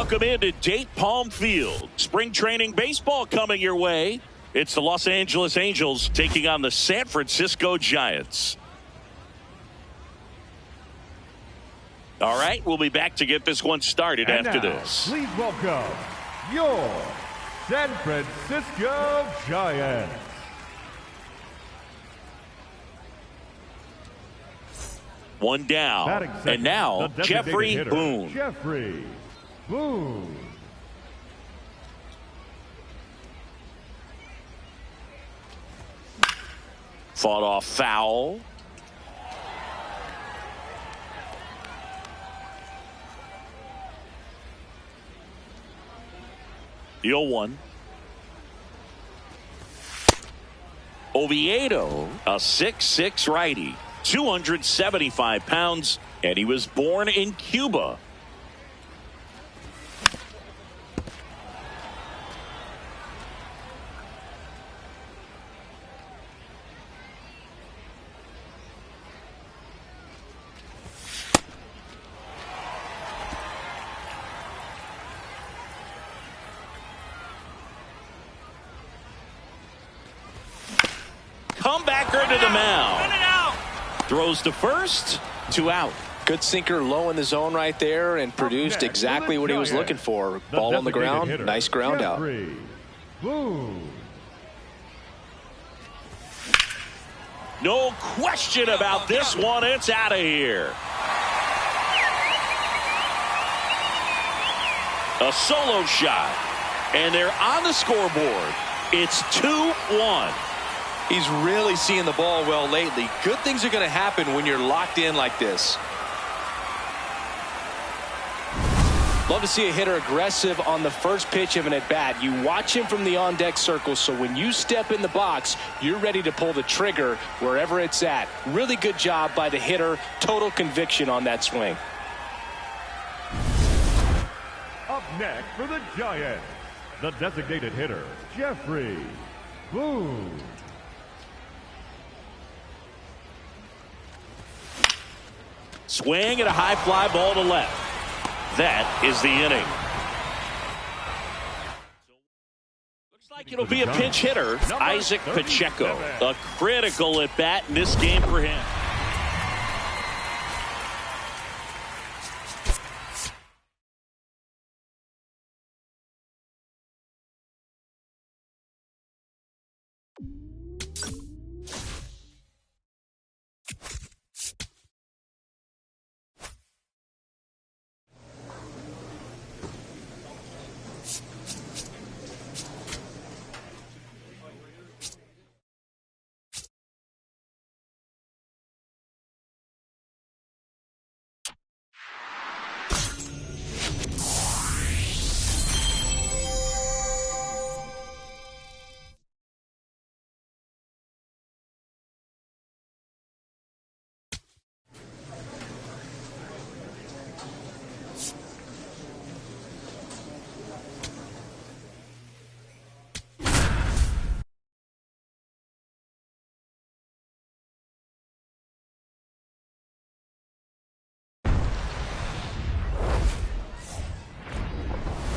Welcome into Date Palm Field. Spring training baseball coming your way. It's the Los Angeles Angels taking on the San Francisco Giants. All right, we'll be back to get this one started and after now, this. Please welcome your San Francisco Giants. One down, and now Jeffrey Boone. Jeffrey Boone. Fought off foul. The 0-1. Oviedo, a 6'6" righty, 275 pounds, and he was born in Cuba. Comebacker to the mound. Throws to first, 2 out. Good sinker low in the zone right there and produced exactly what he was looking for. Ball on the ground, nice ground out. No question about this one. It's out of here. A solo shot. And they're on the scoreboard. It's 2-1. He's really seeing the ball well lately. Good things are going to happen when you're locked in like this. Love to see a hitter aggressive on the first pitch of an at-bat. You watch him from the on-deck circle, so when you step in the box, you're ready to pull the trigger wherever it's at. Really good job by the hitter. Total conviction on that swing. Up next for the Giants, the designated hitter, Jeffrey Boone. Swing and a high fly ball to left. That is the inning. Looks like it'll be a pinch hitter, Isaac Pacheco. A critical at bat in this game for him.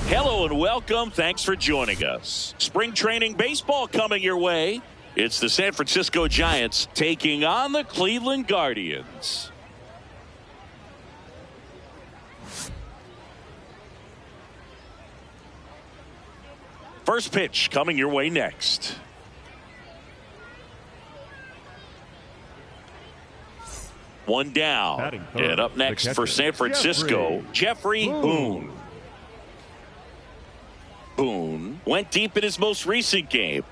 Hello and welcome. Thanks for joining us. Spring training baseball coming your way. It's the San Francisco Giants taking on the Cleveland Guardians. First pitch coming your way next. One down. And up next for San Francisco, Jeffrey Boone. Boone went deep in his most recent game.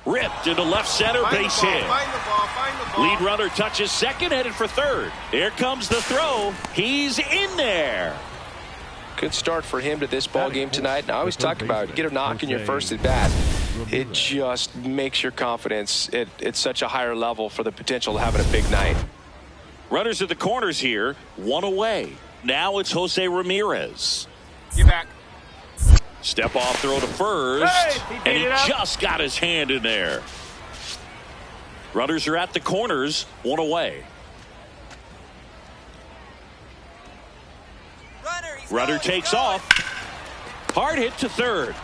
Ripped into left center, base hit. Lead runner touches second, headed for third. Here comes the throw. He's in there. Good start for him to this ball game tonight. And I always talk about it. Get a knock in your first at bat. It just makes your confidence at such a higher level for the potential of having a big night. Runners at the corners here, one away. Now it's Jose Ramirez. Get back. Step off throw to first, and he just got his hand in there. Runners are at the corners, one away. Runner takes off. Hard hit to third.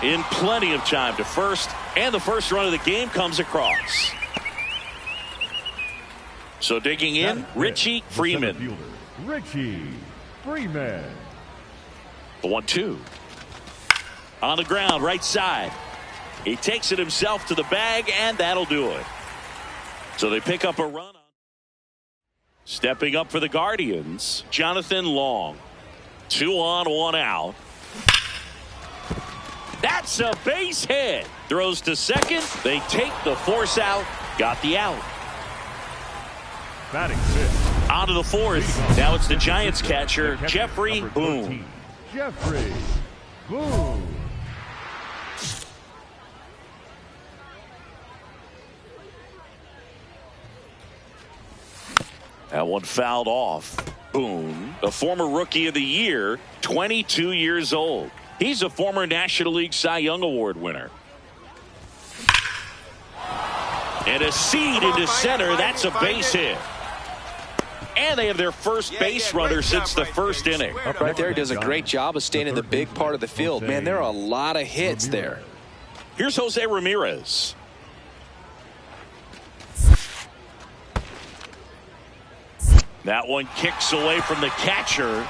In plenty of time to first, and the first run of the game comes across. So digging in, Richie Freeman. Richie Freeman. The 1-2. On the ground, right side. He takes it himself to the bag, and that'll do it. So they pick up a run. Stepping up for the Guardians, Jonathan Long. 2 on, 1 out. That's a base hit. Throws to second. They take the force out. Got the out. Batting fifth. On to the fourth. Now it's the Giants catcher, Jeffrey Boone. Jeffrey Boone. That one fouled off. Boone, a former Rookie of the Year, 22 years old. He's a former National League Cy Young Award winner. And a seed into center. That's a base hit. And they have their first base runner since the first inning. Up right there, he does a great job of staying in the big part of the field. Man, there are a lot of hits there. Here's Jose Ramirez. That one kicks away from the catcher.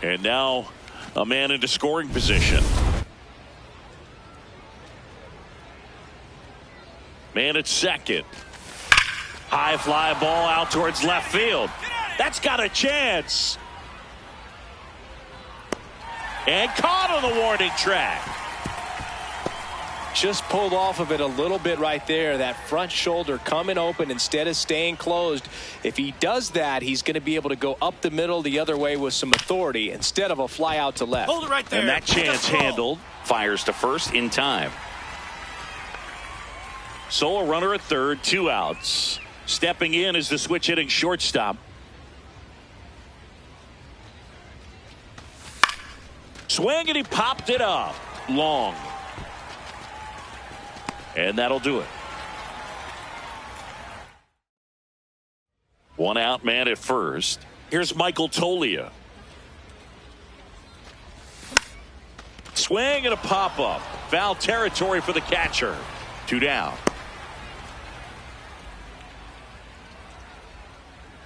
And now a man into scoring position. Man at second. High fly ball out towards left field. That's got a chance. And caught on the warning track. Just pulled off of it a little bit right there. That front shoulder coming open instead of staying closed. If he does that, he's going to be able to go up the middle the other way with some authority instead of a fly out to left. Hold it right there. And that chance handled. Fires to first in time. Solo runner at third, 2 outs. Stepping in is the switch hitting shortstop. Swing, and he popped it up. Long. And that'll do it. 1 out, man at first. Here's Michael Tolia. Swing and a pop-up. Foul territory for the catcher. 2 down.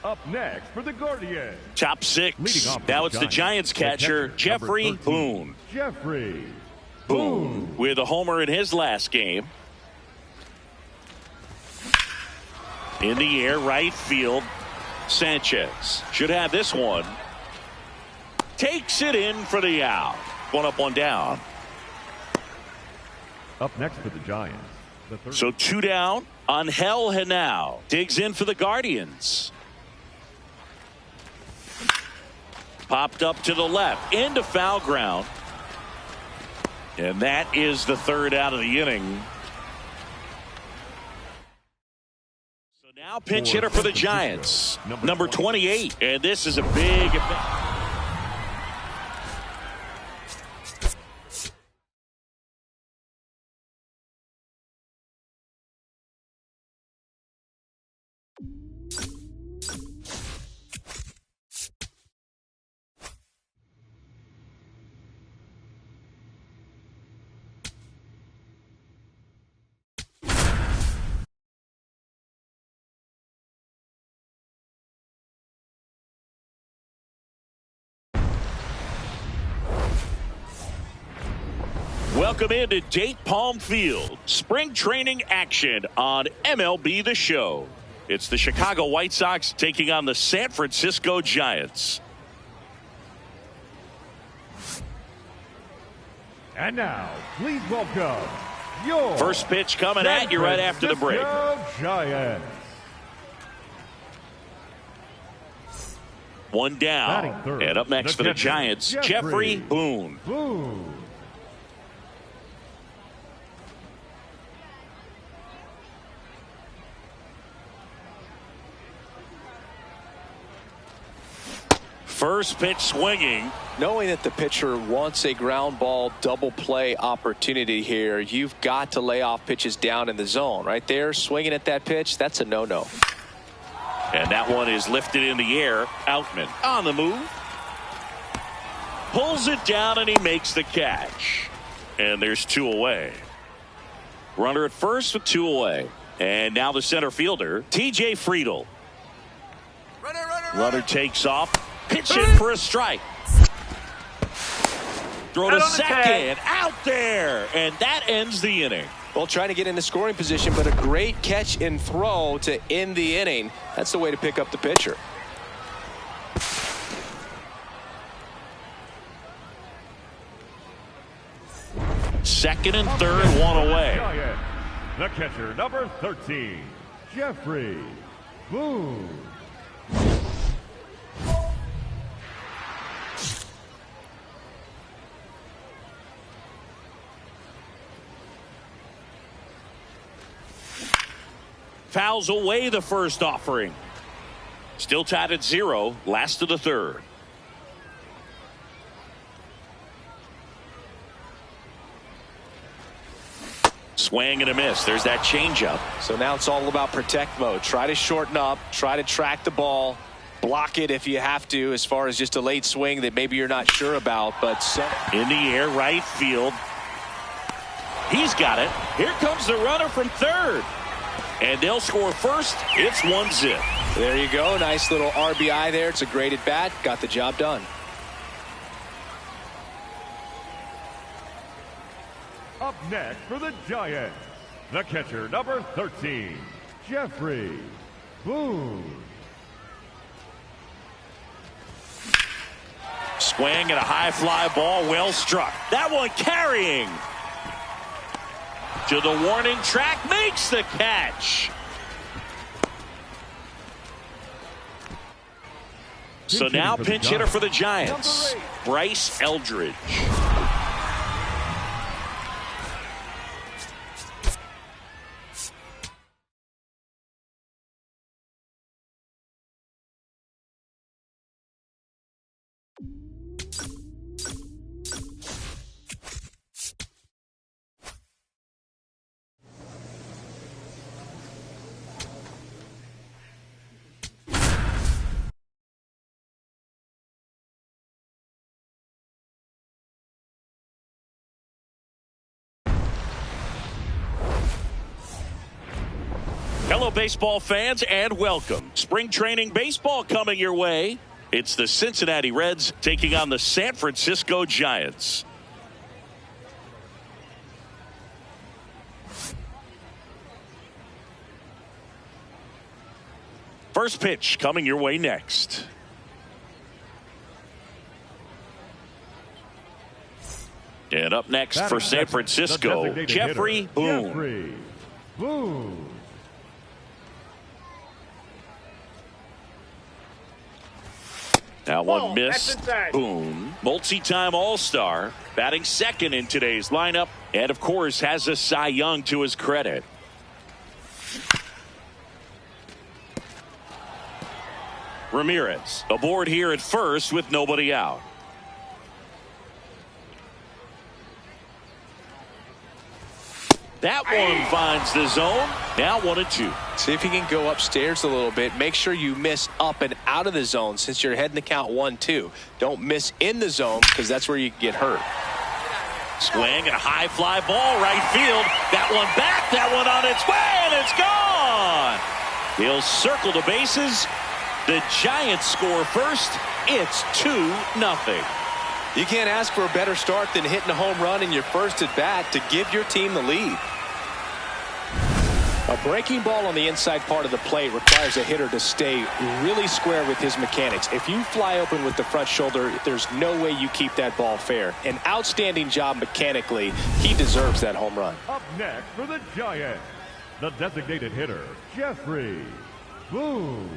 Up next for the Guardians. Top 6. Now it's the Giants catcher, Jeffrey Boone. Jeffrey Boone with a homer in his last game. In the air, right field. Sanchez should have this one. Takes it in for the out. 1 up, 1 down. Up next for the Giants. So 2 down. Angel Henao digs in for the Guardians. Popped up to the left. Into foul ground. And that is the 3rd out of the inning. So now pinch hitter for the Giants. Number 28. And this is a big effect. Welcome into Date Palm Field. Spring training action on MLB The Show. It's the Chicago White Sox taking on the San Francisco Giants. And now, please welcome your first pitch coming at you right after the break. Giants. 1 down. And up next for the Giants, Jeffrey Boone. First pitch swinging. Knowing that the pitcher wants a ground ball double play opportunity here, you've got to lay off pitches down in the zone. Right there, swinging at that pitch, that's a no-no. And that one is lifted in the air. Outman on the move. Pulls it down and he makes the catch. And there's 2 away. Runner at first with 2 away. And now the center fielder, T.J. Friedel. Runner takes off. Pitch in for a strike. Throw to second. Out there. And that ends the inning. Well, trying to get into scoring position, but a great catch and throw to end the inning. That's the way to pick up the pitcher. Second and third, 1 away. The catcher, number 13, Jeffrey Boone. Fouls away the first offering. Still tied at 0, last of the third. Swing and a miss. There's that changeup. So now it's all about protect mode. Try to shorten up, try to track the ball, block it if you have to, as far as just a late swing that maybe you're not sure about. But in the air, right field. He's got it. Here comes the runner from third. And they'll score first. It's 1-zip. There you go. Nice little RBI there. It's a great at bat. Got the job done. Up next for the Giants, the catcher, number 13, Jeffrey Boone. Swing and a high fly ball, well struck. That one carrying to the warning track, makes the catch. So now pinch hitter for the Giants, Bryce Eldridge. Hello, baseball fans, and welcome. Spring training baseball coming your way. It's the Cincinnati Reds taking on the San Francisco Giants. First pitch coming your way next. And up next for San Francisco, Jeffrey Boone. Jeffrey Boone. That one missed. Boone, multi-time All-Star, batting second in today's lineup, and of course has a Cy Young to his credit. Ramirez aboard here at first with nobody out. That one finds the zone. Now 1-2. See if you can go upstairs a little bit. Make sure you miss up and out of the zone since you're heading to count 1-2. Don't miss in the zone because that's where you can get hurt. Swing and a high fly ball right field. That one back. That one on its way, and it's gone. He'll circle the bases. The Giants score first. It's 2-0. You can't ask for a better start than hitting a home run in your first at bat to give your team the lead. A breaking ball on the inside part of the plate requires a hitter to stay really square with his mechanics. If you fly open with the front shoulder, there's no way you keep that ball fair. An outstanding job mechanically. He deserves that home run. Up next for the Giants, the designated hitter, Jeffrey Boone.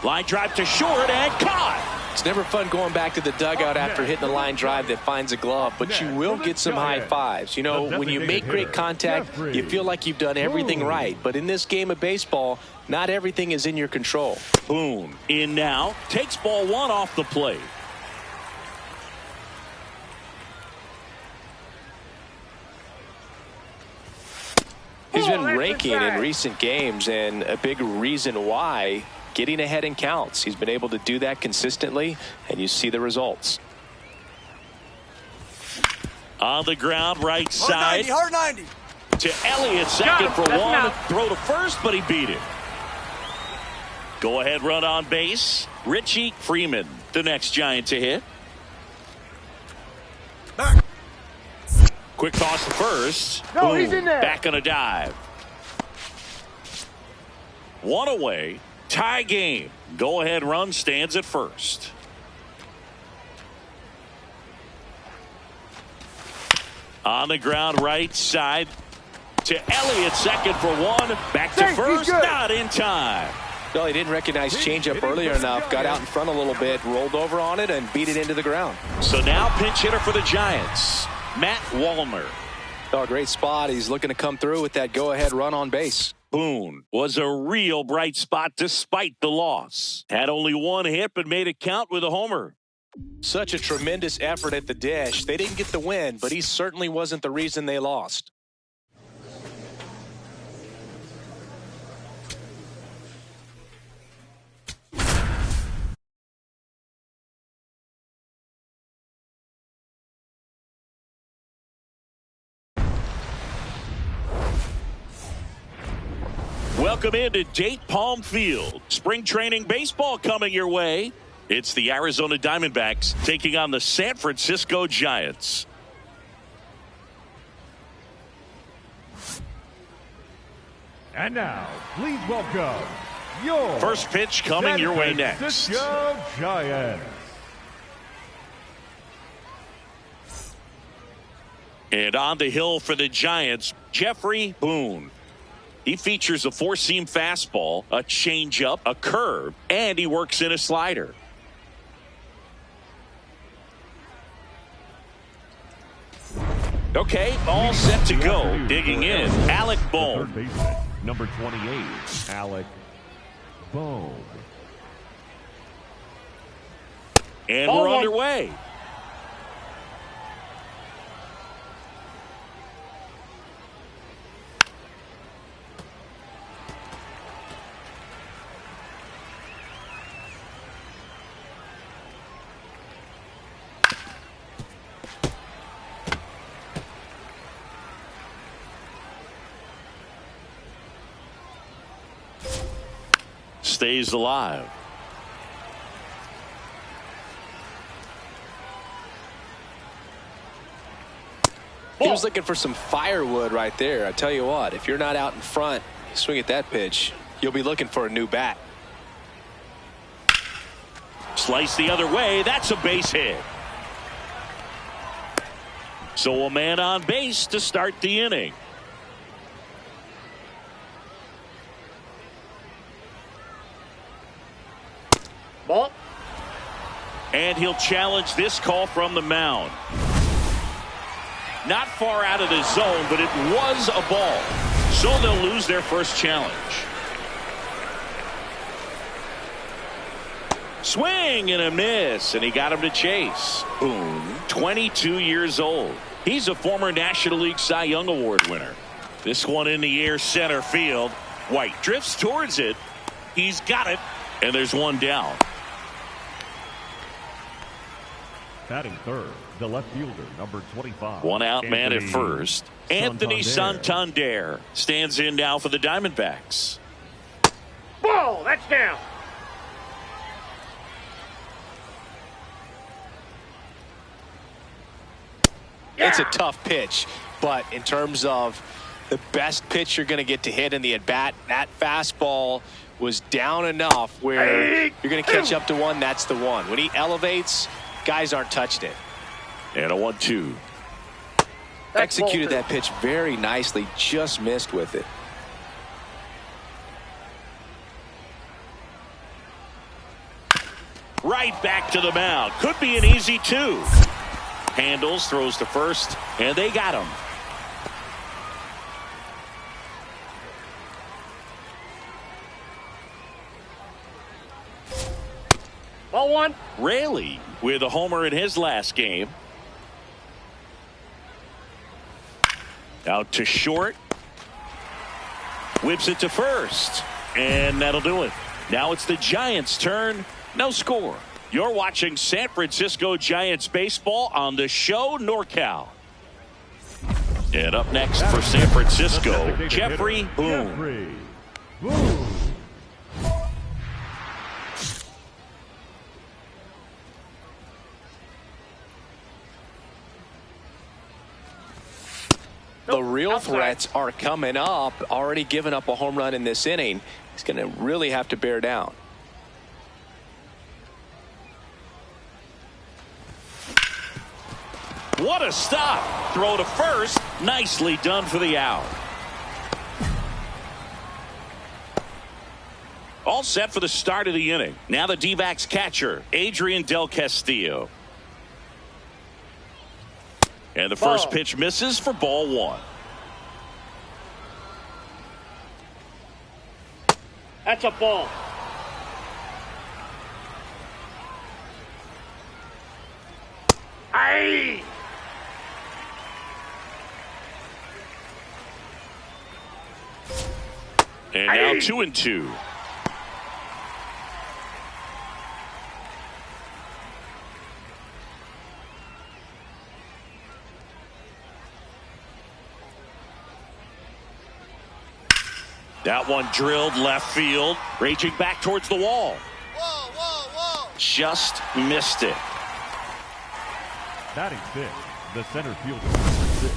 Line drive to short and caught. It's never fun going back to the dugout after hitting a line drive that finds a glove, but you will get some high fives. You know, when you make great contact, you feel like you've done everything right. But in this game of baseball, not everything is in your control. Boone in now, takes ball one off the plate. He's been raking in recent games, and a big reason why, getting ahead in counts. He's been able to do that consistently, and you see the results. On the ground, right side. Hard 90. To Elliott, second for one. Throw to first, but he beat it. Go ahead run on base. Richie Freeman, the next Giant to hit. Quick toss to first. No, he's in there. Back on a dive. One away. Tie game. Go ahead run stands at first. On the ground, right side. To Elliott, second for one. Back to first. Not in time. No, he didn't recognize changeup earlier enough. Got out in front a little bit, rolled over on it, and beat it into the ground. So now pinch hitter for the Giants, Matt Wallner. Oh, great spot. He's looking to come through with that go-ahead run on base. Boone was a real bright spot despite the loss. Had only one hit, but made it count with a homer. Such a tremendous effort at the dish. They didn't get the win, but he certainly wasn't the reason they lost. Welcome into Date Palm Field. Spring training baseball coming your way. It's the Arizona Diamondbacks taking on the San Francisco Giants. And now, please welcome your first pitch coming your way next. Francisco Giants. And on the hill for the Giants, Jeffrey Boone. He features a four-seam fastball, a changeup, a curve, and he works in a slider. Okay, all set to go. Digging in, Alec Bohm. Third baseman, number 28, Alec Bohm. And we're underway. Stays alive. He was looking for some firewood right there. I tell you what, if you're not out in front, swing at that pitch, you'll be looking for a new bat. Slice the other way. That's a base hit. So a man on base to start the inning. Ball. And he'll challenge this call from the mound. Not far out of the zone, but it was a ball. So they'll lose their first challenge. Swing and a miss, and he got him to chase. Boone, 22 years old. He's a former National League Cy Young Award winner. This one in the air, center field. White drifts towards it. He's got it, and there's one down. Batting third, the left fielder, number 25. One out man at first. Anthony Santander stands in now for the Diamondbacks. Ball. That's down. It's a tough pitch, but in terms of the best pitch you're going to get to hit in the at-bat, that fastball was down enough where you're going to catch up to one. That's the one. When he elevates, guys aren't touching it. And a 1-2. Executed that pitch very nicely, just missed with it. Right back to the mound. Could be an easy two. Handles, throws to first, and they got him. Ball one. Raley with a homer in his last game. Out to short. whips it to first, and that'll do it. Now it's the Giants' turn. No score. You're watching San Francisco Giants baseball on the show NorCal. And up next for San Francisco, Jeffrey Boone. Jeffrey Boone. The real threats are coming up. Already given up a home run in this inning. He's going to really have to bear down. What a stop. Throw to first. Nicely done for the out. All set for the start of the inning. Now the D-backs catcher, Adrian Del Castillo. And the first pitch misses for ball one. That's a ball. Aye. And now 2-2. That one drilled left field, raging back towards the wall. Whoa, whoa, whoa. Just missed it. Batting fifth, the center fielder,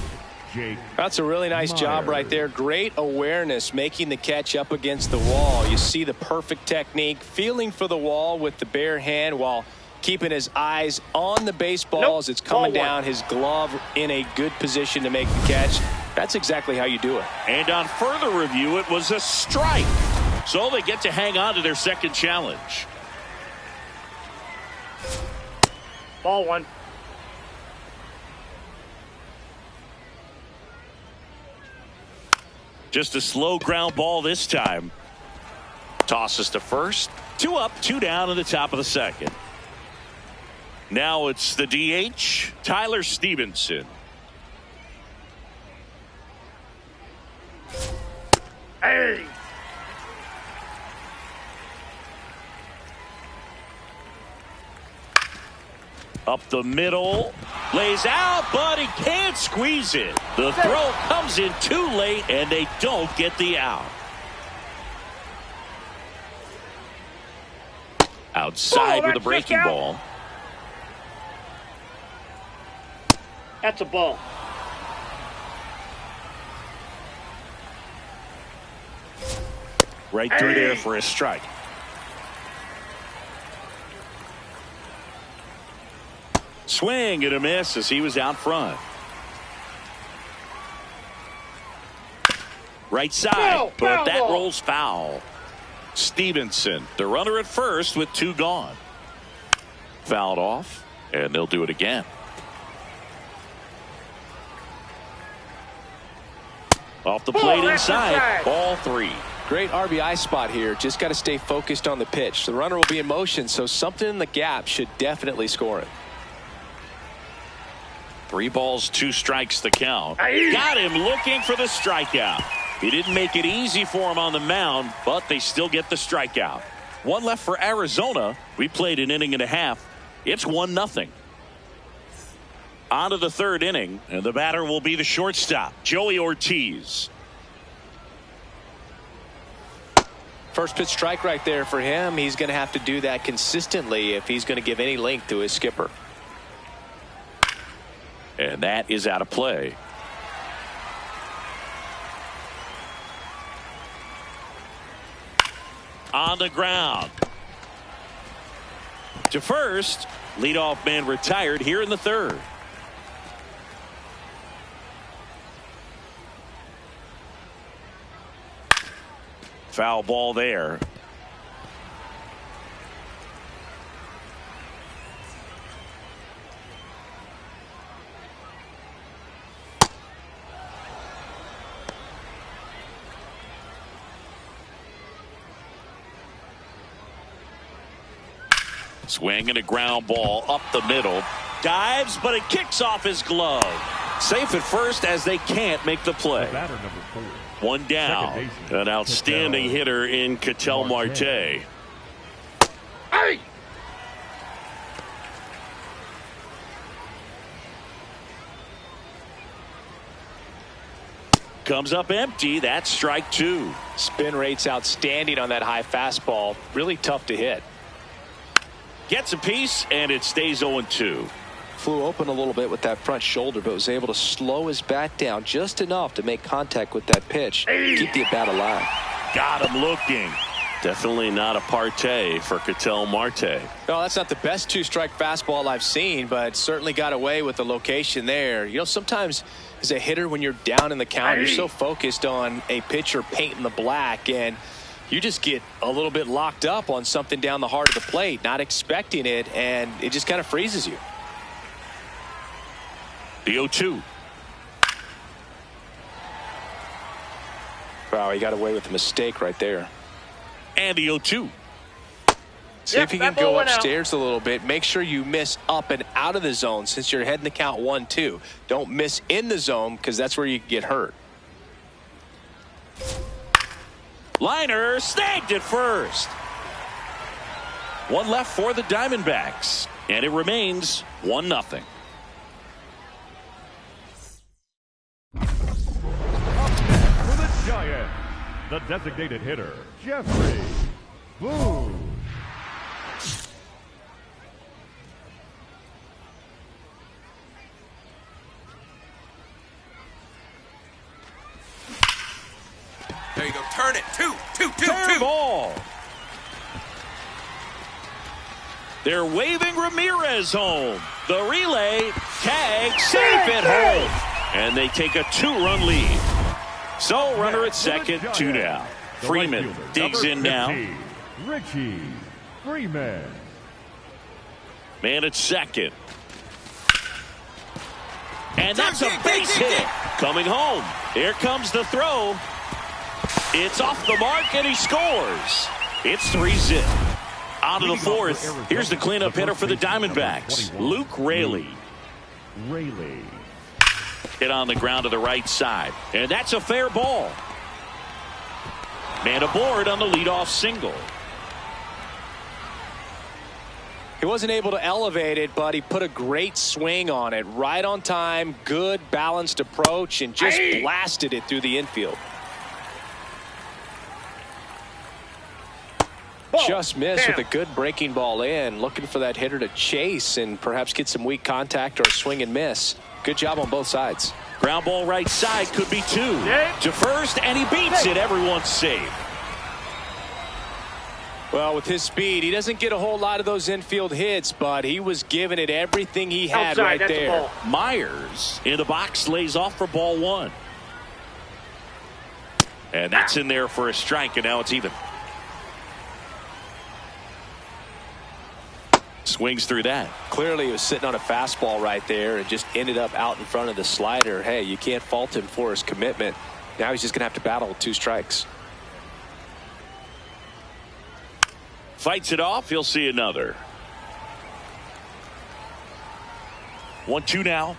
Jake. That's a really nice job right there. Great awareness, making the catch up against the wall. You see the perfect technique, feeling for the wall with the bare hand while keeping his eyes on the baseball as it's coming down. His glove in a good position to make the catch. That's exactly how you do it. And on further review, it was a strike. So they get to hang on to their second challenge. Ball one. Just a slow ground ball this time. Tosses to first. 2 up, 2 down in the top of the second. Now it's the DH, Tyler Stevenson. Hey. Up the middle, lays out, but he can't squeeze it. The throw comes in too late, and they don't get the out. Outside with a breaking ball. That's a ball. Right through there for a strike. Swing and a miss as he was out front. Right side, but that rolls foul. Stevenson, the runner at first with 2 gone. Fouled off, and they'll do it again. Off the plate inside, ball 3. Great RBI spot here. Just got to stay focused on the pitch. The runner will be in motion, so something in the gap should definitely score it. 3 balls, 2 strikes the count. Got him looking for the strikeout. He didn't make it easy for him on the mound, but they still get the strikeout. 1 left for Arizona. We played an inning and a half. It's 1-0. On to the 3rd inning, and the batter will be the shortstop, Joey Ortiz. First pitch strike right there for him. He's going to have to do that consistently if he's going to give any length to his skipper. And that is out of play. On the ground. To first. Leadoff man retired here in the 3rd. Foul ball there. Swing and a ground ball up the middle. Dives, but it kicks off his glove. Safe at first as they can't make the play. Batter number 4. One down. An outstanding hitter in Ketel Marte. Hey! Comes up empty. That's strike 2. Spin rate's outstanding on that high fastball. Really tough to hit. Gets a piece, and it stays 0-2. Flew open a little bit with that front shoulder, but was able to slow his bat down just enough to make contact with that pitch. Keep the at-bat alive. Got him looking. Definitely not a partay for Ketel Marte. No, that's not the best two-strike fastball I've seen, but certainly got away with the location there. You know, sometimes as a hitter, when you're down in the count, you're so focused on a pitcher painting the black, and you just get a little bit locked up on something down the heart of the plate, not expecting it, and it just kind of freezes you. The 0-2. Wow, he got away with a mistake right there. And the 0-2. See if you can go upstairs a little bit. Make sure you miss up and out of the zone since you're heading the count 1-2. Don't miss in the zone because that's where you get hurt. Liner snagged at first. One left for the Diamondbacks. And it remains 1-0. For the Giants, the designated hitter, Jeffrey Boone. There you go. Turn it. Two. Fair ball. They're waving Ramirez home. The relay, tag, safe at home. And they take a 2-run lead. So runner at second, 2 down. Freeman digs in now. Richie Freeman. Man at second. And that's a base hit. Coming home. Here comes the throw. It's off the mark, and he scores. It's 3-zip. Out of the fourth. Here's the cleanup hitter for the Diamondbacks, Luke Raley. Hit on the ground to the right side. And that's a fair ball. Man aboard on the leadoff single. He wasn't able to elevate it, but he put a great swing on it. Right on time, good balanced approach, and just blasted it through the infield. Just missed with a good breaking ball in. Looking for that hitter to chase and perhaps get some weak contact or a swing and miss. Good job on both sides. Ground ball right side, could be 2. To first, and he beats it. Everyone's safe. Well, with his speed, he doesn't get a whole lot of those infield hits, but he was giving it everything he had right there. Myers in the box lays off for ball 1. And that's in there for a strike, and now it's even. Swings through that. Clearly he was sitting on a fastball right there and just ended up out in front of the slider. Hey, you can't fault him for his commitment. Now he's just going to have to battle with 2 strikes. Fights it off. He'll see another. 1-2 now.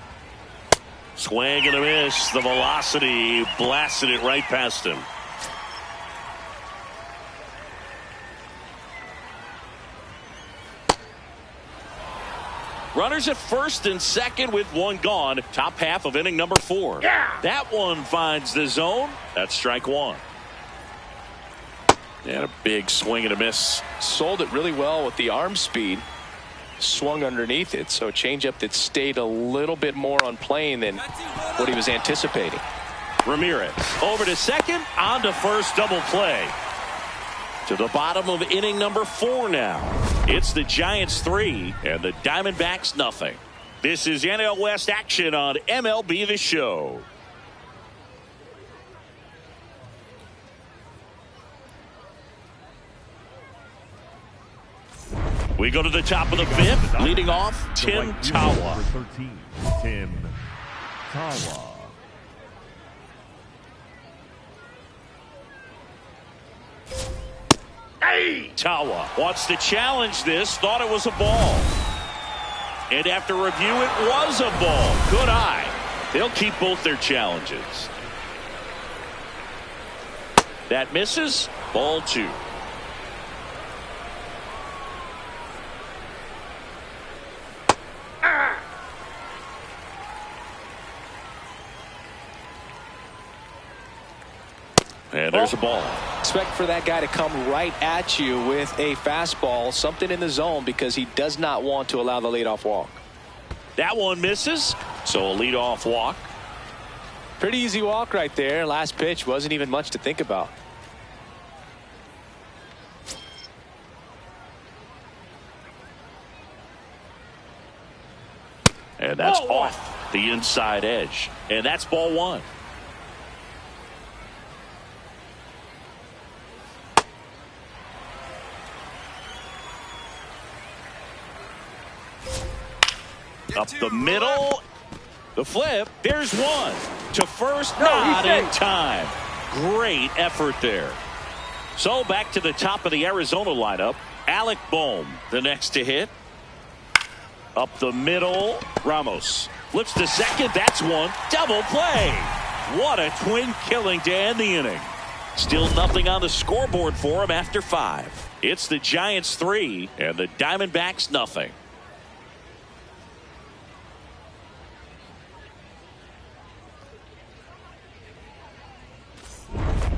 Swing and a miss. The velocity blasted it right past him. Runners at first and second with 1 gone. Top half of inning number 4. That one finds the zone. That's strike 1. And a big swing and a miss. Sold it really well with the arm speed. Swung underneath it. So a changeup that stayed a little bit more on plane than what he was anticipating. Ramirez over to second. On to first, double play. To the bottom of inning number 4 now. It's the Giants 3 and the Diamondbacks nothing. This is NL West action on MLB The Show. We go to the top of the 5th. Leading off, Tim Tawa. 13, Tim Tawa. Tawa wants to challenge this, thought it was a ball. And after review, it was a ball. Good eye. They'll keep both their challenges. That misses. Ball 2. And there's a ball. Expect for that guy to come right at you with a fastball, something in the zone, because he does not want to allow the leadoff walk. That one misses, so a leadoff walk. Pretty easy walk right there. Last pitch wasn't even much to think about. And that's off the inside edge. And that's ball 1. Up the middle. The flip. There's one. To first, not in time. Great effort there. So back to the top of the Arizona lineup. Alec Bohm, the next to hit. Up the middle. Ramos flips to second. That's one. Double play. What a twin killing to end the inning. Still nothing on the scoreboard for him after 5. It's the Giants 3 and the Diamondbacks nothing.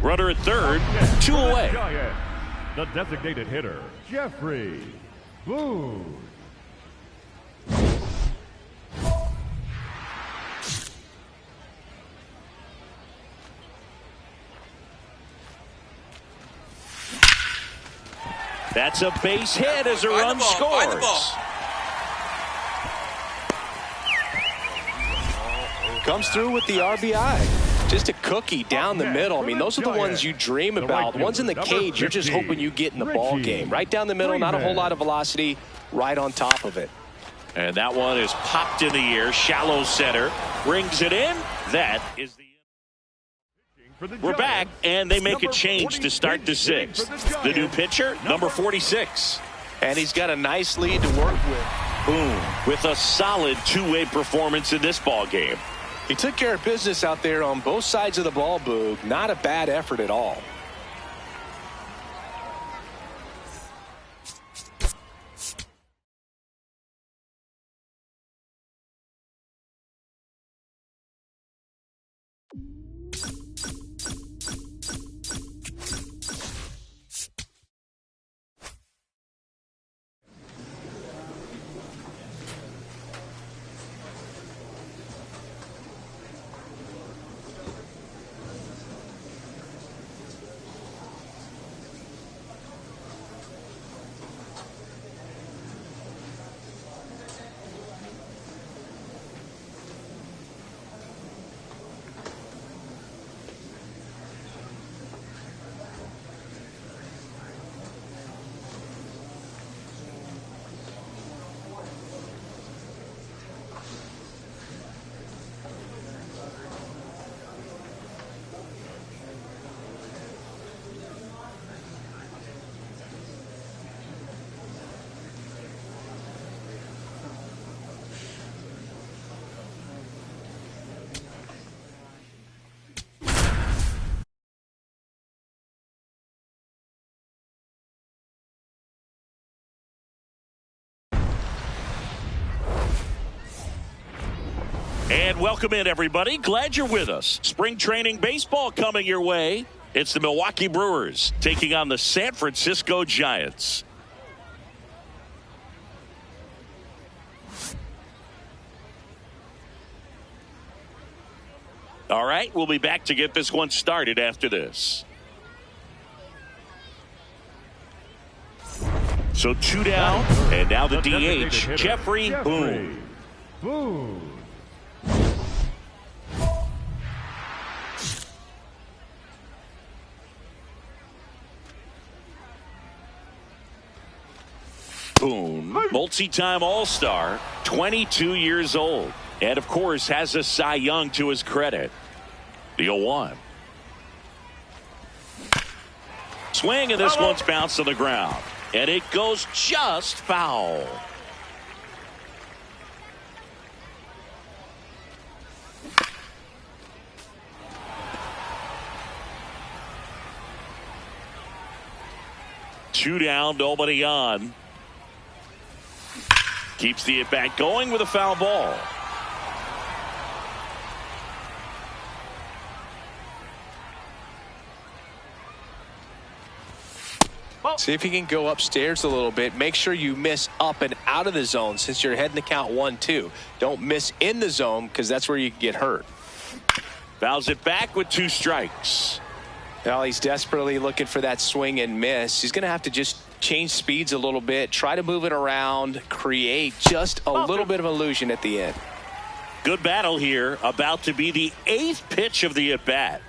Runner at third, 2 away. Giants, the designated hitter, Jeffrey Boone. That's a base hit as a run scores. Comes through with the RBI. Just a cookie down the middle. I mean, those are the ones you dream about. The ones in the cage, you're just hoping you get in the ball game. Right down the middle, not a whole lot of velocity, right on top of it. And that one is popped in the air, shallow center, brings it in. That is the We're back, and they make a change to start the 6th. The new pitcher, number 46. And he's got a nice lead to work with. Boom, with a solid two-way performance in this ball game. He took care of business out there on both sides of the ball, Boog. Not a bad effort at all. And welcome in, everybody. Glad you're with us. Spring training baseball coming your way. It's the Milwaukee Brewers taking on the San Francisco Giants. All right, we'll be back to get this one started after this. So 2 down, and now the DH, Jeffrey Boone. Boone. Boone, multi-time All-Star, 22 years old, and of course has a Cy Young to his credit. The 0-1. Swing, and this one's bounced on the ground, and it goes just foul. 2 down, nobody on. Keeps the at-bat going with a foul ball. See if you can go upstairs a little bit. Make sure you miss up and out of the zone since you're heading to count 1-2. Don't miss in the zone because that's where you can get hurt. Fouls it back with 2 strikes. Well, he's desperately looking for that swing and miss. He's going to have to just change speeds a little bit, try to move it around, create just a little bit of illusion at the end. Good battle here. About to be the 8th pitch of the at-bat.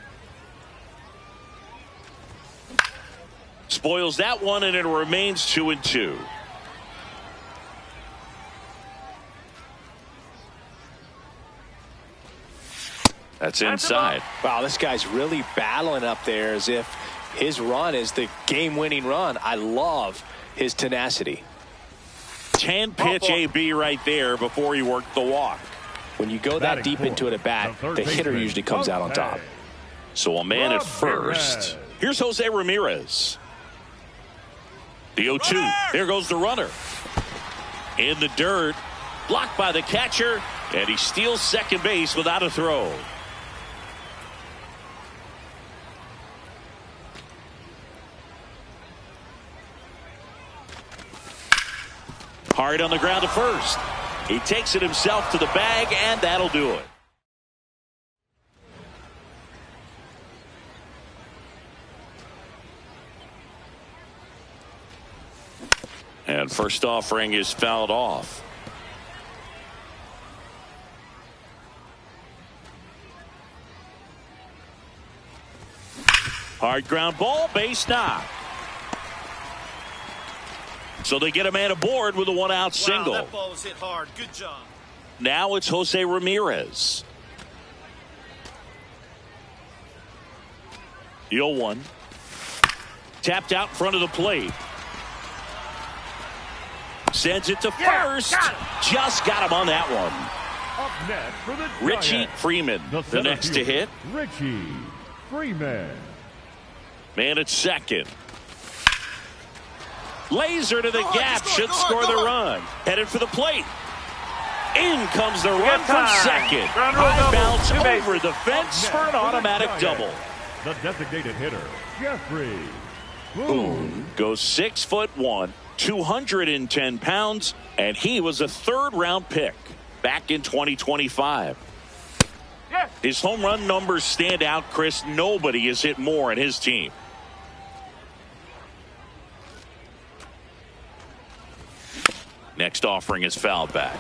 Spoils that one, and it remains 2-2. That's inside. Wow, this guy's really battling up there as if his run is the game-winning run. I love his tenacity. 10-pitch AB right there before he worked the walk. When you go that deep into it at bat, the hitter usually comes out on top. So a man at first. Here's Jose Ramirez. The 0-2. There goes the runner. In the dirt. Blocked by the catcher. And he steals second base without a throw. Hard on the ground to first. He takes it himself to the bag, and that'll do it. And first offering is fouled off. Hard ground ball, base knock. So they get a man aboard with a 1-out single. That ball was hit hard. Good job. Now it's Jose Ramirez. The 0-1. Tapped out in front of the plate. Sends it to first. Just got him on that one. Up next for the Richie Giants, Freeman, the next to hit. Richie Freeman. Man at second. Laser to the gap. Should score the run. Headed for the plate. In comes the run from second. High bounce over the fence for an automatic double. The designated hitter, Jeffrey Boone goes 6'1", 210 pounds, and he was a 3rd-round pick back in 2025. His home run numbers stand out, Chris. Nobody has hit more in his team. Next offering is fouled back.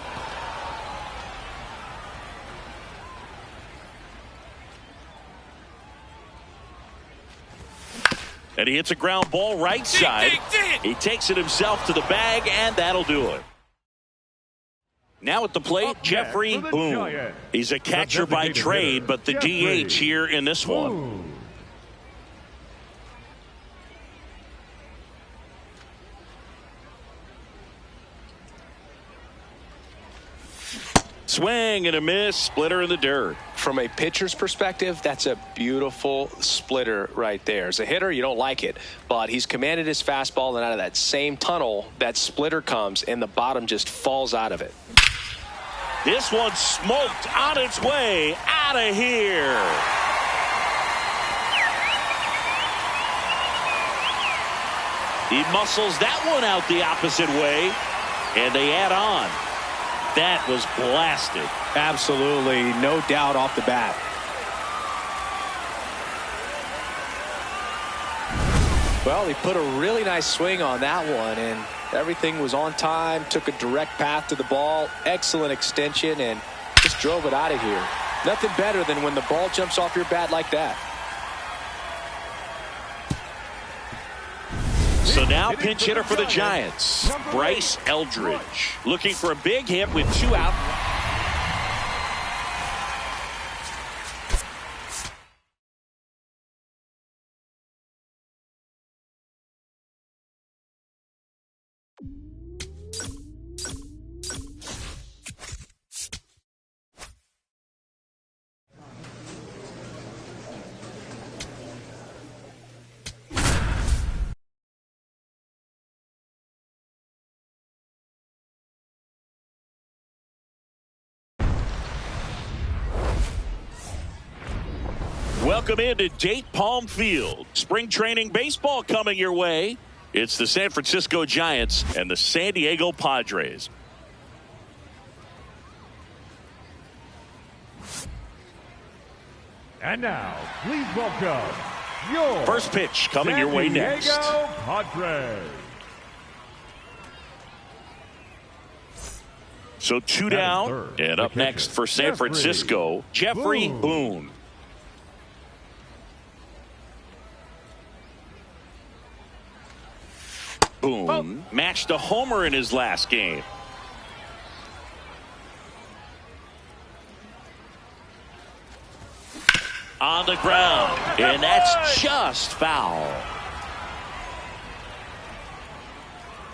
And he hits a ground ball right side. He takes it himself to the bag, and that'll do it. Now at the plate, Jeffrey Boone. He's a catcher by trade, but the DH here in this one. Swing and a miss, splitter in the dirt. From a pitcher's perspective, that's a beautiful splitter right there. As a hitter, you don't like it, but he's commanded his fastball, and out of that same tunnel, that splitter comes, and the bottom just falls out of it. This one smoked on its way out of here. He muscles that one out the opposite way, and they add on. That was blasted. Absolutely, no doubt off the bat. Well, he put a really nice swing on that one, and everything was on time, took a direct path to the ball, excellent extension, and just drove it out of here. Nothing better than when the ball jumps off your bat like that. So now pinch hitter for the Giants, Bryce Eldridge, looking for a big hit with 2 out. Welcome into Date Palm Field. Spring training baseball coming your way. It's the San Francisco Giants and the San Diego Padres. And now, please welcome your first pitch coming your way next. San Diego Padres. So two down, and up next for San Francisco, Jeffrey Boone. Boone matched a homer in his last game. On the ground, and that's just foul.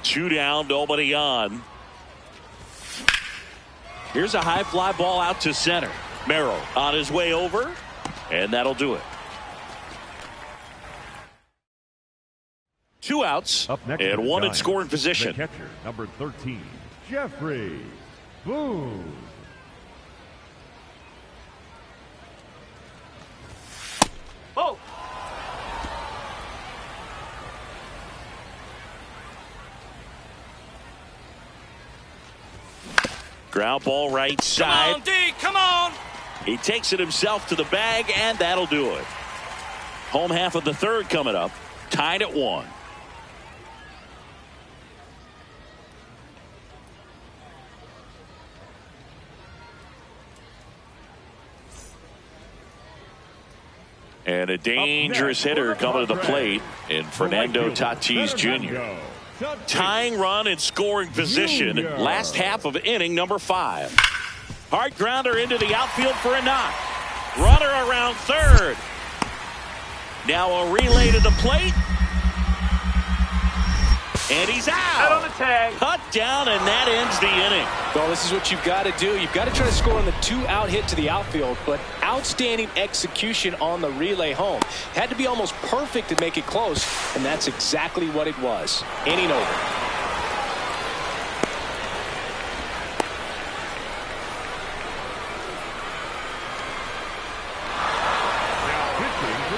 Two down, nobody on. Here's a high fly ball out to center. Merrill on his way over, and that'll do it. Two outs and one in scoring position. The catcher, number 13, Jeffrey Boone. Oh! Ground ball right side. Come on, D, come on! He takes it himself to the bag, and that'll do it. Home half of the third coming up. Tied at 1. And a dangerous hitter coming to the plate in Fernando Tatis Jr. Tying run in scoring position. Last half of inning number 5. Hard grounder into the outfield for a knock. Runner around third. Now a relay to the plate. And he's out. On the tag. Cut down, and that ends the inning. Well, this is what you've got to do. You've got to try to score on the 2-out hit to the outfield, but outstanding execution on the relay home. Had to be almost perfect to make it close, and that's exactly what it was. Inning over.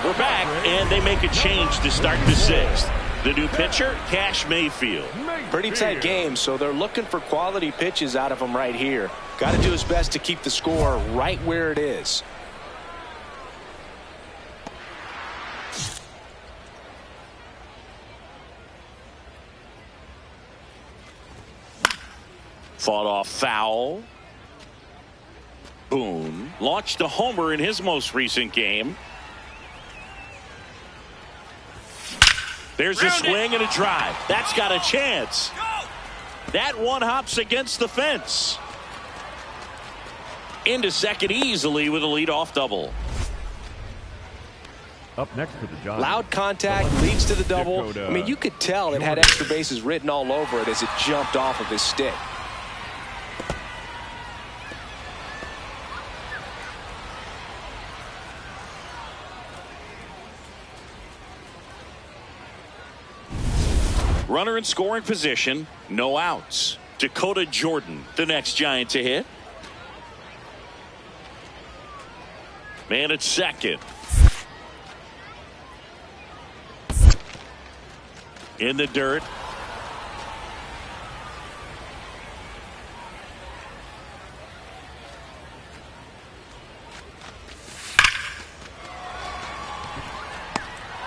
We're back, and they make a change to start the 6th. The new pitcher, Cash Mayfield. Pretty tight game, so they're looking for quality pitches out of him right here. Got to do his best to keep the score right where it is. Fought off foul. Boone launched a homer in his most recent game. There's a swing and a drive. That's got a chance. That one hops against the fence. Into second easily with a leadoff double. Up next for the Giants. Loud contact leads to the double. I mean, you could tell it had extra bases written all over it as it jumped off of his stick. Runner in scoring position, no outs. Dakota Jordan, the next Giant to hit. Man at second. In the dirt.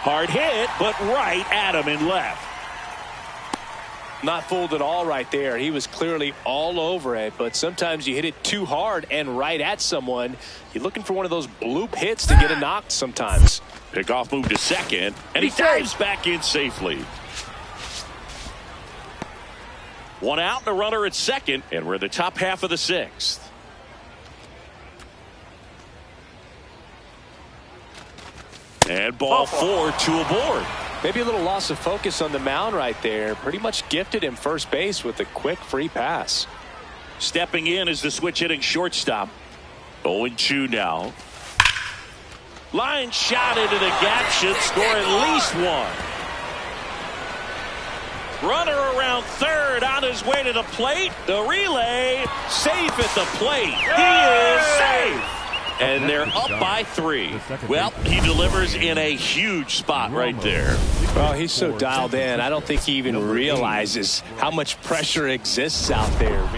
Hard hit, but right at him in left. Not fooled at all right there. He was clearly all over it, but sometimes you hit it too hard and right at someone. You're looking for one of those bloop hits to get a knock sometimes. Pickoff move to second, and he dives back in safely. One out and a runner at second, and we're in the top half of the 6th. And ball 4, 2 aboard. Maybe a little loss of focus on the mound right there. Pretty much gifted him first base with a quick free pass. Stepping in is the switch hitting shortstop. 0-2 now. Line shot into the gap, should score at least 1. Runner around third on his way to the plate. The relay safe at the plate. He is safe. And they're up by 3. Well, he delivers in a huge spot right there. Well, he's so dialed in. I don't think he even realizes how much pressure exists out there.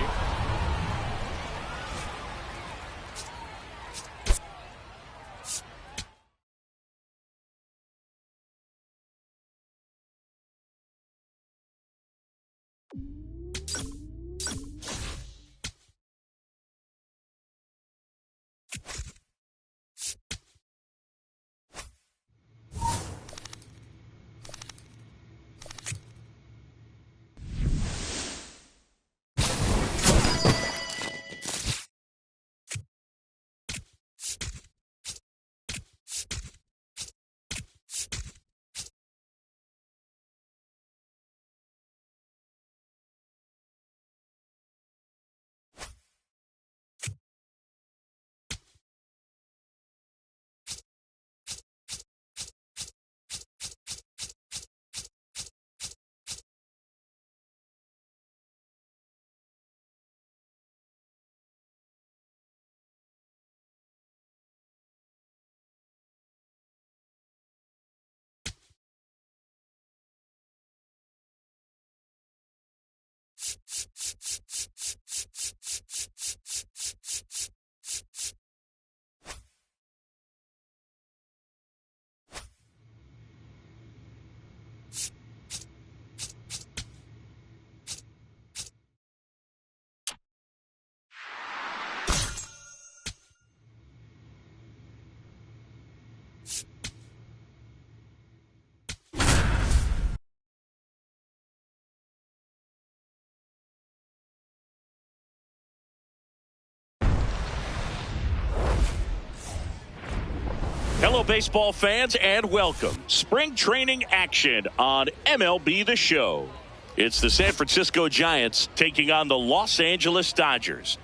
Hello, baseball fans, and welcome. Spring training action on MLB The Show. It's the San Francisco Giants taking on the Los Angeles Dodgers.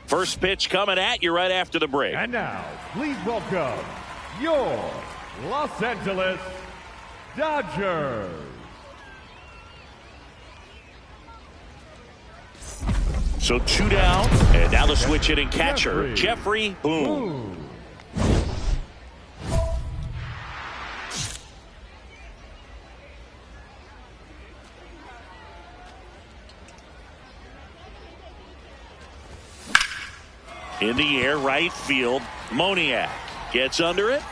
First pitch coming at you right after the break. And now, please welcome your Los Angeles Dodgers. So 2 down, and now the switch hitting catcher, Jeffrey Boone. In the air, right field, Moniak gets under it,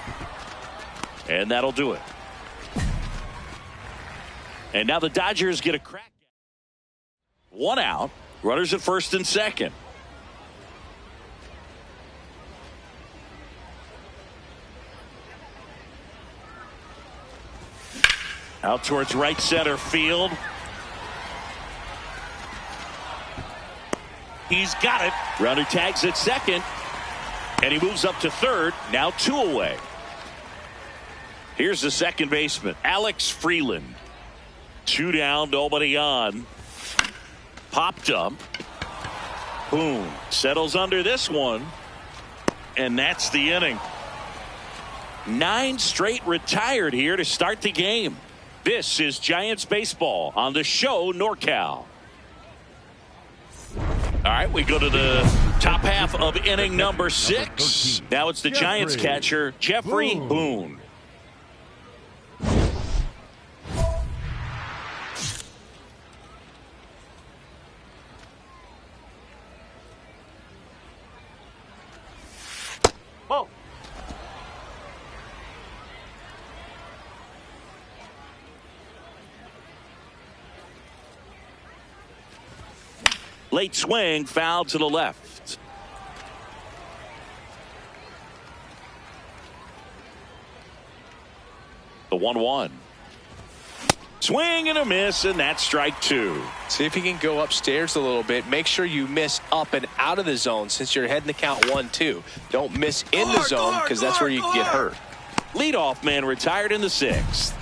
and that'll do it. And now the Dodgers get a crack. 1 out, runners at first and second. Out towards right center field. He's got it. Runner tags at second. And he moves up to third. Now 2 away. Here's the second baseman, Alex Freeland. 2 down, nobody on. Popped up. Boom. Settles under this one. And that's the inning. 9 straight retired here to start the game. This is Giants baseball on the show NorCal. All right, we go to the top half of inning number 6. Now it's the Giants catcher, Jeffrey Boone. Whoa. Late swing, foul to the left. The 1-1. Swing and a miss, and that's strike 2. See if you can go upstairs a little bit. Make sure you miss up and out of the zone since you're heading to count 1-2. Don't miss in the zone because that's where you can get hurt. Leadoff man retired in the 6th.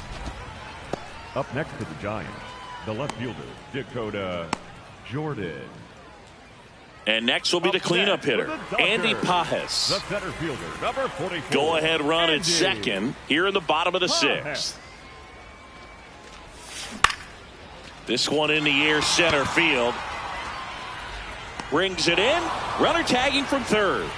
Up next for the Giants, the left fielder, Dakota Jordan. And next will be the cleanup hitter, Andy Pajes. The center fielder, number 44. Go ahead run at second here in the bottom of the 6th. This one in the air center field. brings it in. Runner tagging from third.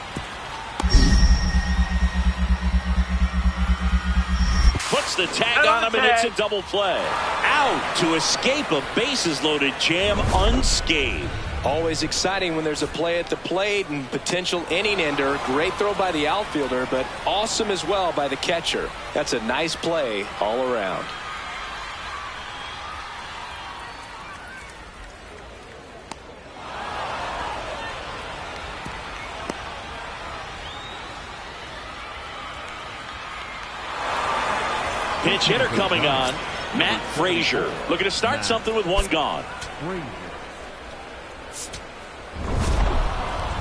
Puts the tag on him, and it's a double play. Out to escape a bases-loaded jam unscathed. Always exciting when there's a play at the plate and potential inning ender. Great throw by the outfielder, but awesome as well by the catcher. That's a nice play all around. Pinch hitter coming on. Matt Frazier looking to start something with one gone.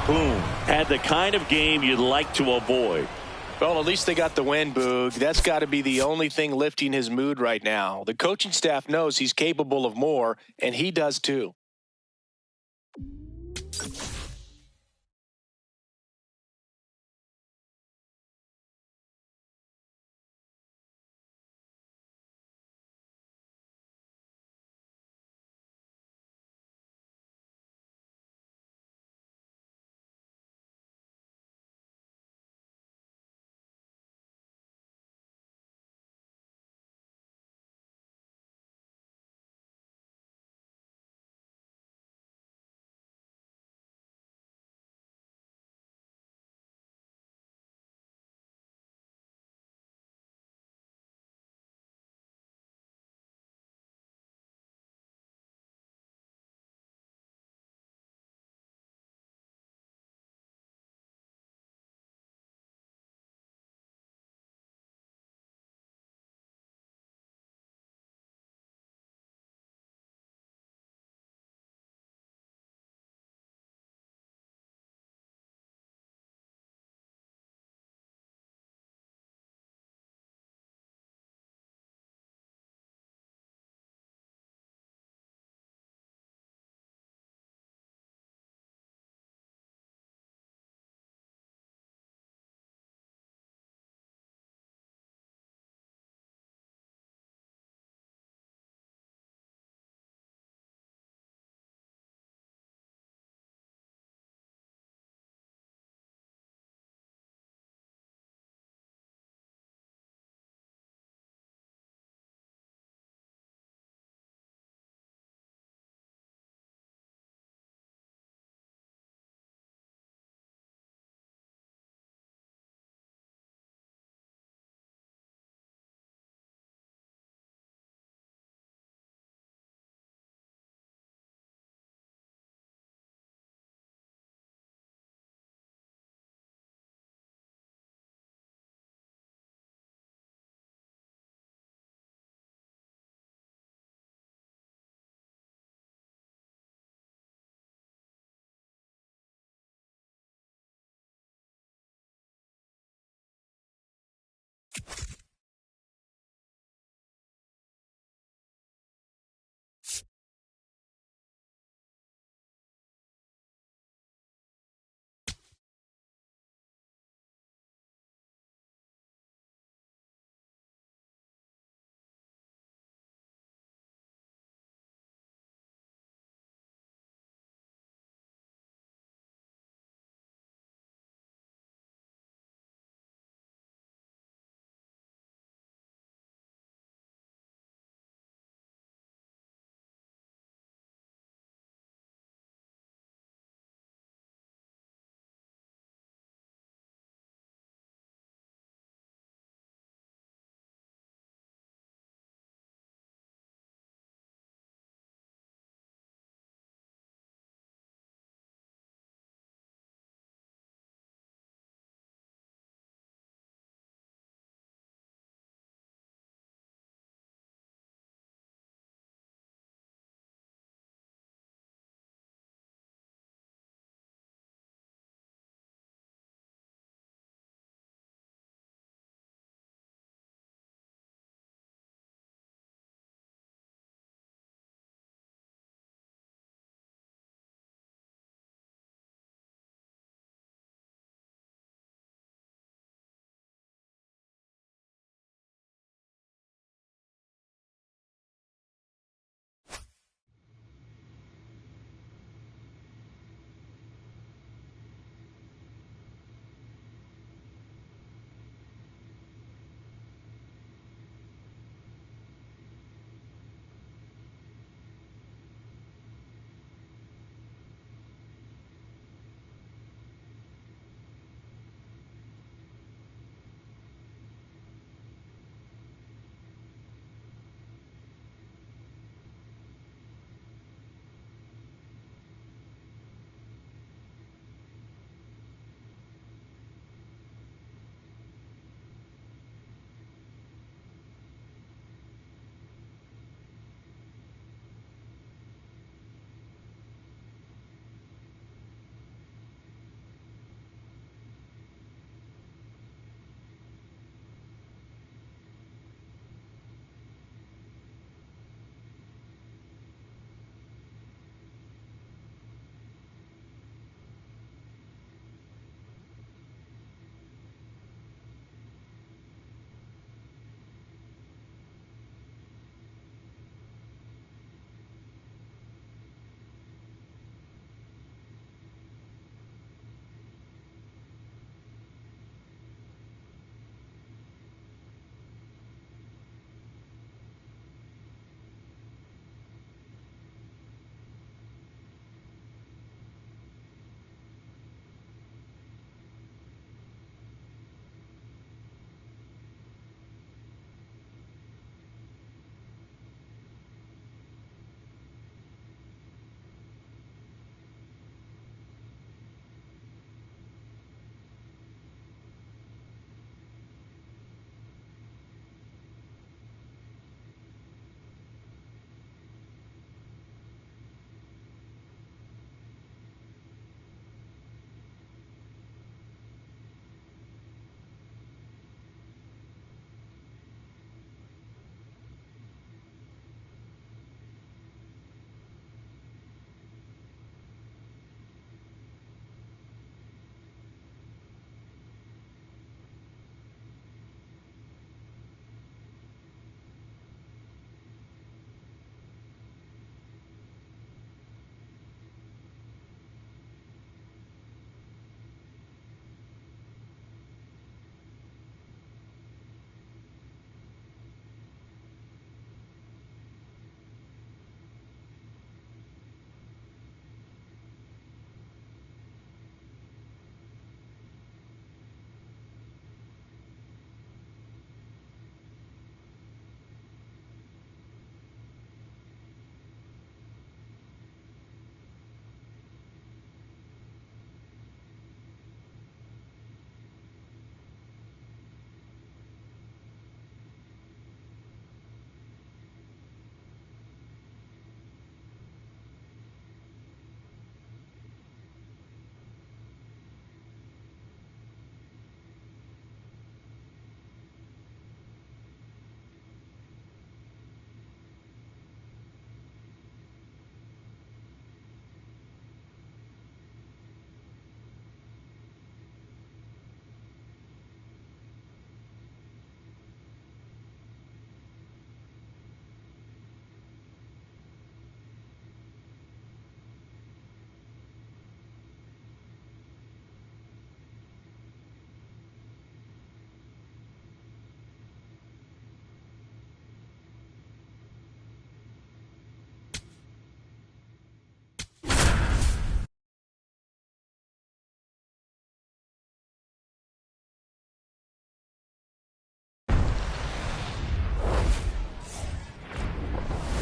Boom. Had the kind of game you'd like to avoid. Well, at least they got the win, Boog. That's got to be the only thing lifting his mood right now. The coaching staff knows he's capable of more, and he does too.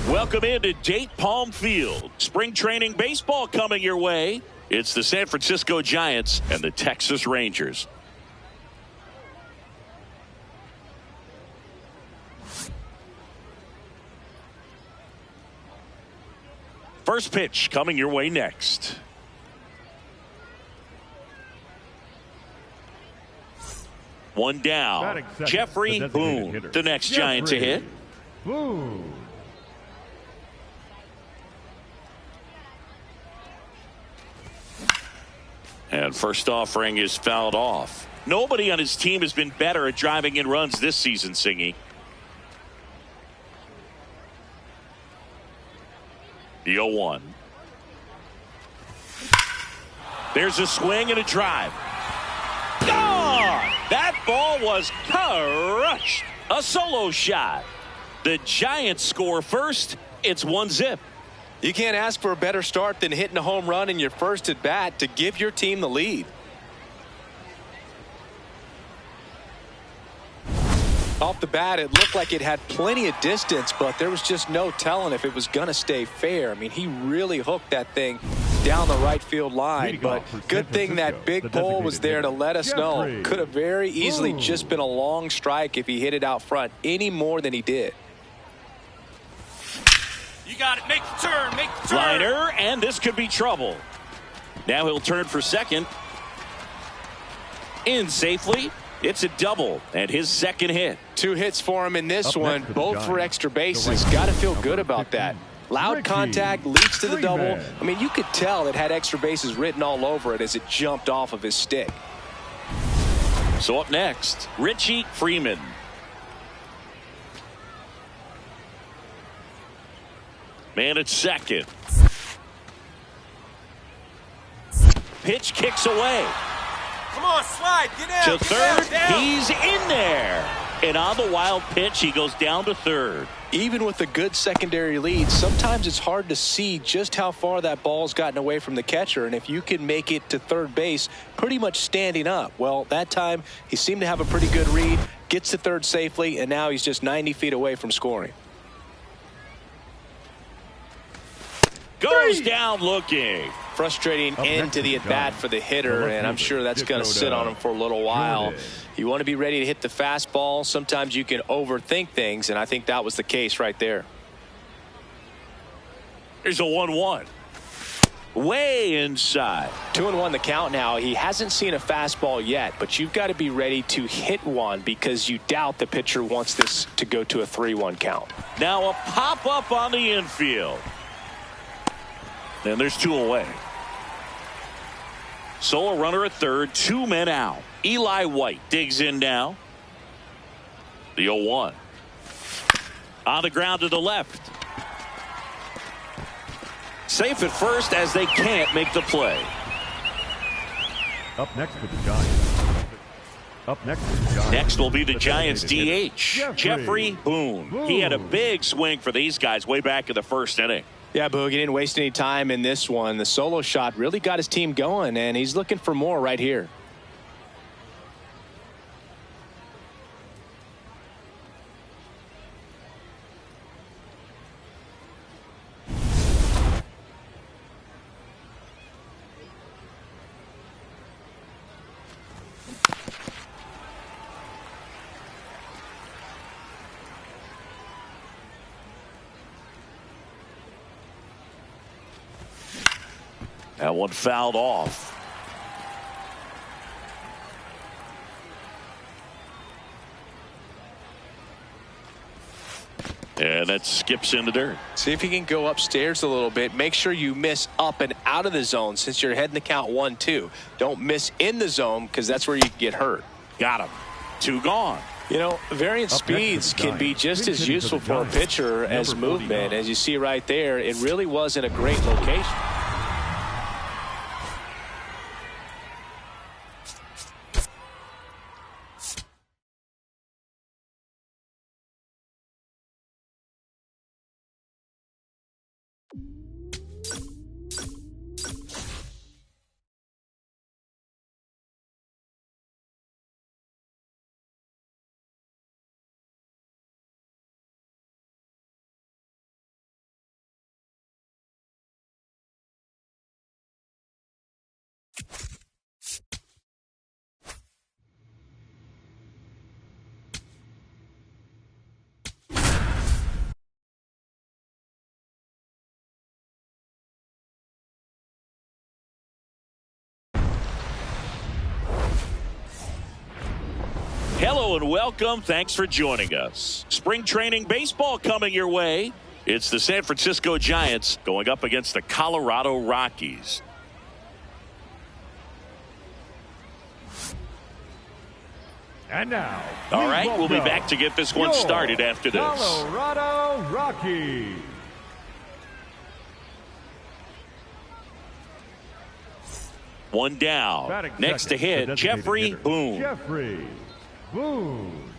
Welcome into Date Palm Field. Spring training baseball coming your way. It's the San Francisco Giants and the Texas Rangers. First pitch coming your way next. One down. Jeffrey Boone, the next Giant to hit. Boone. And first offering is fouled off. Nobody on his team has been better at driving in runs this season, Singy. The 0-1. There's a swing and a drive. Gone! That ball was crushed. A solo shot. The Giants score first. It's 1-0. You can't ask for a better start than hitting a home run in your first at bat to give your team the lead. Off the bat, it looked like it had plenty of distance, but there was just no telling if it was going to stay fair. I mean, he really hooked that thing down the right field line, but good thing that big pole was there to let us know. Could have very easily just been a long strike if he hit it out front any more than he did. You got it. Make the turn. Make the turn. Liner, and this could be trouble. Now he'll turn for second. In safely. It's a double and his second hit. 2 hits for him in this one, both for extra bases. Got to feel good about that. Loud contact leads to the double. I mean, you could tell it had extra bases written all over it as it jumped off of his stick. So up next, Richie Freeman. Man at second. Pitch kicks away. Come on, slide. Get out. To third, he's in there. And on the wild pitch, he goes down to third. Even with a good secondary lead, sometimes it's hard to see just how far that ball's gotten away from the catcher. And if you can make it to third base pretty much standing up, well, that time he seemed to have a pretty good read, gets to third safely, and now he's just 90 feet away from scoring. Goes down looking. Frustrating end to the at-bat for the hitter, and I'm sure that's going to sit on him for a little while. You want to be ready to hit the fastball. Sometimes you can overthink things, and I think that was the case right there. Here's a 1-1. Way inside. 2-1 the count now. He hasn't seen a fastball yet, but you've got to be ready to hit one because you doubt the pitcher wants this to go to a 3-1 count. Now a pop-up on the infield. And there's 2 away. Solo runner at third, 2 men out. Eli White digs in now. The 0-1. On the ground to the left. Safe at first as they can't make the play. Up next for the Giants. Next will be the Giants DH, Jeffrey Boone. He had a big swing for these guys way back in the first inning. Yeah, Boog, he didn't waste any time in this one. The solo shot really got his team going, and he's looking for more right here. That one fouled off. And that skips into dirt. See if you can go upstairs a little bit. Make sure you miss up and out of the zone since you're heading the count 1-2. Don't miss in the zone because that's where you can get hurt. Got him. 2 gone. You know, variant speeds can be just as useful for a pitcher as movement. As you see right there, it really was in a great location. Hello and welcome. Thanks for joining us. Spring training baseball coming your way. It's the San Francisco Giants going up against the Colorado Rockies. And now, all right, we'll be back to get this one started after this. Colorado Rockies. One down. Batting next to second, hit, Jeffrey Boone. Jeffrey Boone.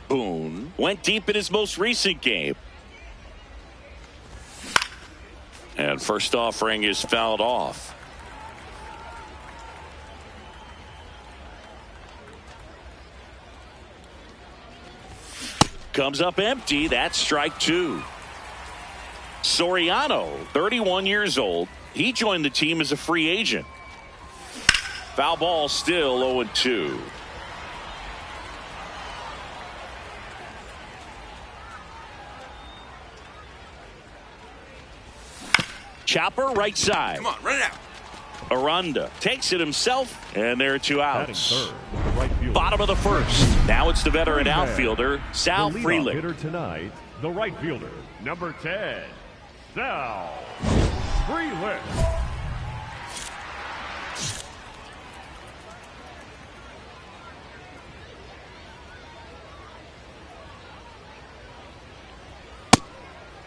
Boone went deep in his most recent game. And first offering is fouled off. Comes up empty. That's strike two. Soriano, 31 years old. He joined the team as a free agent. Foul ball, still 0-2. Chopper right side. Come on, run it out. Aranda takes it himself, and there are two outs. Third, right fielder. Bottom of the first. Now it's the veteran Freeland. outfielder, Sal The leadoff Freeland. hitter tonight, the right fielder, number 10, Sal Freeland.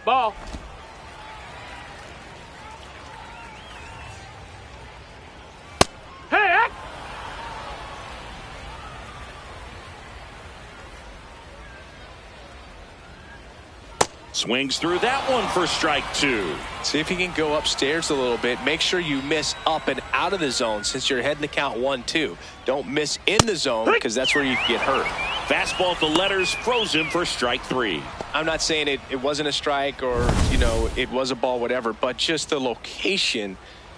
Ball. Hey, Swings through that one for strike two. See if you can go upstairs a little bit. Make sure you miss up and out of the zone since you're heading to count 1-2. Don't miss in the zone because that's where you can get hurt. Fastball at the letters, frozen for strike three. I'm not saying it wasn't a strike or, you know, it was a ball, whatever, but just the location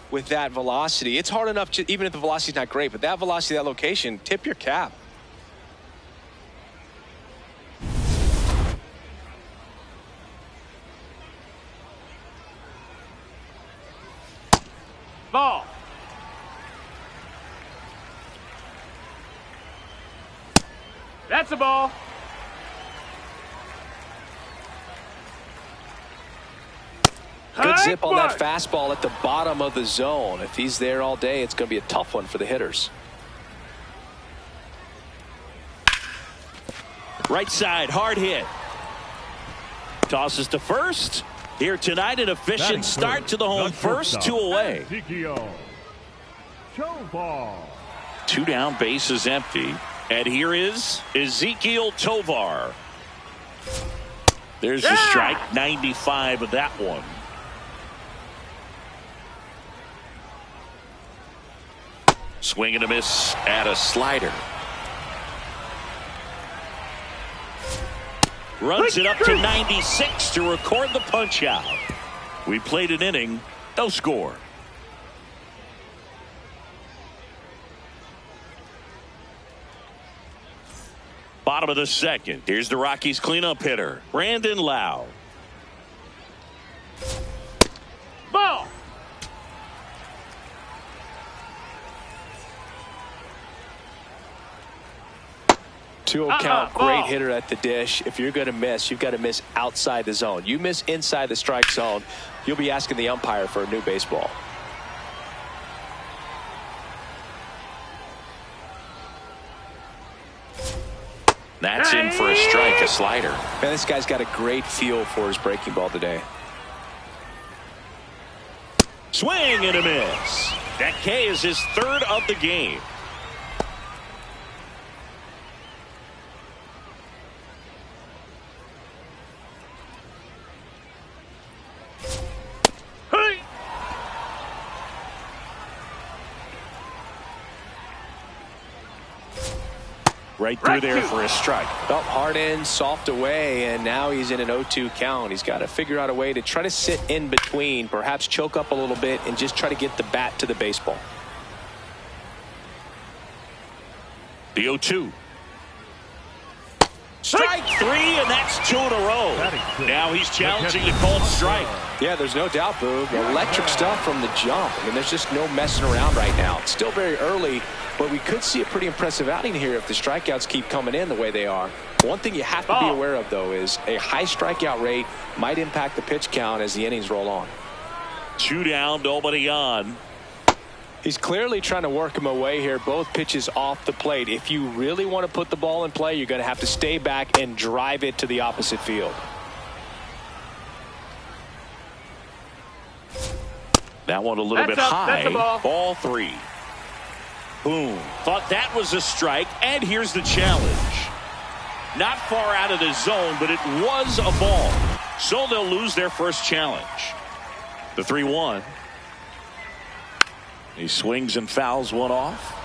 with that velocity. It's hard enough, even if the velocity's not great, but that velocity, that location, tip your cap. ball. That's a ball. Good zip on that fastball at the bottom of the zone. If he's there all day, it's going to be a tough one for the hitters. Right side, hard hit. Tosses to first. Here tonight, an efficient start to the home first, two away. Two down, bases empty. And here is Ezequiel Tovar. There's the strike, 95 of that one. Swing and a miss at a slider. Runs it up to 96 to record the punch out. We played an inning, no score. Bottom of the second. Here's the Rockies cleanup hitter, Brandon Lau. Ball. 2-0 count, great hitter at the dish. If you're going to miss, you've got to miss outside the zone. You miss inside the strike zone, you'll be asking the umpire for a new baseball. That's in for a strike, a slider. Man, this guy's got a great feel for his breaking ball today. Swing and a miss. That K is his third of the game. Right through there for a strike. Well, hard in, soft away, and now he's in an 0-2 count. He's got to figure out a way to try to sit in between, perhaps choke up a little bit, and just try to get the bat to the baseball. The 0-2. Strike three, and that's 2 in a row. Now he's challenging the called strike. Yeah, there's no doubt, Boog. Electric stuff from the jump. I mean, there's just no messing around right now. It's still very early, but we could see a pretty impressive outing here if the strikeouts keep coming in the way they are. One thing you have to be aware of, though, is a high strikeout rate might impact the pitch count as the innings roll on. 2 down, nobody on. He's clearly trying to work him away here. Both pitches off the plate. If you really want to put the ball in play, you're going to have to stay back and drive it to the opposite field. That one a little bit high. Ball 3. Boom. Thought that was a strike, and here's the challenge. Not far out of the zone, but it was a ball. So they'll lose their first challenge. The 3-1. He swings and fouls one off.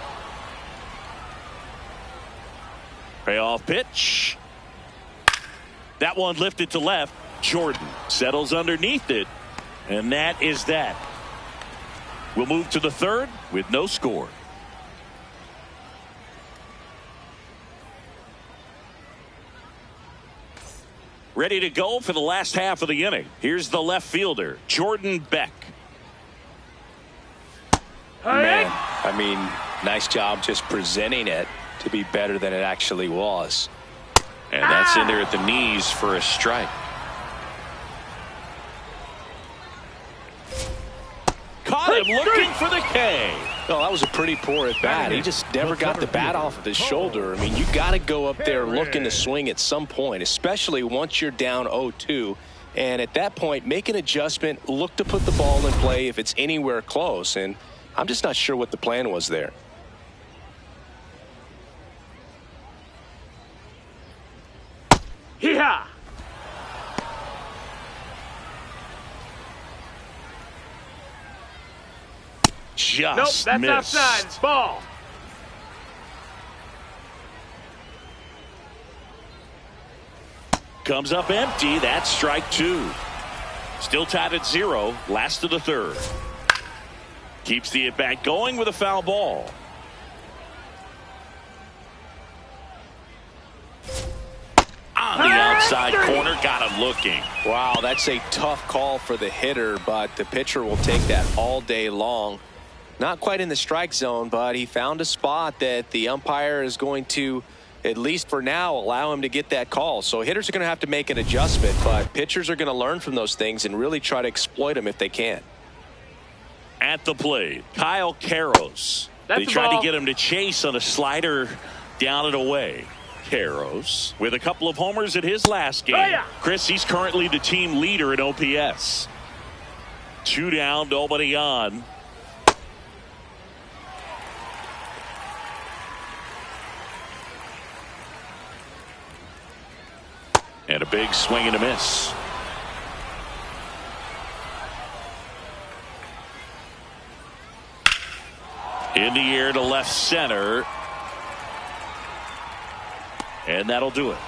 Payoff pitch. That one lifted to left. Jordan settles underneath it. And that is that. We'll move to the third with no score. Ready to go for the last half of the inning. Here's the left fielder, Jordan Beck. Man, I mean, nice job just presenting it to be better than it actually was. And that's in there at the knees for a strike. Caught him looking for the K. Oh, that was a pretty poor at bat. He just never got the bat off of his shoulder. I mean, you got to go up there looking to swing at some point, especially once you're down 0-2. And at that point, make an adjustment, look to put the ball in play if it's anywhere close. And I'm just not sure what the plan was there. Hee-haw! Just nope, that's missed. outside. Ball. Comes up empty. That's strike 2. Still tied at 0. Last of the third. Keeps the at-bat going with a foul ball. On the outside corner. Got him looking. Wow, that's a tough call for the hitter, but the pitcher will take that all day long. Not quite in the strike zone, but he found a spot that the umpire is going to, at least for now, allow him to get that call. So hitters are going to have to make an adjustment, but pitchers are going to learn from those things and really try to exploit them if they can. At the plate, Kyle Karros. They tried to get him to chase on a slider down and away. Karros with a couple of homers in his last game. Chris, he's currently the team leader in OPS. 2 down, nobody on. And a big swing and a miss. In the air to left center. And that'll do it.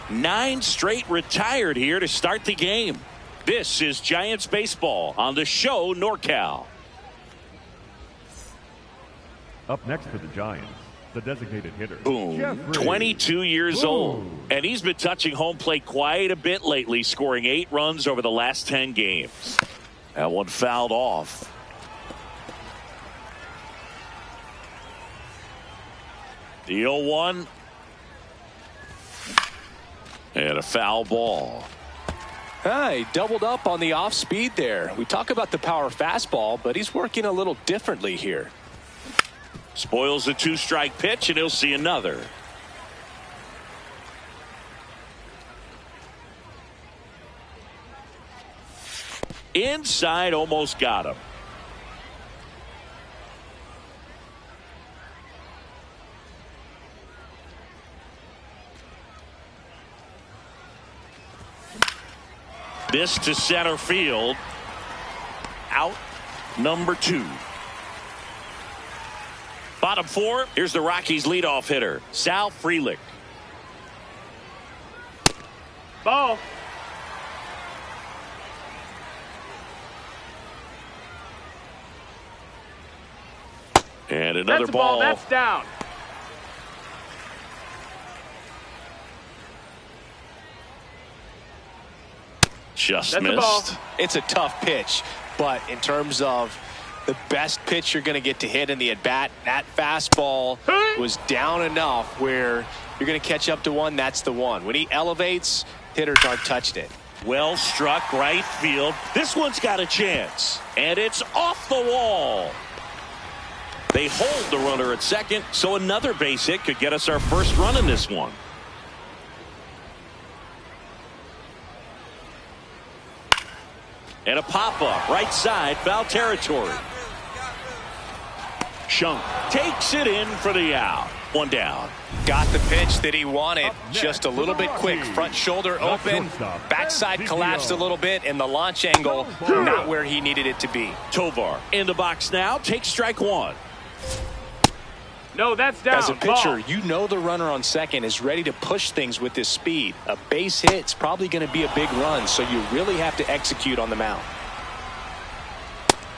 9 straight retired here to start the game. This is Giants baseball on the show NorCal. Up next for the Giants, the designated hitter. Boom. Jeffrey. 22 years old. And he's been touching home plate quite a bit lately, scoring 8 runs over the last 10 games. That one fouled off. The 0-1. And a foul ball. He doubled up on the off speed there. We talk about the power fastball, but he's working a little differently here. Spoils the 2-strike pitch, and he'll see another. Inside, almost got him. This to center field. Out number 2. Bottom 4. Here's the Rockies leadoff hitter, Sal Frelick. Ball. And another That's a ball. That's down. Just That's a ball. missed. It's a tough pitch, but in terms of the best pitch you're going to get to hit in the at-bat, that fastball was down enough where you're going to catch up to one. That's the one. When he elevates, hitters aren't touching it. Well struck right field. This one's got a chance, and it's off the wall. They hold the runner at second, so another base hit could get us our first run in this one. And a pop-up, right side, foul territory. Shunk takes it in for the out. One down. Got the pitch that he wanted, just a little bit quick. Front shoulder open, backside collapsed a little bit, and the launch angle not where he needed it to be. Tovar in the box now, takes strike one. No, that's down. As a pitcher, Ball. you know the runner on second is ready to push things with this speed. A base hit's probably going to be a big run, so you really have to execute on the mound.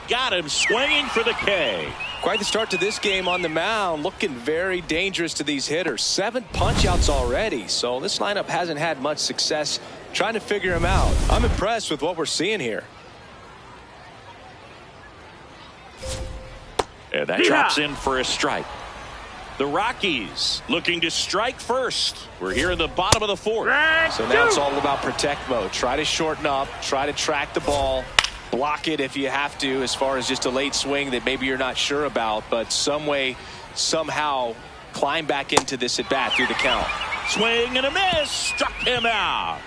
Got him swinging for the K. Quite the start to this game on the mound, looking very dangerous to these hitters. 7 punch-outs already, so this lineup hasn't had much success trying to figure him out. I'm impressed with what we're seeing here. And that drops in for a strike. The Rockies looking to strike first. We're here in the bottom of the fourth. So now it's all about protect mode. Try to shorten up, try to track the ball, block it if you have to, as far as just a late swing that maybe you're not sure about, but some way, somehow climb back into this at bat through the count. Swing and a miss, struck him out.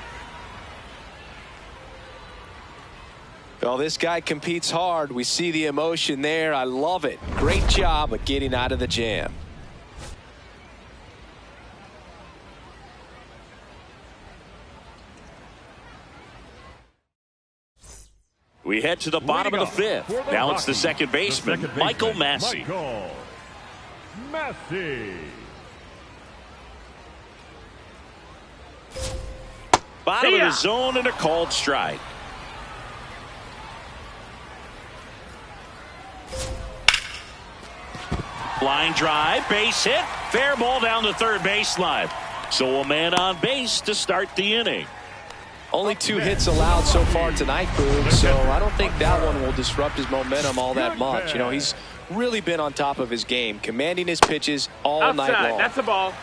Well, this guy competes hard. We see the emotion there. I love it. Great job of getting out of the jam. We head to the bottom of the fifth. Now it's the second baseman, Michael Massey. Michael Massey. Bottom of the zone and a called strike. Line drive, base hit, fair ball down the third baseline. So a man on base to start the inning. Only 2 hits allowed so far tonight, Boog, so I don't think that one will disrupt his momentum all that much. You know, he's really been on top of his game, commanding his pitches all night long. That's a ball.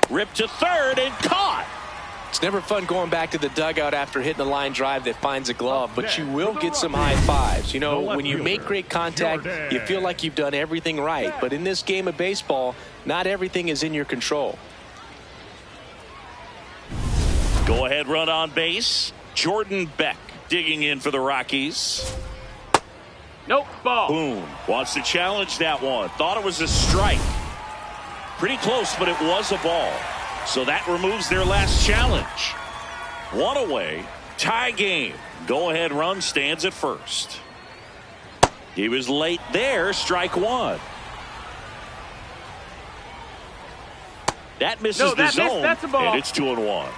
Ripped to third and caught. It's never fun going back to the dugout after hitting a line drive that finds a glove, but you will get some high fives. You know, when you make great contact, you feel like you've done everything right. But in this game of baseball, not everything is in your control. Go ahead run on base. Jordan Beck digging in for the Rockies. Nope, ball. Boone wants to challenge that one. Thought it was a strike. Pretty close, but it was a ball. So that removes their last challenge. One away, tie game. Go ahead run stands at first. He was late there, strike one. That misses the zone, that's a ball. and it's 2-1.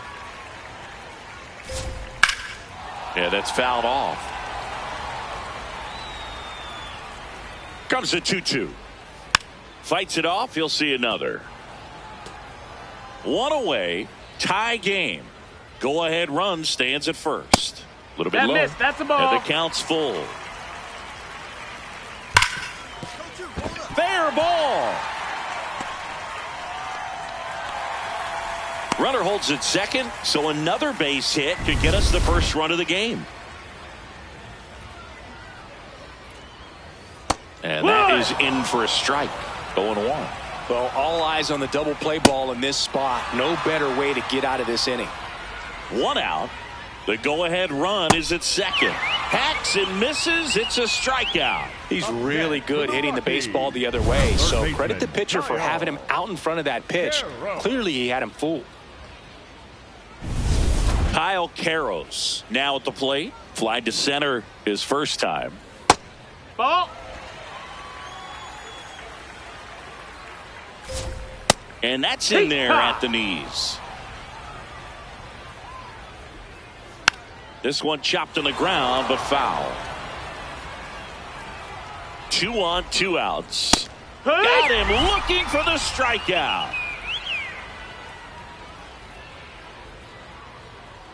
Yeah, that's fouled off. Comes a 2-2. Fights it off. He'll see another. One away. Tie game. Go ahead run stands at first. A little bit low. Missed. That's a ball. And the count's full. Fair ball. Runner holds at second, so another base hit could get us the first run of the game. And that is in for a strike. 0-1. Well, all eyes on the double play ball in this spot. No better way to get out of this inning. One out. The go-ahead run is at second. Hacks and misses. It's a strikeout. He's really good hitting the baseball the other way, so credit the pitcher for having him out in front of that pitch. Clearly he had him fooled. Kyle Karros now at the plate. Fly to center his first time. Ball. And that's in there at the knees. This one chopped on the ground, but foul. 2 on, 2 outs. Got him looking for the strikeout.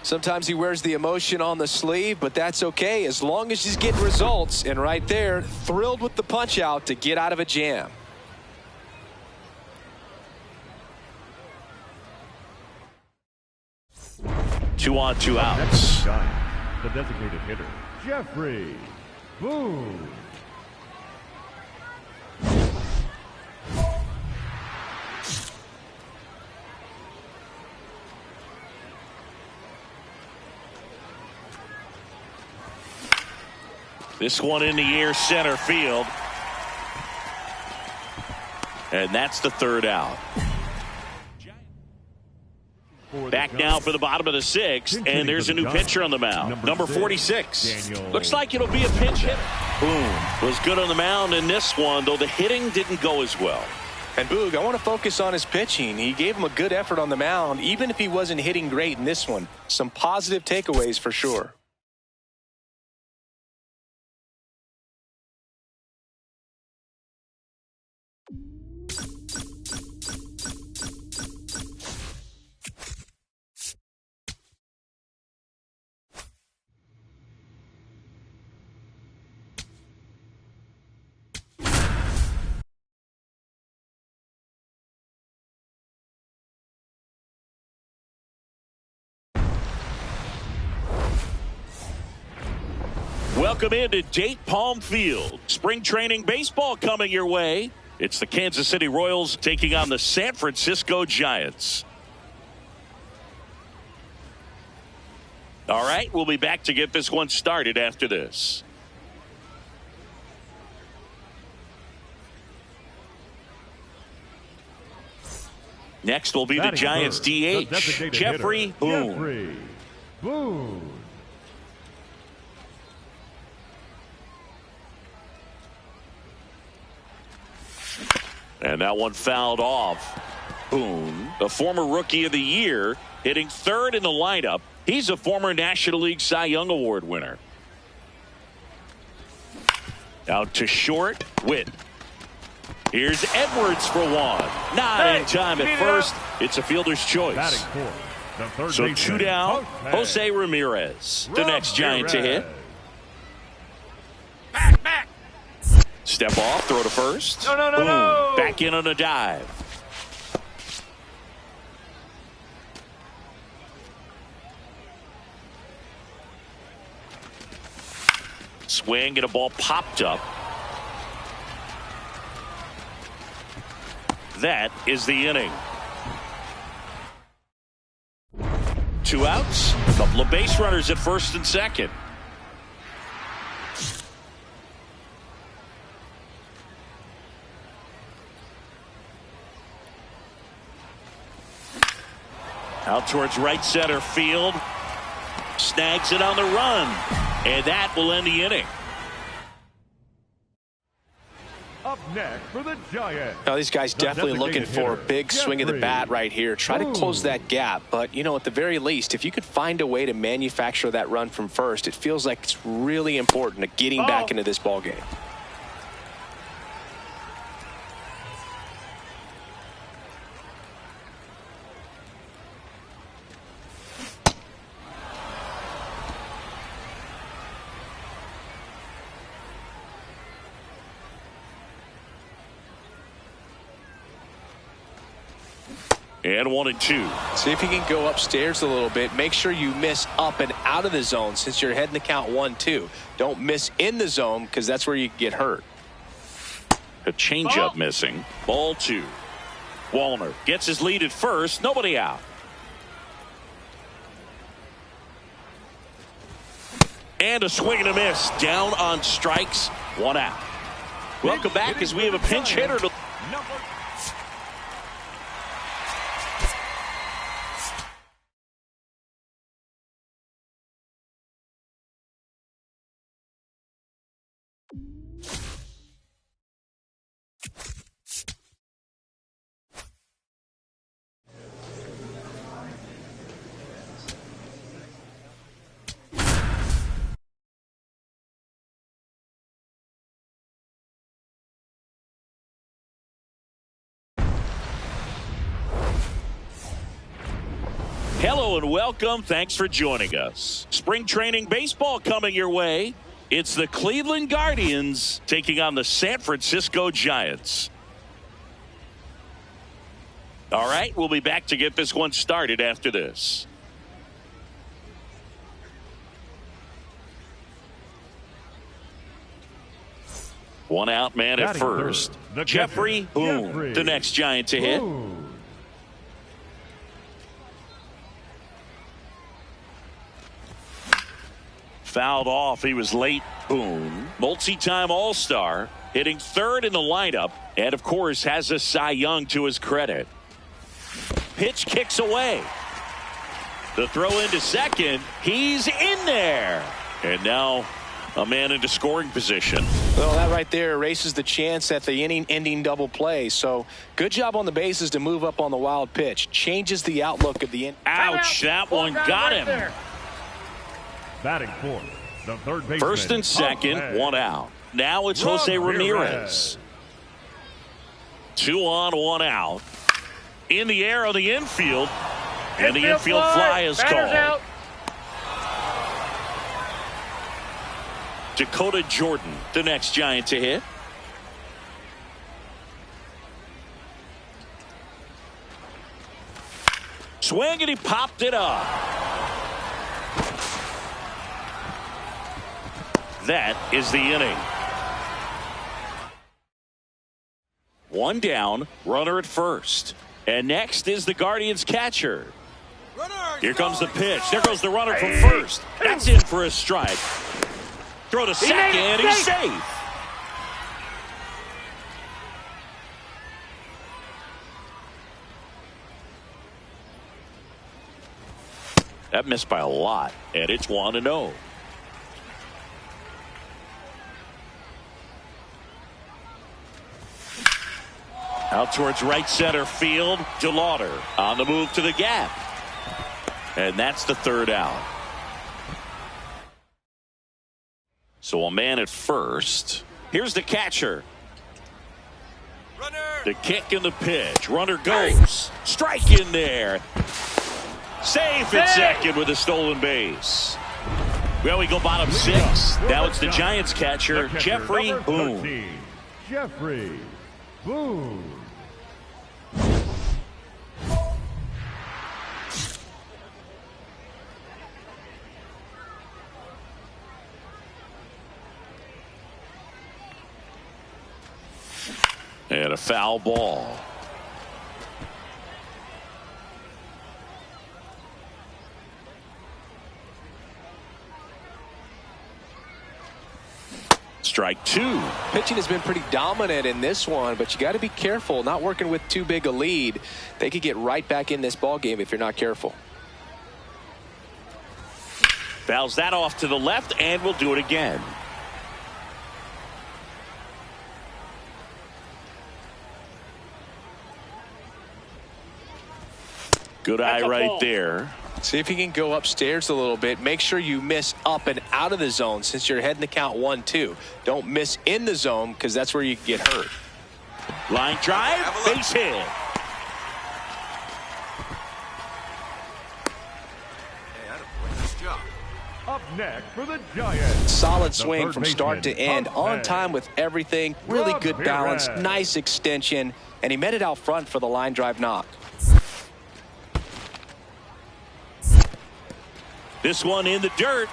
Sometimes he wears the emotion on the sleeve, but that's okay as long as he's getting results. And right there, thrilled with the punch out to get out of a jam. Two on, two outs. The designated hitter, Jeffrey Boone. This one in the air, center field. And that's the third out. Back now for the bottom of the sixth, and there's a new pitcher on the mound. Number 46. Looks like it'll be a pinch hitter. Boone was good on the mound in this one, though the hitting didn't go as well. And Boog, I want to focus on his pitching. He gave him a good effort on the mound, even if he wasn't hitting great in this one. Some positive takeaways for sure. Welcome into Date Palm Field. Spring training baseball coming your way. It's the Kansas City Royals taking on the San Francisco Giants. All right, we'll be back to get this one started after this. Next will be the Giants DH, Jeffrey Boone. And that one fouled off. Boone, a former Rookie of the Year, hitting third in the lineup. He's a former National League Cy Young Award winner. Out to short, Witt. Here's Edwards for one. Not in time at first. It's a fielder's choice. So two down, Jose Ramirez, the next Giant to hit. Back. Step off, throw to first. No. Back in on a dive. Swing and a ball popped up. That is the inning. Two outs, a couple of base runners at first and second. Out towards right center field. Snags it on the run. And that will end the inning. Up next for the Giants. Now, these guys definitely looking for a big swing of the bat right here. Try to close that gap. But, you know, at the very least, if you could find a way to manufacture that run from first, it feels like it's really important to getting back into this ball game. And 1-2. See if you can go upstairs a little bit. Make sure you miss up and out of the zone since you're heading to count 1-2. Don't miss in the zone because that's where you get hurt. A changeup missing. Ball 2. Wallner gets his lead at first. Nobody out. And a swing and a miss. Down on strikes. 1 out. Welcome back as we have a pinch hitter to Hello and welcome. Thanks for joining us. Spring training baseball coming your way. It's the Cleveland Guardians taking on the San Francisco Giants. All right, we'll be back to get this one started after this. One out man at first. Jeffrey Boone, the next Giant to hit. Fouled off. He was late. Boone, multi-time All-Star, hitting third in the lineup, and of course has a Cy Young to his credit. Pitch kicks away. The throw into second. He's in there. And now a man into scoring position. Well, that right there erases the chance at the inning-ending double play. So good job on the bases to move up on the wild pitch. Changes the outlook of the inning. Ouch, that one got him. There. Batting fourth, the third baseman. First and second, one out. Now it's Jose Ramirez. 2 on, 1 out. In the air on the infield. And the infield fly is called. Out. Dakota Jordan, the next Giant to hit. Swing, and he popped it up. That is the inning. One down, runner at first. And next is the Guardians catcher. Here comes the pitch. There goes the runner from first. That's in for a strike. Throw to second, and he's safe. That missed by a lot, and it's 1-0. Out towards right center field. DeLauder on the move to the gap. And that's the third out. So a man at first. Here's the catcher. Runner. The kick and the pitch. Runner goes. Strike in there. Safe at second with a stolen base. Well, we go bottom 6. Now it's the Giants catcher, Jeffrey Boone. Jeffrey Boone. And a foul ball. Strike 2. Pitching has been pretty dominant in this one, but you got to be careful. Not working with too big a lead. They could get right back in this ball game if you're not careful. Fouls that off to the left, and we'll do it again. Good eye right there. See if you can go upstairs a little bit. Make sure you miss up and out of the zone since you're heading to count 1-2. Don't miss in the zone because that's where you get hurt. Line drive, base hit. Hey, nice job. Up next for the Giants. Solid swing from start to end. On time with everything. Really good balance. Nice extension. And he met it out front for the line drive knock. This one in the dirt.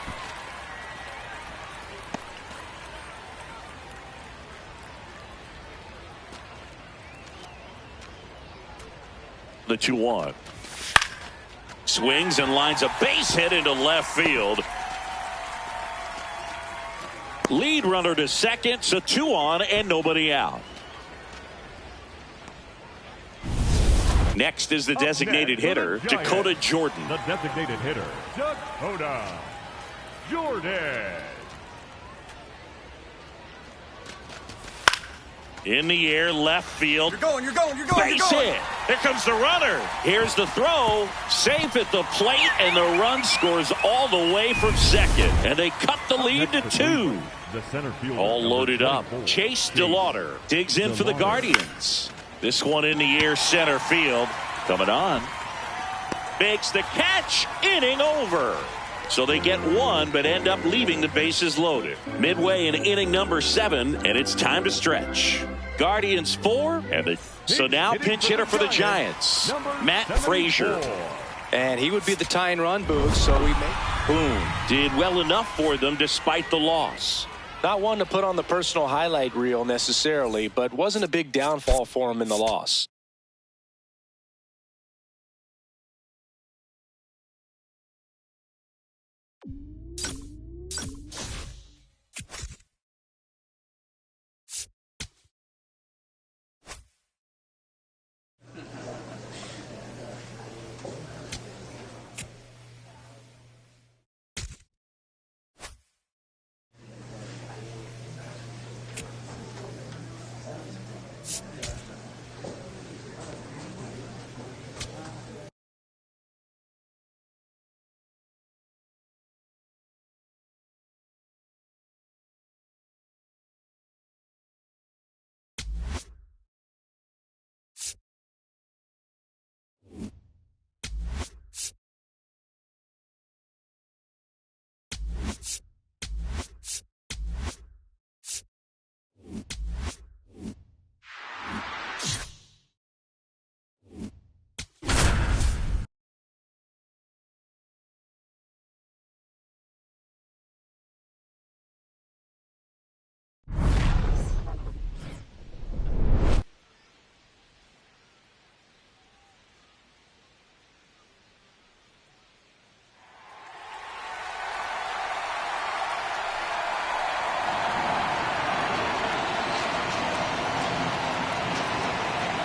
The 2-1. Swings and lines a base hit into left field. Lead runner to second, so 2 on and nobody out. Next is the designated hitter, Dakota Jordan. The designated hitter, Dakota Jordan. In the air, left field. You're going. Base hit. Here comes the runner. Here's the throw. Safe at the plate, and the run scores all the way from second. And they cut the lead to 2. The center field. All loaded up. Chase DeLauder digs in for the Guardians. This one in the air, center field. Coming on. makes the catch. Inning over. So they get one, but end up leaving the bases loaded. Midway in inning number 7, and it's time to stretch. Guardians 4, so now pinch hitter for the Giants, Matt Frazier. And he would be the tying run, Boog, so we Boom did well enough for them despite the loss. not one to put on the personal highlight reel necessarily, but wasn't a big downfall for him in the loss.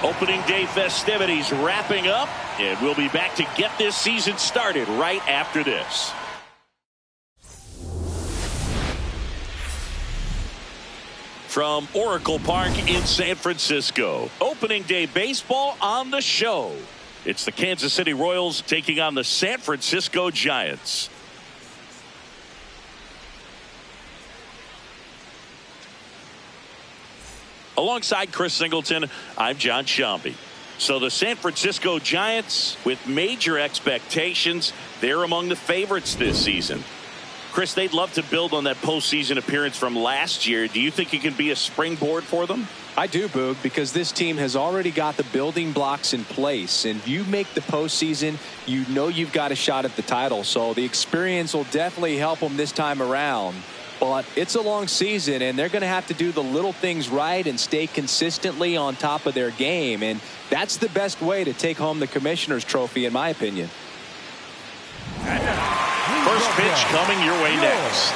Opening day festivities wrapping up, and we'll be back to get this season started right after this. From Oracle Park in San Francisco, opening day baseball on the show. It's the Kansas City Royals taking on the San Francisco Giants. Alongside Chris Singleton, I'm John Shambi. So the San Francisco Giants, with major expectations, they're among the favorites this season. Chris, they'd love to build on that postseason appearance from last year. Do you think it can be a springboard for them? I do, Boog, because this team has already got the building blocks in place. And you make the postseason, you know you've got a shot at the title. So the experience will definitely help them this time around. But it's a long season, and they're going to have to do the little things right and stay consistently on top of their game. And that's the best way to take home the Commissioner's Trophy, in my opinion. First pitch coming your way next.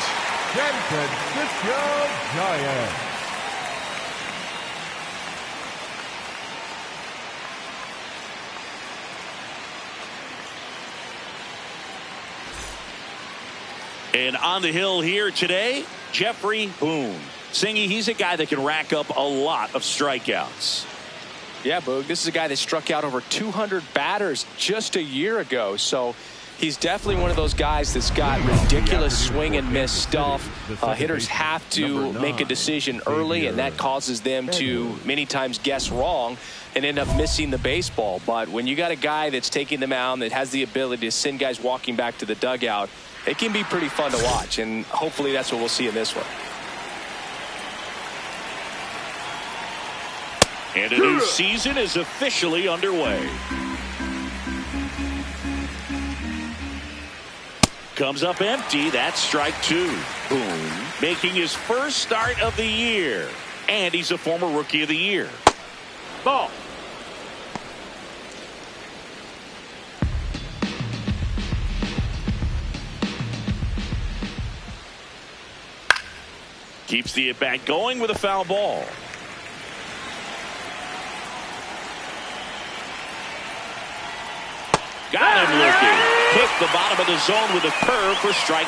San Francisco Giants. And on the hill here today, Jeffrey Boone. Singy, he's a guy that can rack up a lot of strikeouts. Yeah, Boog, this is a guy that struck out over 200 batters just a year ago. So he's definitely one of those guys that's got ridiculous swing and miss stuff. Hitters have to make a decision early, and that causes them to many times guess wrong and end up missing the baseball. But when you got a guy that's taking the mound that has the ability to send guys walking back to the dugout, it can be pretty fun to watch, and hopefully that's what we'll see in this one. And a new season is officially underway. Comes up empty. That's strike 2. Boone making his first start of the year. And he's a former Rookie of the Year. Ball. Keeps the at-bat going with a foul ball. Got him looking. Hit the bottom of the zone with a curve for strike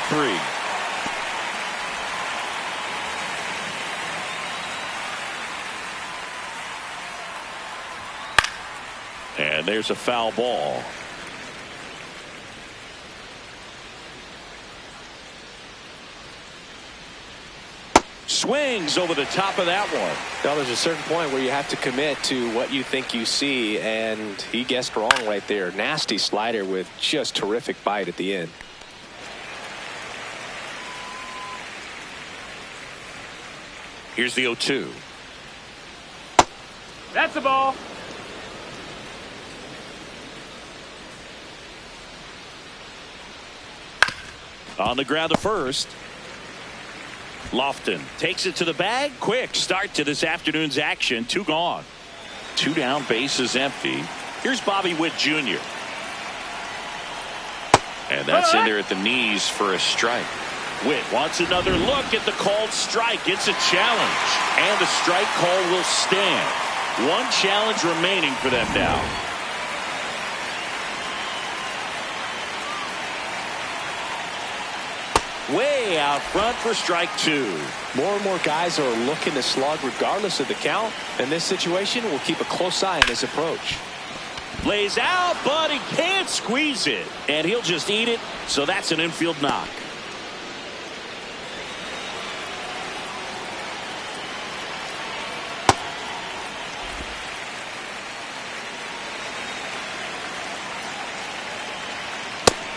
3. And there's a foul ball. Swings over the top of that one. Now, there's a certain point where you have to commit to what you think you see, and he guessed wrong right there. Nasty slider with just terrific bite at the end. Here's the 0-2. That's a ball. On the ground to first. Lofton takes it to the bag. Quick start to this afternoon's action. 2 gone. 2 down, bases empty. Here's Bobby Witt Jr. And that's in there at the knees for a strike. Witt wants another look at the called strike. It's a challenge. And the strike call will stand. 1 challenge remaining for them now. Way out front for strike 2. More and more guys are looking to slug regardless of the count. In this situation, we'll keep a close eye on his approach. Lays out, but he can't squeeze it. And he'll just eat it, so that's an infield knock.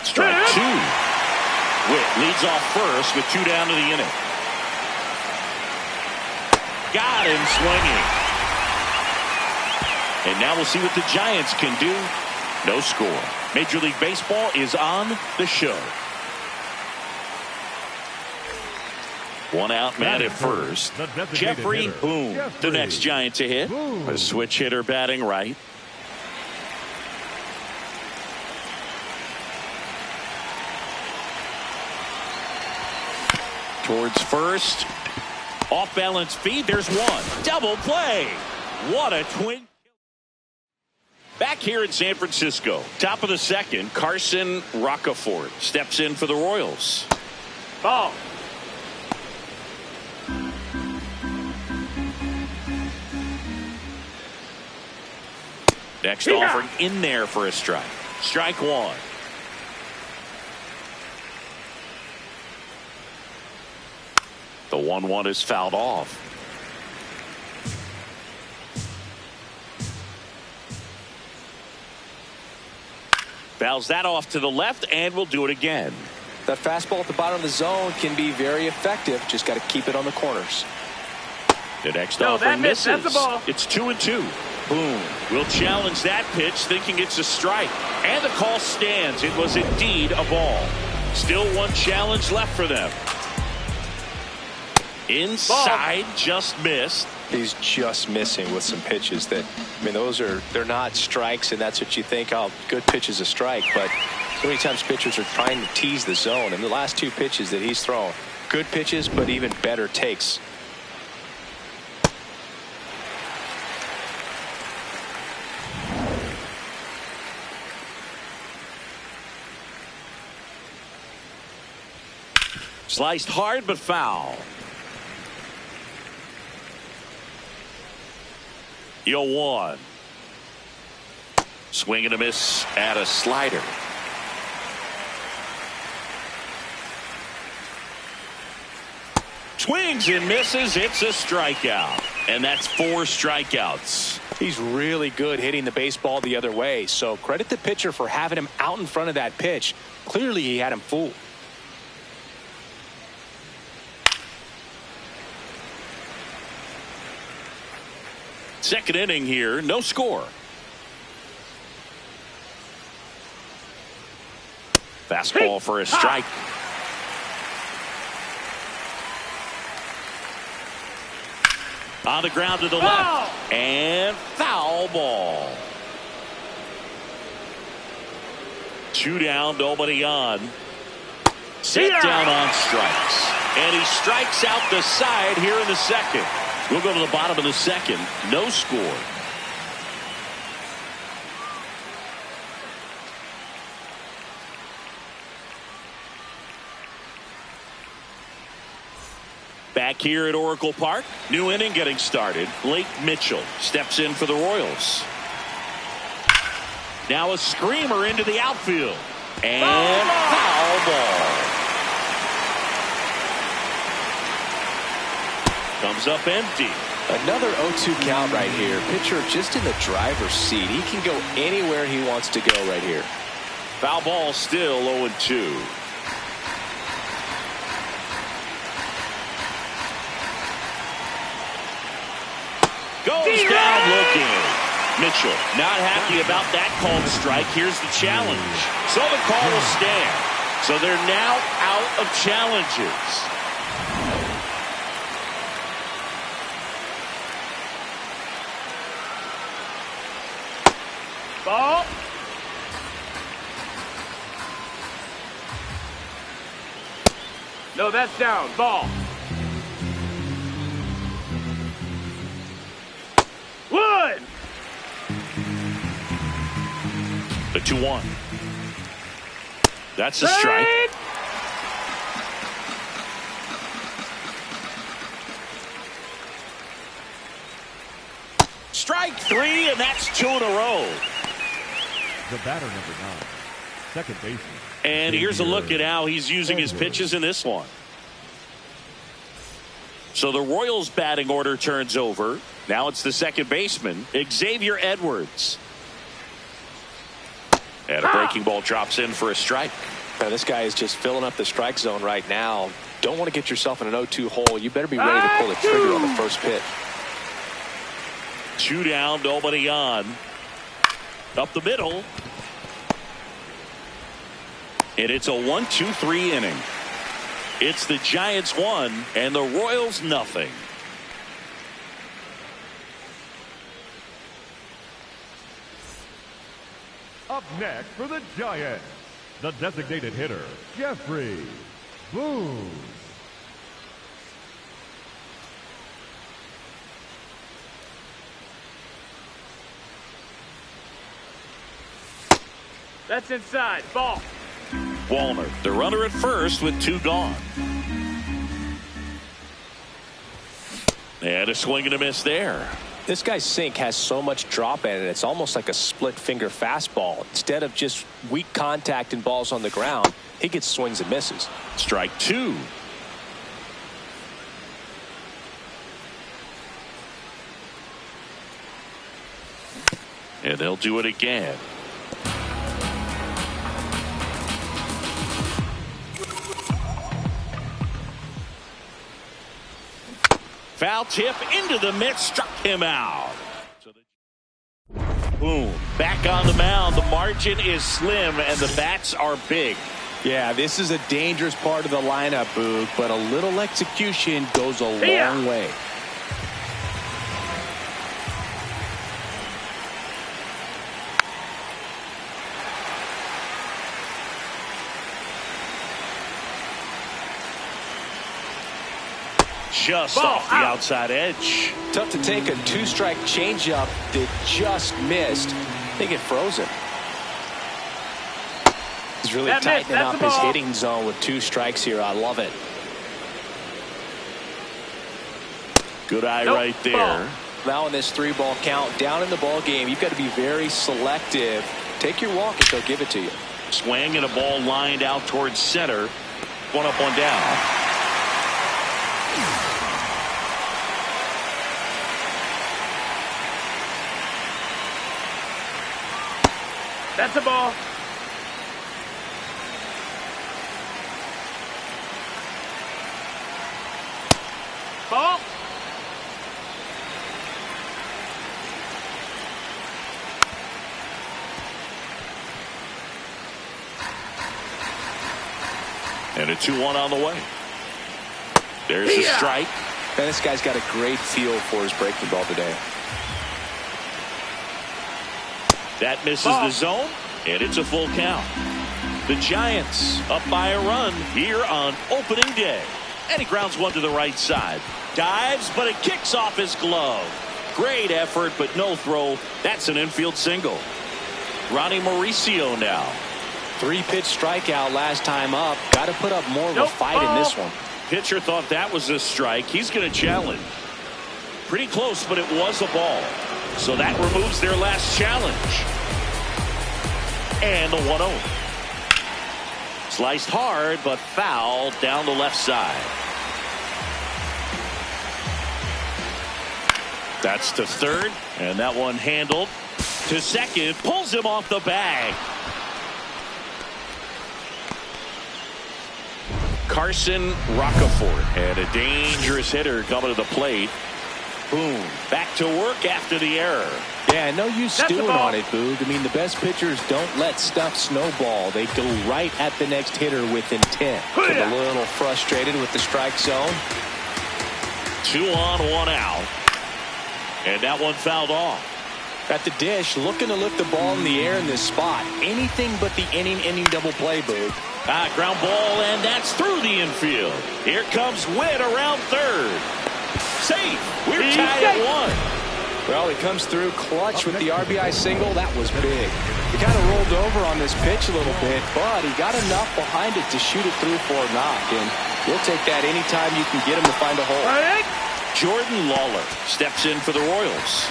Strike 2. Witt leads off first with 2 down to the inning. Got him swinging. And now we'll see what the Giants can do. No score. Major League Baseball is on the show. 1 out man at first. Jeffrey Boone, the next Giant to hit. A switch hitter batting right. Towards first. Off balance feed. There's one. Double play. What a twin. Back here in San Francisco. Top of the second. Carson Rocafort steps in for the Royals. Ball. Next offering in there for a strike. Strike 1. The 1-1 is fouled off. Fouls that off to the left, and we'll do it again. That fastball at the bottom of the zone can be very effective. Just got to keep it on the corners. The next offering misses. That's a ball. It's 2-2. Boom. Will challenge that pitch, thinking it's a strike. And the call stands. It was indeed a ball. Still 1 challenge left for them. Inside, just missed. He's just missing with some pitches that, I mean, they're not strikes, and that's what you think, oh, good pitch is a strike. But so many times pitchers are trying to tease the zone. And the last 2 pitches that he's thrown, good pitches, but even better takes. Sliced hard, but foul. 0-1. Swing and a miss at a slider. Swings and misses. It's a strikeout. And that's 4 strikeouts. He's really good hitting the baseball the other way. So credit the pitcher for having him out in front of that pitch. Clearly he had him fooled. Second inning here, no score. Fastball for a strike. On the ground to the left. And foul ball. 2 down, nobody on. Set down on strikes. And he strikes out the side here in the second. We'll go to the bottom of the second. No score. Back here at Oracle Park. New inning getting started. Blake Mitchell steps in for the Royals. Now a screamer into the outfield. And foul ball. comes up empty. Another 0-2 count right here. Pitcher just in the driver's seat. He can go anywhere he wants to go right here. Foul ball still 0-2. Goes down looking. Mitchell not happy about that called strike. Here's the challenge. So the call will stand. So they're now out of challenges. Ball. No, that's down. Ball. Wood. The 2-1. That's a strike. Strike 3, and that's 2 in a row. The batter, number 9, second baseman. And here's a look at how he's using his pitches in this one. So the Royals batting order turns over. Now it's the second baseman, Xavier Edwards. And a breaking ball drops in for a strike. Now, this guy is just filling up the strike zone right now. Don't want to get yourself in an 0-2 hole. You better be ready to pull the trigger on the first pitch. 2 down, nobody on. Up the middle. And it's a 1-2-3 inning. It's the Giants 1 and the Royals nothing. Up next for the Giants, the designated hitter, Jeffrey Boone. That's inside. Ball. Wallner, the runner at first with 2 gone. And a swing and a miss there. This guy's sink has so much drop in it. It's almost like a split finger fastball. Instead of just weak contact and balls on the ground, he gets swings and misses. Strike 2. And they'll do it again. Foul tip into the mitt, struck him out. Boom, back on the mound. The margin is slim and the bats are big. Yeah, this is a dangerous part of the lineup, Boog, but a little execution goes a long way. Just off the outside edge. Tough to take a 2-strike changeup that just missed. They get frozen. He's really tightening up his hitting zone with 2 strikes here. I love it. Good eye right there. Ball. Now in this 3-ball count, down in the ball game, you've got to be very selective. Take your walk and they'll give it to you. Swing and a ball lined out towards center. 1 up, 1 down. That's a ball. Ball. And a 2-1 on the way. There's a strike. Man, this guy's got a great feel for his breaking ball today. That misses the zone, and it's a full count. The Giants up by a run here on opening day. And he grounds one to the right side. Dives, but it kicks off his glove. Great effort, but no throw. That's an infield single. Ronnie Mauricio now. 3-pitch strikeout last time up. Got to put up more of a fight in this one. Pitcher thought that was a strike. He's going to challenge. Pretty close, but it was a ball. So that removes their last challenge. And the 1-0. Sliced hard, but foul down the left side. That's to third, and that one handled to second. Pulls him off the bag. Carson Roccaforte, and a dangerous hitter coming to the plate. Boom. Back to work after the error. Yeah, no use stewing on it, Boog. I mean, the best pitchers don't let stuff snowball. They go right at the next hitter with intent. A little frustrated with the strike zone. 2 on, 1 out. And that one fouled off. At the dish, looking to lift the ball in the air in this spot. Anything but the inning double play, Boog. Ground ball, and that's through the infield. Here comes Witt around third. Safe. We're tied at 1. Well, he comes through clutch with the RBI single. That was big. He kind of rolled over on this pitch a little bit, but he got enough behind it to shoot it through for a knock. And you'll take that anytime you can get him to find a hole. Jordan Lawler steps in for the Royals.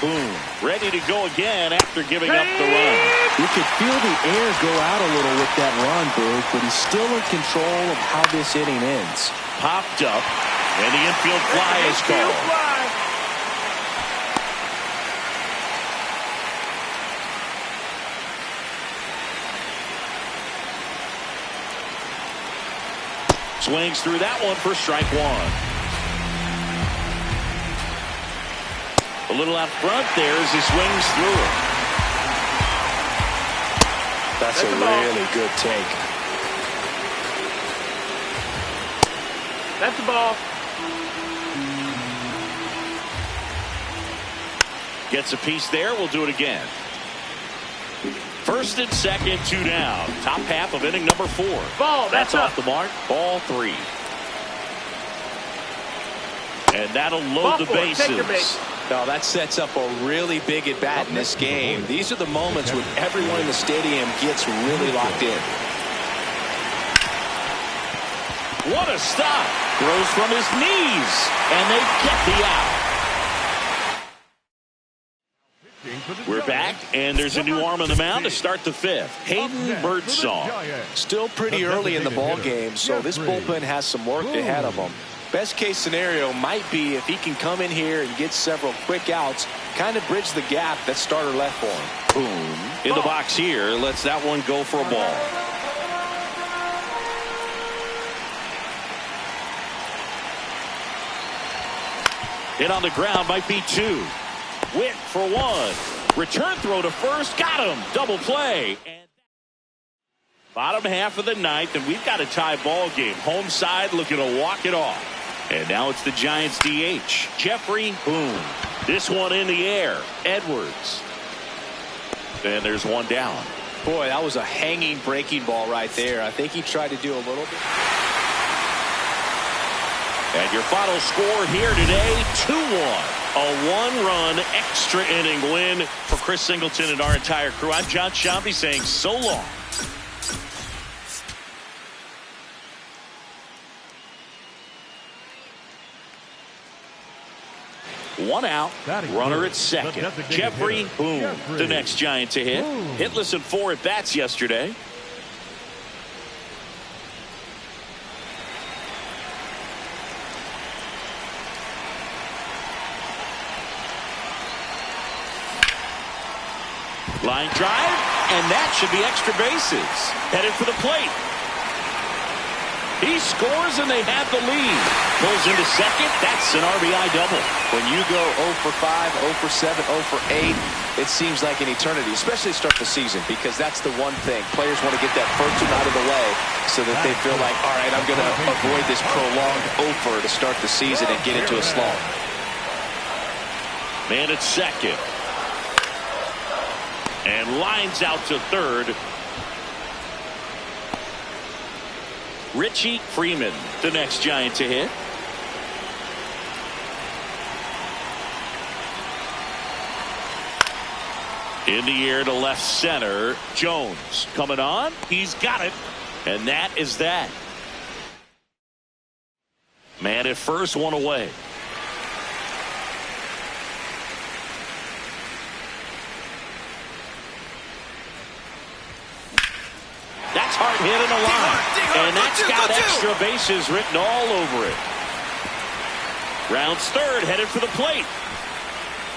Boom. Ready to go again after giving up the run. You could feel the air go out a little with that run, Boog, but he's still in control of how this inning ends. Popped up, and the infield fly is called. Swings through that one for strike 1. A little out front there as he swings through it. That's a really good take. That's the ball. Gets a piece there. We'll do it again. First and second, 2 down. Top half of inning number 4. Ball. That's off the mark. Ball 3. And that'll load the bases. Now that sets up a really big at bat in this game. These are the moments when everyone in the stadium gets really locked in. What a stop. Throws from his knees, and they get the out. We're back, and there's a new arm on the mound to start the 5th. Hayden Birdsong. Still pretty early in the ball game, so this bullpen has some work ahead of them. Best case scenario might be if he can come in here and get several quick outs, kind of bridge the gap that starter left for him. Boom. In the box here, lets that one go for a ball. Hit on the ground might be 2. Witt for 1. Return throw to first. Got him. Double play. And bottom half of the 9th, and we've got a tie ball game. Home side looking to walk it off. And now it's the Giants DH. Jeffrey Boone. This one in the air. Edwards. And there's one down. Boy, that was a hanging breaking ball right there. I think he tried to do a little bit. And your final score here today, 2-1. A 1-run extra inning win for Chris Singleton and our entire crew. I'm John Shambi saying so long. One out, runner at second. Jeffrey Boone, the next Giant to hit. Hitless in 4 at-bats yesterday. Line drive, and that should be extra bases. Headed for the plate. He scores, and they have the lead. Pulls into second. That's an RBI double. When you go 0 for 5, 0 for 7, 0 for 8, it seems like an eternity, especially to start the season, because that's the one thing. Players want to get that first one out of the way so that they feel like, all right, I'm going to avoid this prolonged 0 for to start the season and get into a slump. Man at second. And lines out to third. Richie Freeman, the next Giant to hit. In the air to left center. Jones coming on. He's got it. And that is that. Man at first, one away. That's hard hit in the line. And that's got extra bases written all over it. Rounds third, headed for the plate.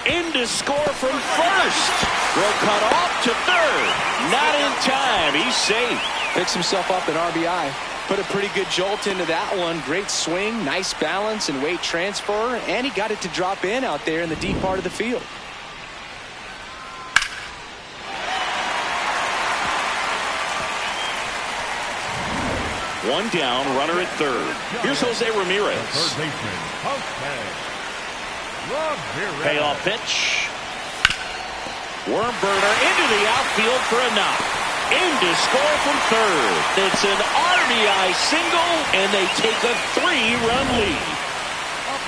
in to score from first. Throw cut off to third. Not in time. He's safe. Picks himself up an RBI. Put a pretty good jolt into that one. Great swing, nice balance and weight transfer, and he got it to drop in out there in the deep part of the field. One down, runner at third. Here's Jose Ramirez. Third baseman, Ramirez. Payoff pitch. Worm burner into the outfield for a knock. In to score from third. It's an RBI single, and they take a 3-run lead.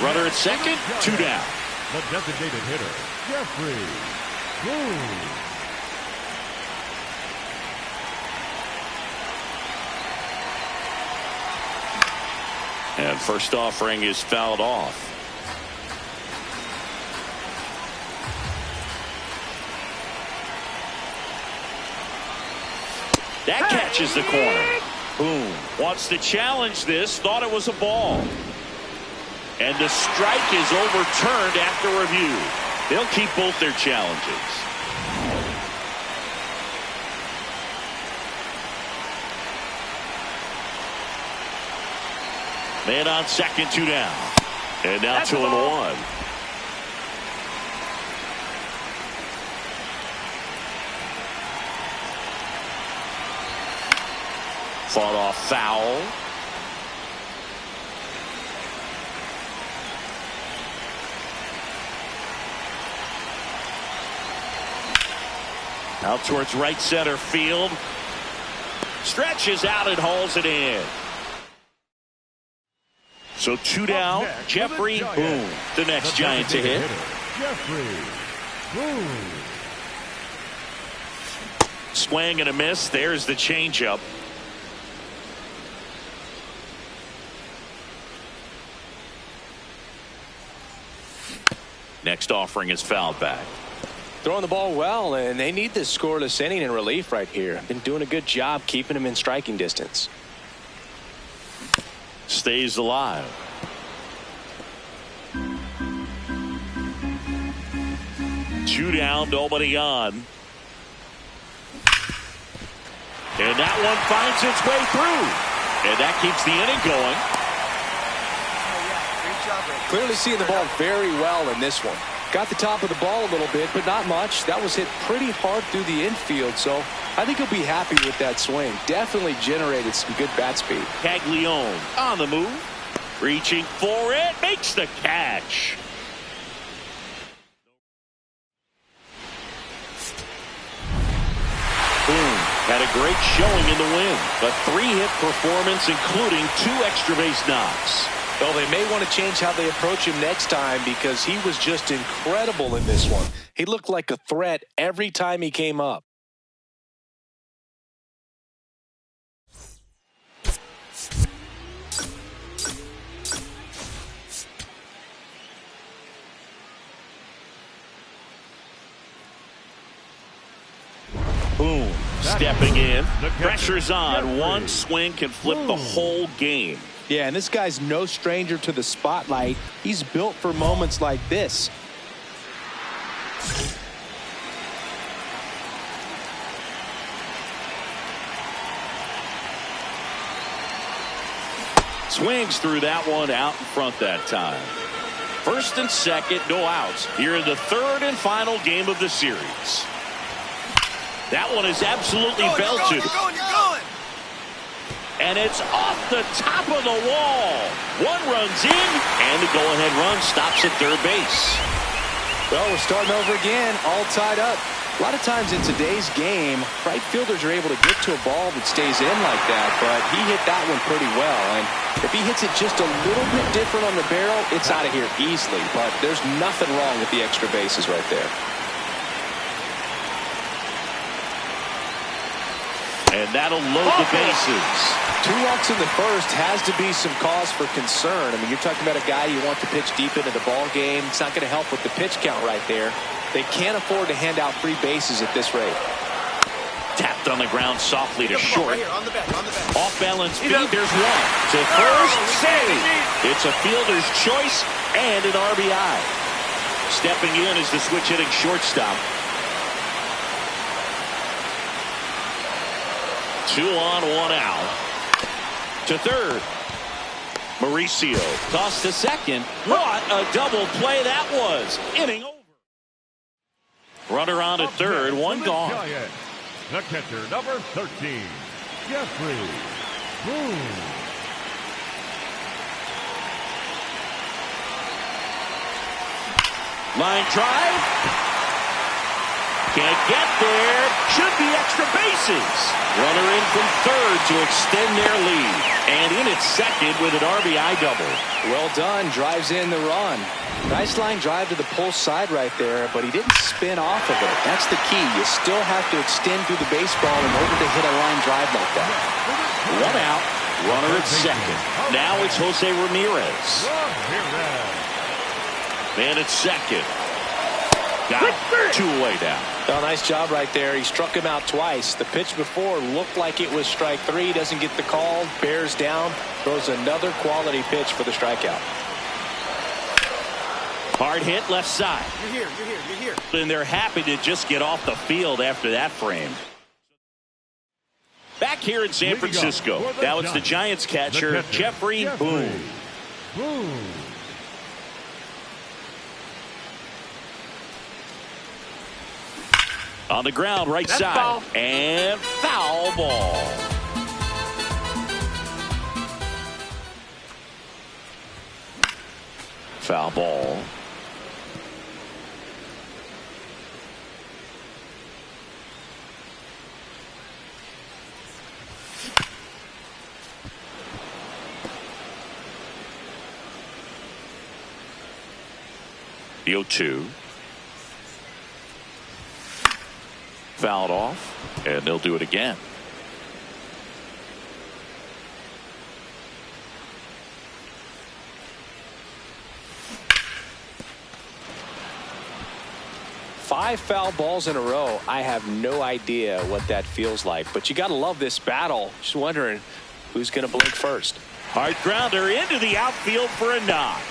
Runner at second, 2 down. The designated hitter, Jeffrey Boone. And first offering is fouled off. That catches the corner. Boom. Wants to challenge this. Thought it was a ball. And the strike is overturned after review. They'll keep both their challenges. Man on second, 2 down. And now 2-1. Fought off foul. Out towards right center field. Stretches out and hauls it in. So 2 down, Jeffrey Boone, the next Giant to hit. Jeffrey Boone. Swing and a miss. There's the changeup. Next offering is fouled back. Throwing the ball well, and they need this scoreless inning in relief right here. Been doing a good job keeping him in striking distance. Stays alive. Two down, nobody on. And that one finds its way through. And that keeps the inning going. Clearly seeing the ball very well in this one. Got the top of the ball a little bit, but not much. That was hit pretty hard through the infield, so I think he'll be happy with that swing. Definitely generated some good bat speed. Caglione on the move. Reaching for it. Makes the catch. Boom. Had a great showing in the win. A 3-hit performance, including 2 extra base knocks. Well, they may want to change how they approach him next time because he was just incredible in this one. He looked like a threat every time he came up. Boom. Stepping in. Pressure's on. One swing can flip the whole game. Yeah, and this guy's no stranger to the spotlight. He's built for moments like this. Swings through that one out in front that time. First and second, no outs. Here in the third and final game of the series. That one is absolutely belted. You're going. And it's off the top of the wall. One runs in, and the go-ahead run stops at third base. Well, we're starting over again, all tied up. A lot of times in today's game, right fielders are able to get to a ball that stays in like that, but he hit that one pretty well. And if he hits it just a little bit different on the barrel, it's out of here easily. But there's nothing wrong with the extra bases right there. And that'll load the bases. 2 walks in the first has to be some cause for concern. I mean, you're talking about a guy you want to pitch deep into the ball game. It's not going to help with the pitch count right there. They can't afford to hand out free bases at this rate. Tapped on the ground softly to short. Right here, on the back. Off balance beat, there's one. To first, save. It's a fielder's choice and an RBI. Stepping in is the switch hitting shortstop. 2 on, 1 out. To third. Mauricio tossed to second. What a double play that was. Inning over. Runner on at third, 1 gone. Giants, the catcher, number 13, Jeffrey Boone. Line drive. Can't get there. Should be extra bases. Runner in from third to extend their lead. And in at second with an RBI double. Well done. Drives in the run. Nice line drive to the pull side right there, but he didn't spin off of it. That's the key. You still have to extend through the baseball in order to hit a line drive like that. 1 out. Runner at second. Now it's Jose Ramirez. Man at second. Got him. 2 away down. Oh, nice job right there. He struck him out twice. The pitch before looked like it was strike 3. Doesn't get the call. Bears down. Throws another quality pitch for the strikeout. Hard hit left side. You're here. And they're happy to just get off the field after that frame. Back here in San Francisco. Now it's the Giants catcher, Jeffrey Boone. On the ground, right side. Ball. And foul ball. Foul ball. The 0-2. Fouled off, and they'll do it again. Five foul balls in a row. I have no idea what that feels like, but you got to love this battle. Just wondering who's going to blink first. Hard grounder into the outfield for a knock.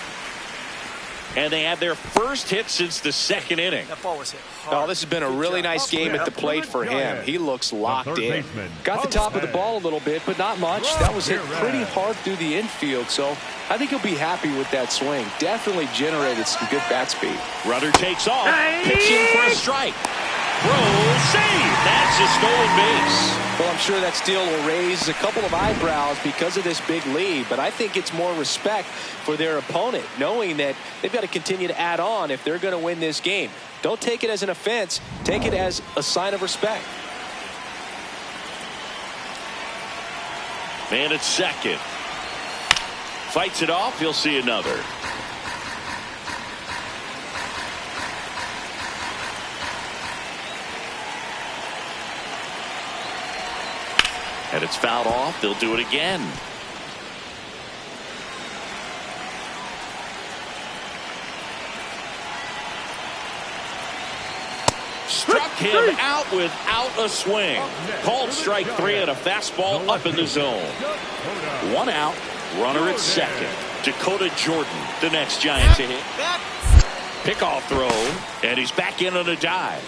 And they had their first hit since the 2nd inning. That ball was hit hard. Oh, this has been a really nice game at the plate for him. He looks locked in. Got the top of the ball a little bit, but not much. That was hit pretty hard through the infield, so I think he'll be happy with that swing. Definitely generated some good bat speed. Runner takes off, pitching for a strike. Throw, save. That's a stolen base. Well, I'm sure that steal will raise a couple of eyebrows because of this big lead, but I think it's more respect for their opponent, knowing that they've got to continue to add on if they're going to win this game. Don't take it as an offense. Take it as a sign of respect. Man at second. Fights it off. He'll see another. And it's fouled off. They'll do it again. Struck him out without a swing. Called strike 3 and a fastball up in the zone. 1 out. Runner at second. Dakota Jordan, the next Giant to hit. Pickoff throw. And he's back in on a dive.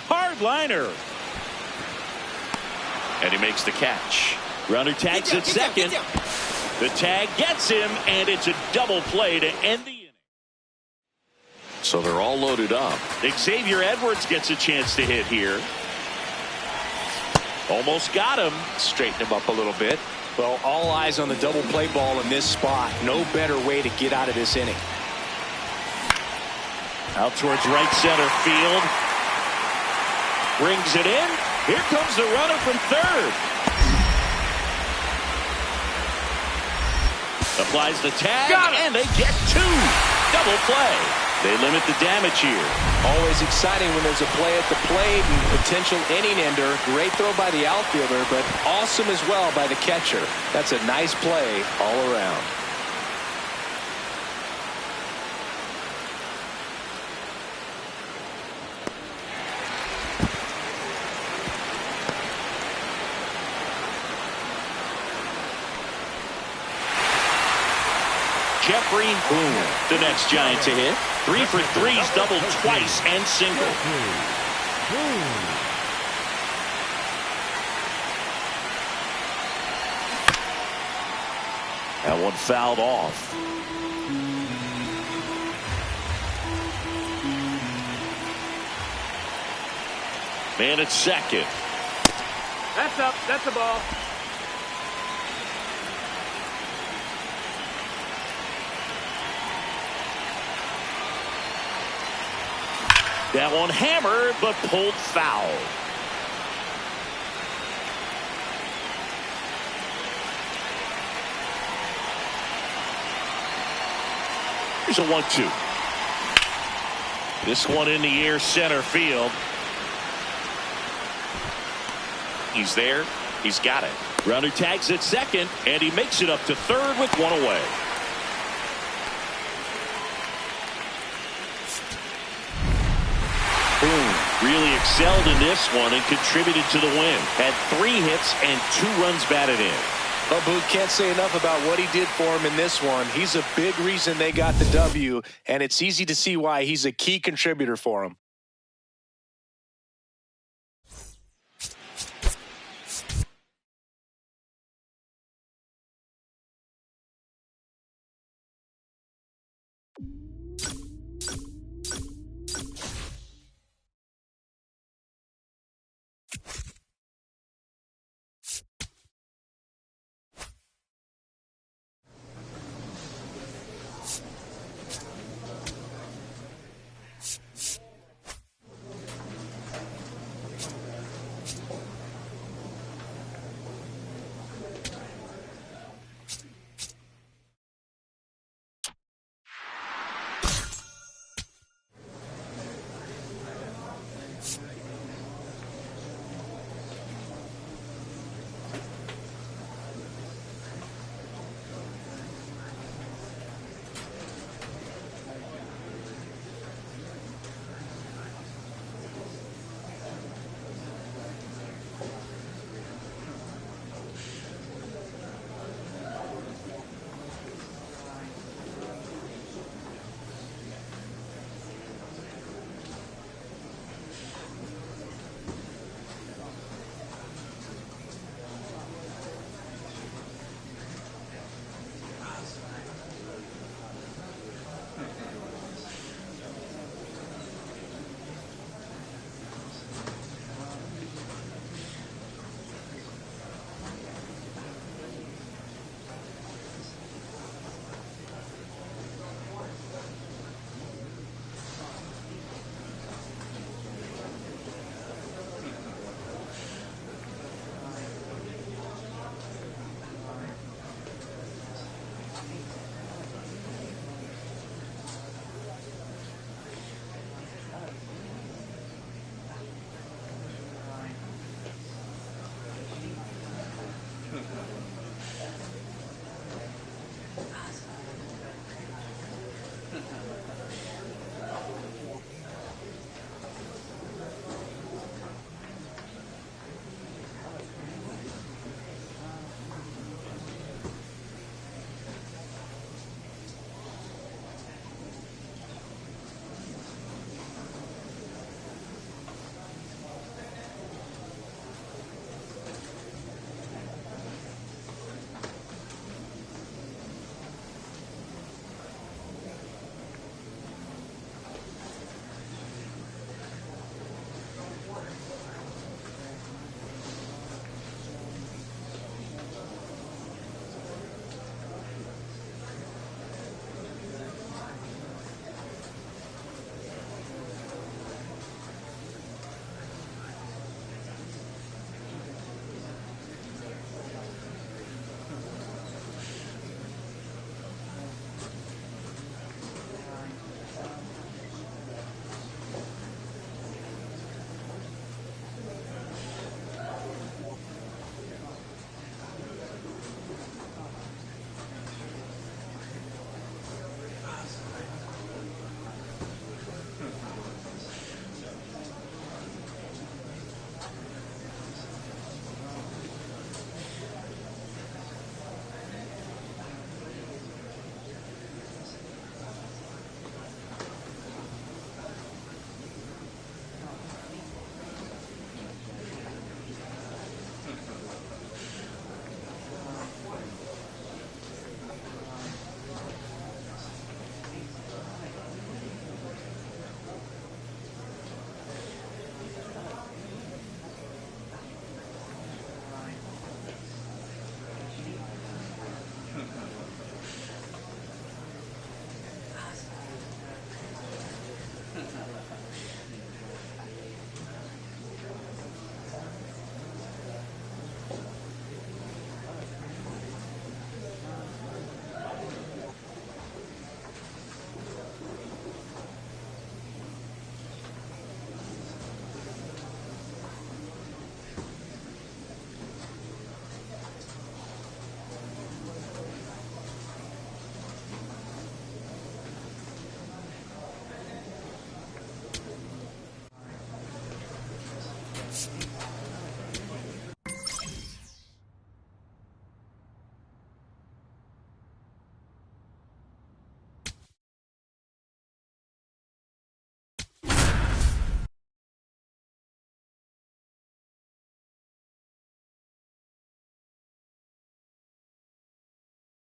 Hard liner. And he makes the catch. Runner tags at second. The tag gets him, and it's a double play to end the inning. So they're all loaded up. Xavier Edwards gets a chance to hit here. Almost got him. Straighten him up a little bit. Well, all eyes on the double play ball in this spot. No better way to get out of this inning. Out towards right center field. Brings it in. Here comes the runner from third. Applies the tag, and they get 2. Double play. They limit the damage here. Always exciting when there's a play at the plate and potential inning ender. Great throw by the outfielder, but awesome as well by the catcher. That's a nice play all around. Jeffrey Boone, the next Giant to hit. 3 for 3's doubled twice and single. That one fouled off. Man at second. That's up. That's a ball. That one hammered, but pulled foul. Here's a 1-2. This one in the air, center field. He's there. He's got it. Runner tags at second, and he makes it up to third with one away. Boone really excelled in this one and contributed to the win. Had 3 hits and 2 runs batted in. Well, Boone can't say enough about what he did for him in this one. He's a big reason they got the W, and it's easy to see why he's a key contributor for him.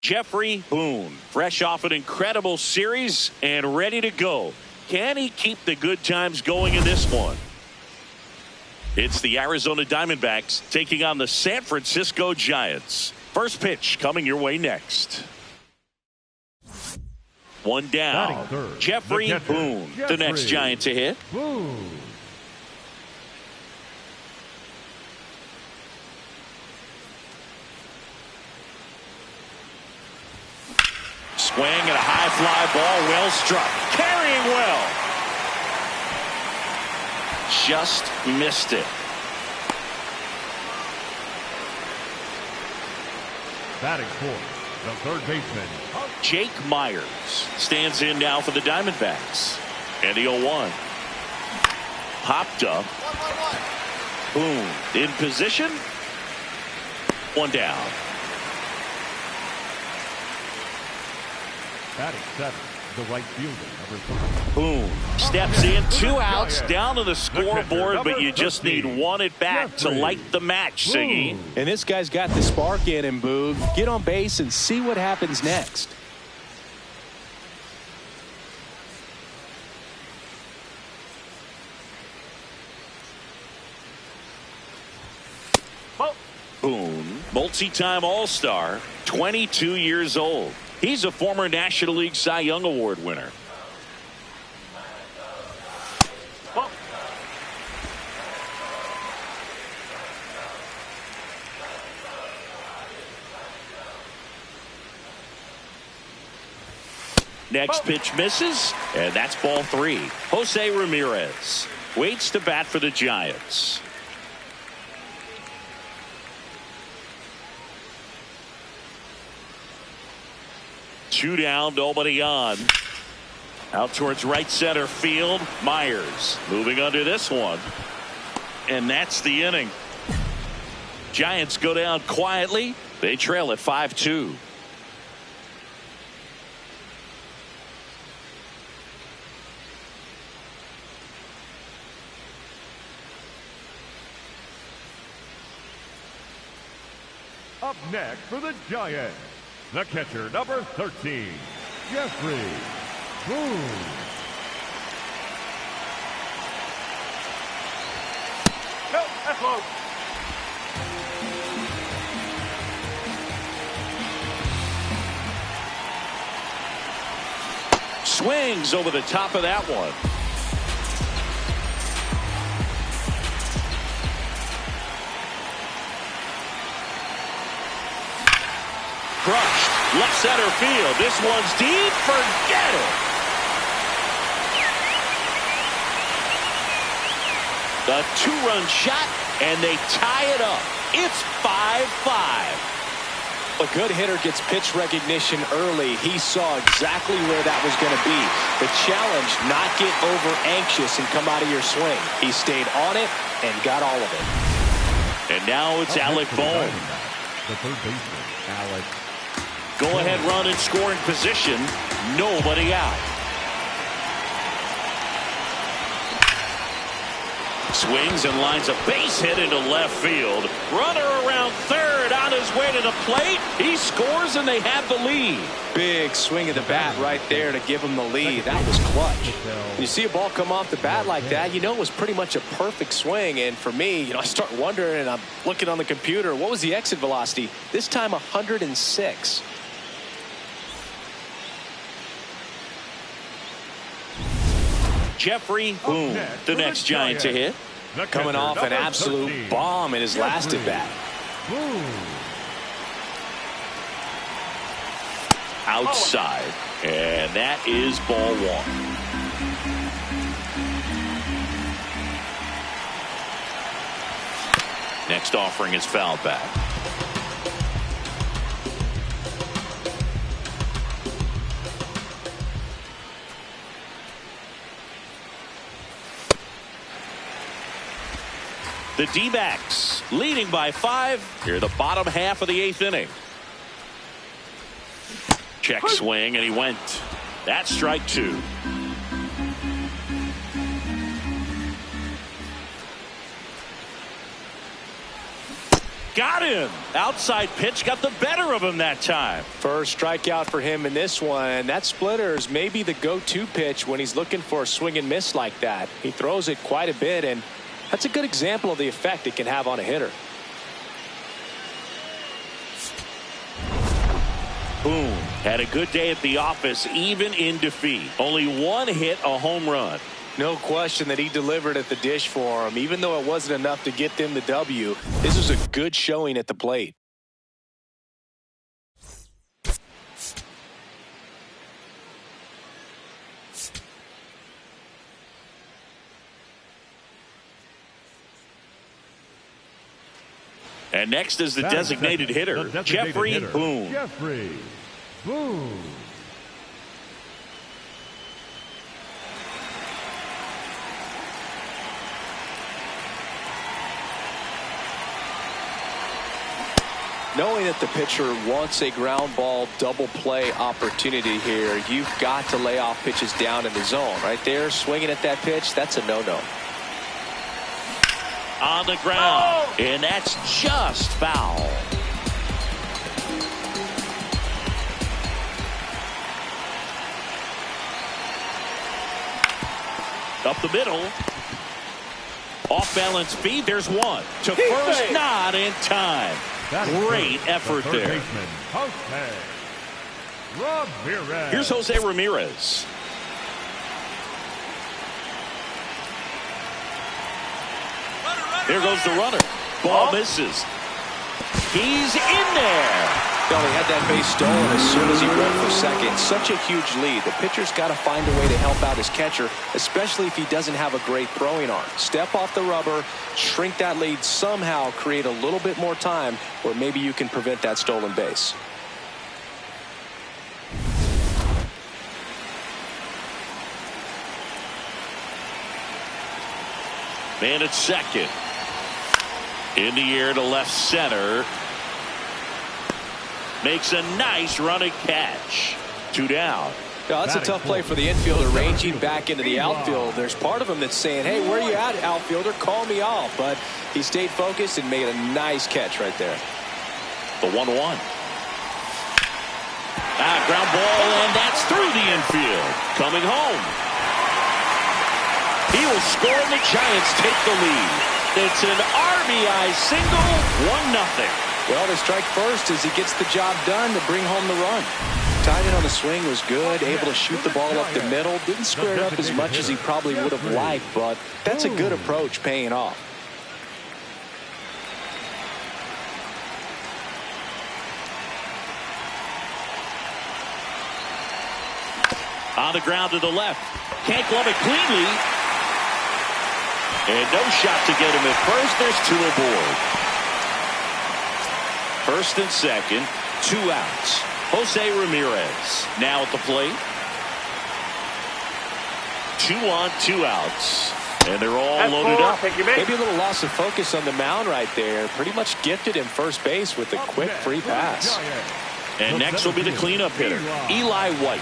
Jeffrey Boone, fresh off an incredible series and ready to go. Can he keep the good times going in this one? It's the Arizona Diamondbacks taking on the San Francisco Giants. First pitch coming your way next. One down. Third, Jeffrey Boone, the next Giant to hit. Boone. Swing and a high fly ball, well struck. Carrying well. Just missed it. Batting fourth, the third baseman, Jake Myers stands in now for the Diamondbacks. And the 0-1. Popped up. Boone in position. One down. batting seventh, the right fielder, number 3. Boone steps in, 2 outs, down to the scoreboard, but you just need one at bat to light the match, Siggy. And this guy's got the spark in him, Boog. Get on base and see what happens next. Boone, multi-time All-Star, 22 years old. He's a former National League Cy Young Award winner. Next pitch misses, and that's ball 3. Jose Ramirez waits to bat for the Giants. Two down, nobody on. Out towards right center field. Myers moving under this one. And that's the inning. Giants go down quietly. They trail at 5-2. Up next for the Giants, the catcher, number 13, Jeffrey Boone. No, that's low. Swings over the top of that one. Crushed. Left center field. This one's deep. Forget it. The 2-run shot, and they tie it up. It's 5-5. A good hitter gets pitch recognition early. He saw exactly where that was going to be. The challenge, not get over anxious and come out of your swing. He stayed on it and got all of it. And now it's Alec Bohm. The third baseman, Alec. Go-ahead run in scoring position. Nobody out. Swings and lines a base hit into left field. Runner around third on his way to the plate. He scores and they have the lead. Big swing of the bat right there to give him the lead. That was clutch. When you see a ball come off the bat like that, you know it was pretty much a perfect swing. And for me, I start wondering, and I'm looking on the computer, what was the exit velocity? This time 106. Jeffrey Boone, the next Giant to hit. Coming off an absolute bomb in his last at bat. Outside, and that is ball 1. Next offering is fouled back. The D-backs leading by 5 here, the bottom half of the 8th inning. Check swing, and he went. That's strike 2. got him. Outside pitch got the better of him that time. First strikeout for him in this one. That splitter is maybe the go-to pitch when he's looking for a swing and miss like that. He throws it quite a bit, and that's a good example of the effect it can have on a hitter. Boone had a good day at the office, even in defeat. Only one hit, a home run. No question that he delivered at the dish for him. Even though it wasn't enough to get them the W, this was a good showing at the plate. And next is the designated hitter, Jeffrey Boone. Jeffrey Boone. Knowing that the pitcher wants a ground ball double play opportunity here, you've got to lay off pitches down in the zone. Right there, swinging at that pitch, that's a no-no. On the ground, and that's just foul. Up the middle. Off balance feed, there's one. To first, not in time. Great effort there. Here's Jose Ramirez. There goes the runner. Ball misses. He's in there. Well, he had that base stolen as soon as he went for second. Such a huge lead. The pitcher's got to find a way to help out his catcher, especially if he doesn't have a great throwing arm. Step off the rubber, shrink that lead somehow, create a little bit more time where maybe you can prevent that stolen base. Man at second. In the air to left center. Makes a nice running catch. 2 down. Yeah, that's a tough play for the infielder, ranging back into the outfield. There's part of him that's saying, hey, where you at, outfielder? Call me off. But he stayed focused and made a nice catch right there. The 1-1. Ground ball, and that's through the infield. Coming home. He will score, and the Giants take the lead. It's an RBI single, 1-0. Well, they strike first as he gets the job done to bring home the run. Timing on the swing was good, able to shoot the ball up the middle. Didn't square it up as much as he probably would have liked, but that's a good approach paying off. On the ground to the left. Can't glove it cleanly. And no shot to get him at first. There's 2 aboard. First and second, 2 outs. Jose Ramirez now at the plate. 2 on, 2 outs. And they're all loaded up. Maybe a little loss of focus on the mound right there. Pretty much gifted him first base with a quick free pass. And next will be the cleanup hitter, Eli White.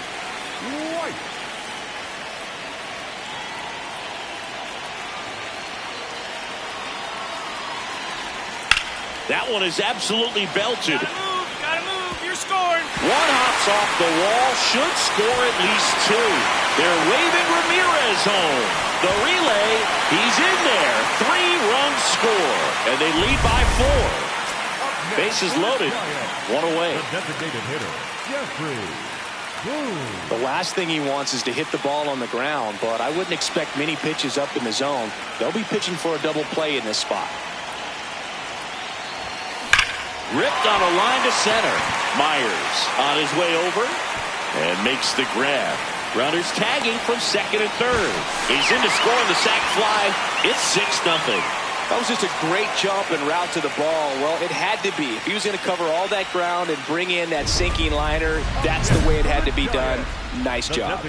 That one is absolutely belted. Gotta move, you're scoring. One hops off the wall, should score at least 2. They're waving Ramirez home. The relay, he's in there. 3-run score, and they lead by 4. Bases loaded, 1 away. The last thing he wants is to hit the ball on the ground, but I wouldn't expect many pitches up in the zone. They'll be pitching for a double play in this spot. Ripped on a line to center. Myers on his way over and makes the grab. Runners tagging from second and third. He's in to score on the sac fly. It's 6-0. That was just a great jump and route to the ball. Well, it had to be. If he was going to cover all that ground and bring in that sinking liner, that's the way it had to be done. Nice job.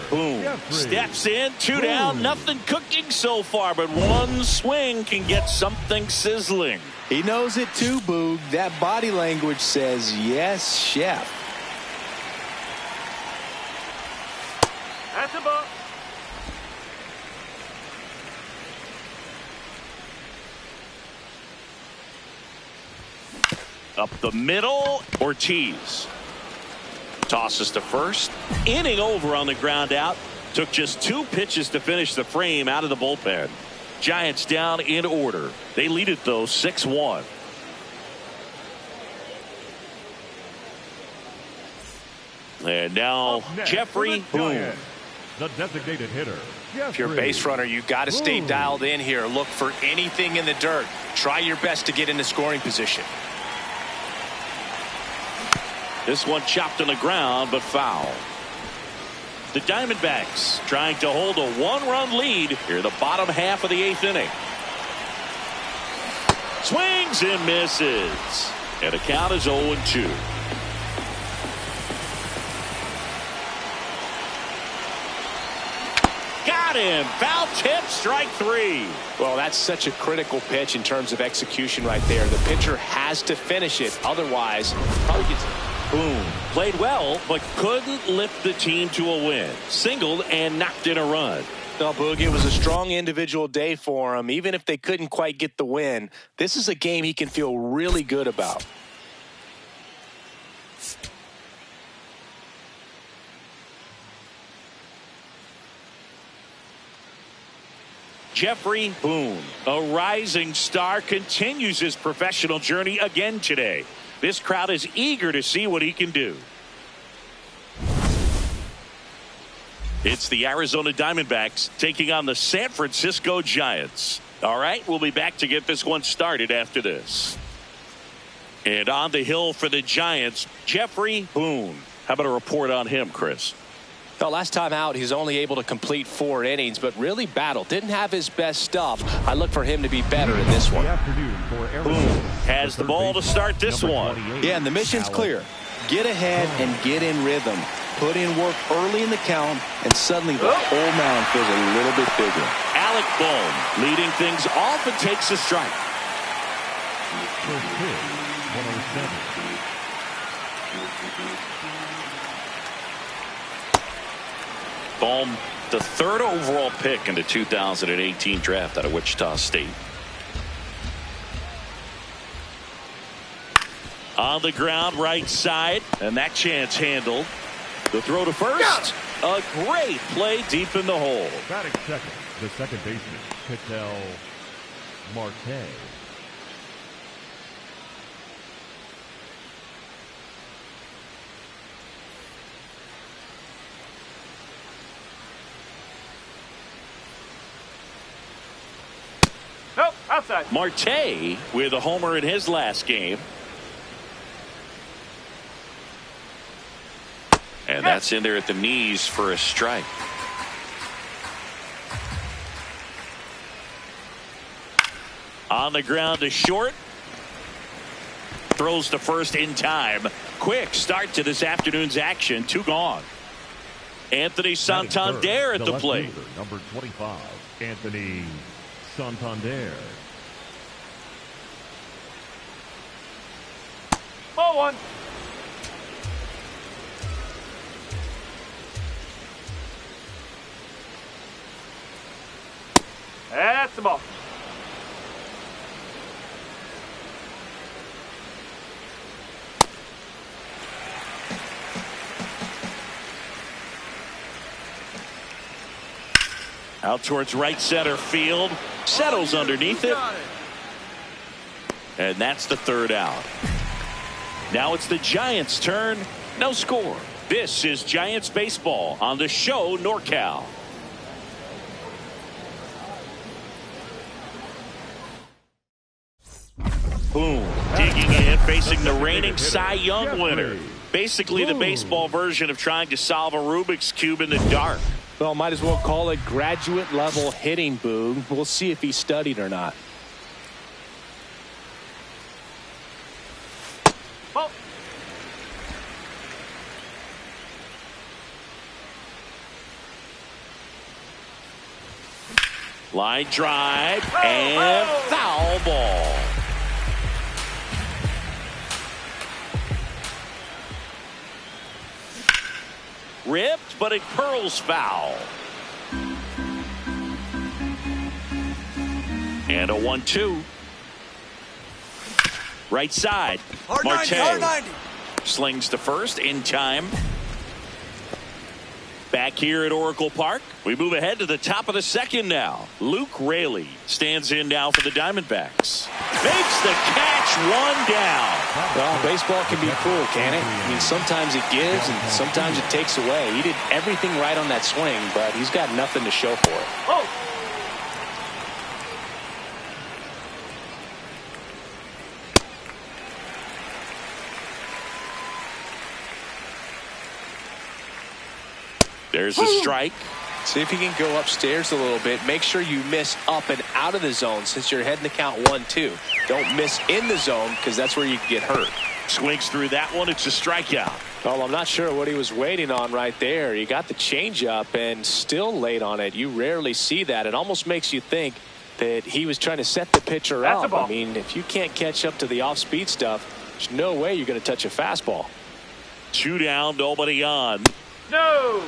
Boom. Steps in, 2 down, nothing cooking so far, but one swing can get something sizzling. He knows it too, Boog. That body language says, yes, chef. That's a ball. Up the middle, Ortiz. Tosses to first. Inning over on the ground out. Took just 2 pitches to finish the frame out of the bullpen. Giants down in order. They lead it, though, 6-1. And now Jeffrey Boone. The designated hitter. If you're a base runner, you got to stay dialed in here. Look for anything in the dirt. Try your best to get into scoring position. This one chopped on the ground, but foul. The Diamondbacks trying to hold a 1-run lead here in the bottom half of the 8th inning. Swings and misses. And the count is 0-2. Got him. Foul tip, strike 3. Well, that's such a critical pitch in terms of execution right there. The pitcher has to finish it. Otherwise, probably gets... Boom. Played well, but couldn't lift the team to a win. Singled and knocked in a run. No, Boog, it was a strong individual day for him. Even if they couldn't quite get the win, this is a game he can feel really good about. Jeffrey Boone, a rising star, continues his professional journey again today. This crowd is eager to see what he can do. It's the Arizona Diamondbacks taking on the San Francisco Giants. All right, we'll be back to get this one started after this. And on the hill for the Giants, Jeffrey Boone. How about a report on him, Chris? Well, last time out, he's only able to complete 4 innings, but really battled. Didn't have his best stuff. I look for him to be better in this one. Boone has the ball to start this one. Yeah, and the mission's clear. Get ahead and get in rhythm. Put in work early in the count, and suddenly the whole mound feels a little bit bigger. Alec Bohm leading things off and takes a strike. First pitch, 107. Bohm, the 3rd overall pick in the 2018 draft out of Wichita State. On the ground, right side, and that chance handled. The throw to first. A great play deep in the hole. Batting second, the second baseman, Ketel Marte. Nope, outside. Marte with a homer in his last game. And that's in there at the knees for a strike. On the ground to short. Throws to first in time. Quick start to this afternoon's action. 2 gone. Anthony Santander at the plate. Number 25, Anthony Santander. Ball 1. That's the ball. Out towards right center field. Settles underneath it. And that's the 3rd out. Now it's the Giants' turn. No score. This is Giants baseball on the show NorCal. Boom. Digging in, facing the reigning Cy Young winner. Basically the baseball version of trying to solve a Rubik's Cube in the dark. Well, might as well call it graduate level hitting, Boog. We'll see if he studied or not. Ball. Line drive and foul ball. Ripped, but it curls foul. And a 1-2. Right side. Hard 90, Marte hard 90. slings to first in time. Back here at Oracle Park, we move ahead to the top of the second now. Luke Raley stands in now for the Diamondbacks. Makes the catch, one down. Well, baseball can be cruel, can it? I mean, sometimes it gives and sometimes it takes away. He did everything right on that swing, but he's got nothing to show for it. Oh. There's a strike. See if you can go upstairs a little bit. Make sure you miss up and out of the zone since you're heading to count 1-2. Don't miss in the zone because that's where you can get hurt. Swings through that one. It's a strikeout. Well, I'm not sure what he was waiting on right there. He got the changeup and still late on it. You rarely see that. It almost makes you think that he was trying to set the pitcher That's a up. ball. I mean, if you can't catch up to the off-speed stuff, there's no way you're going to touch a fastball. 2 down, nobody on. No.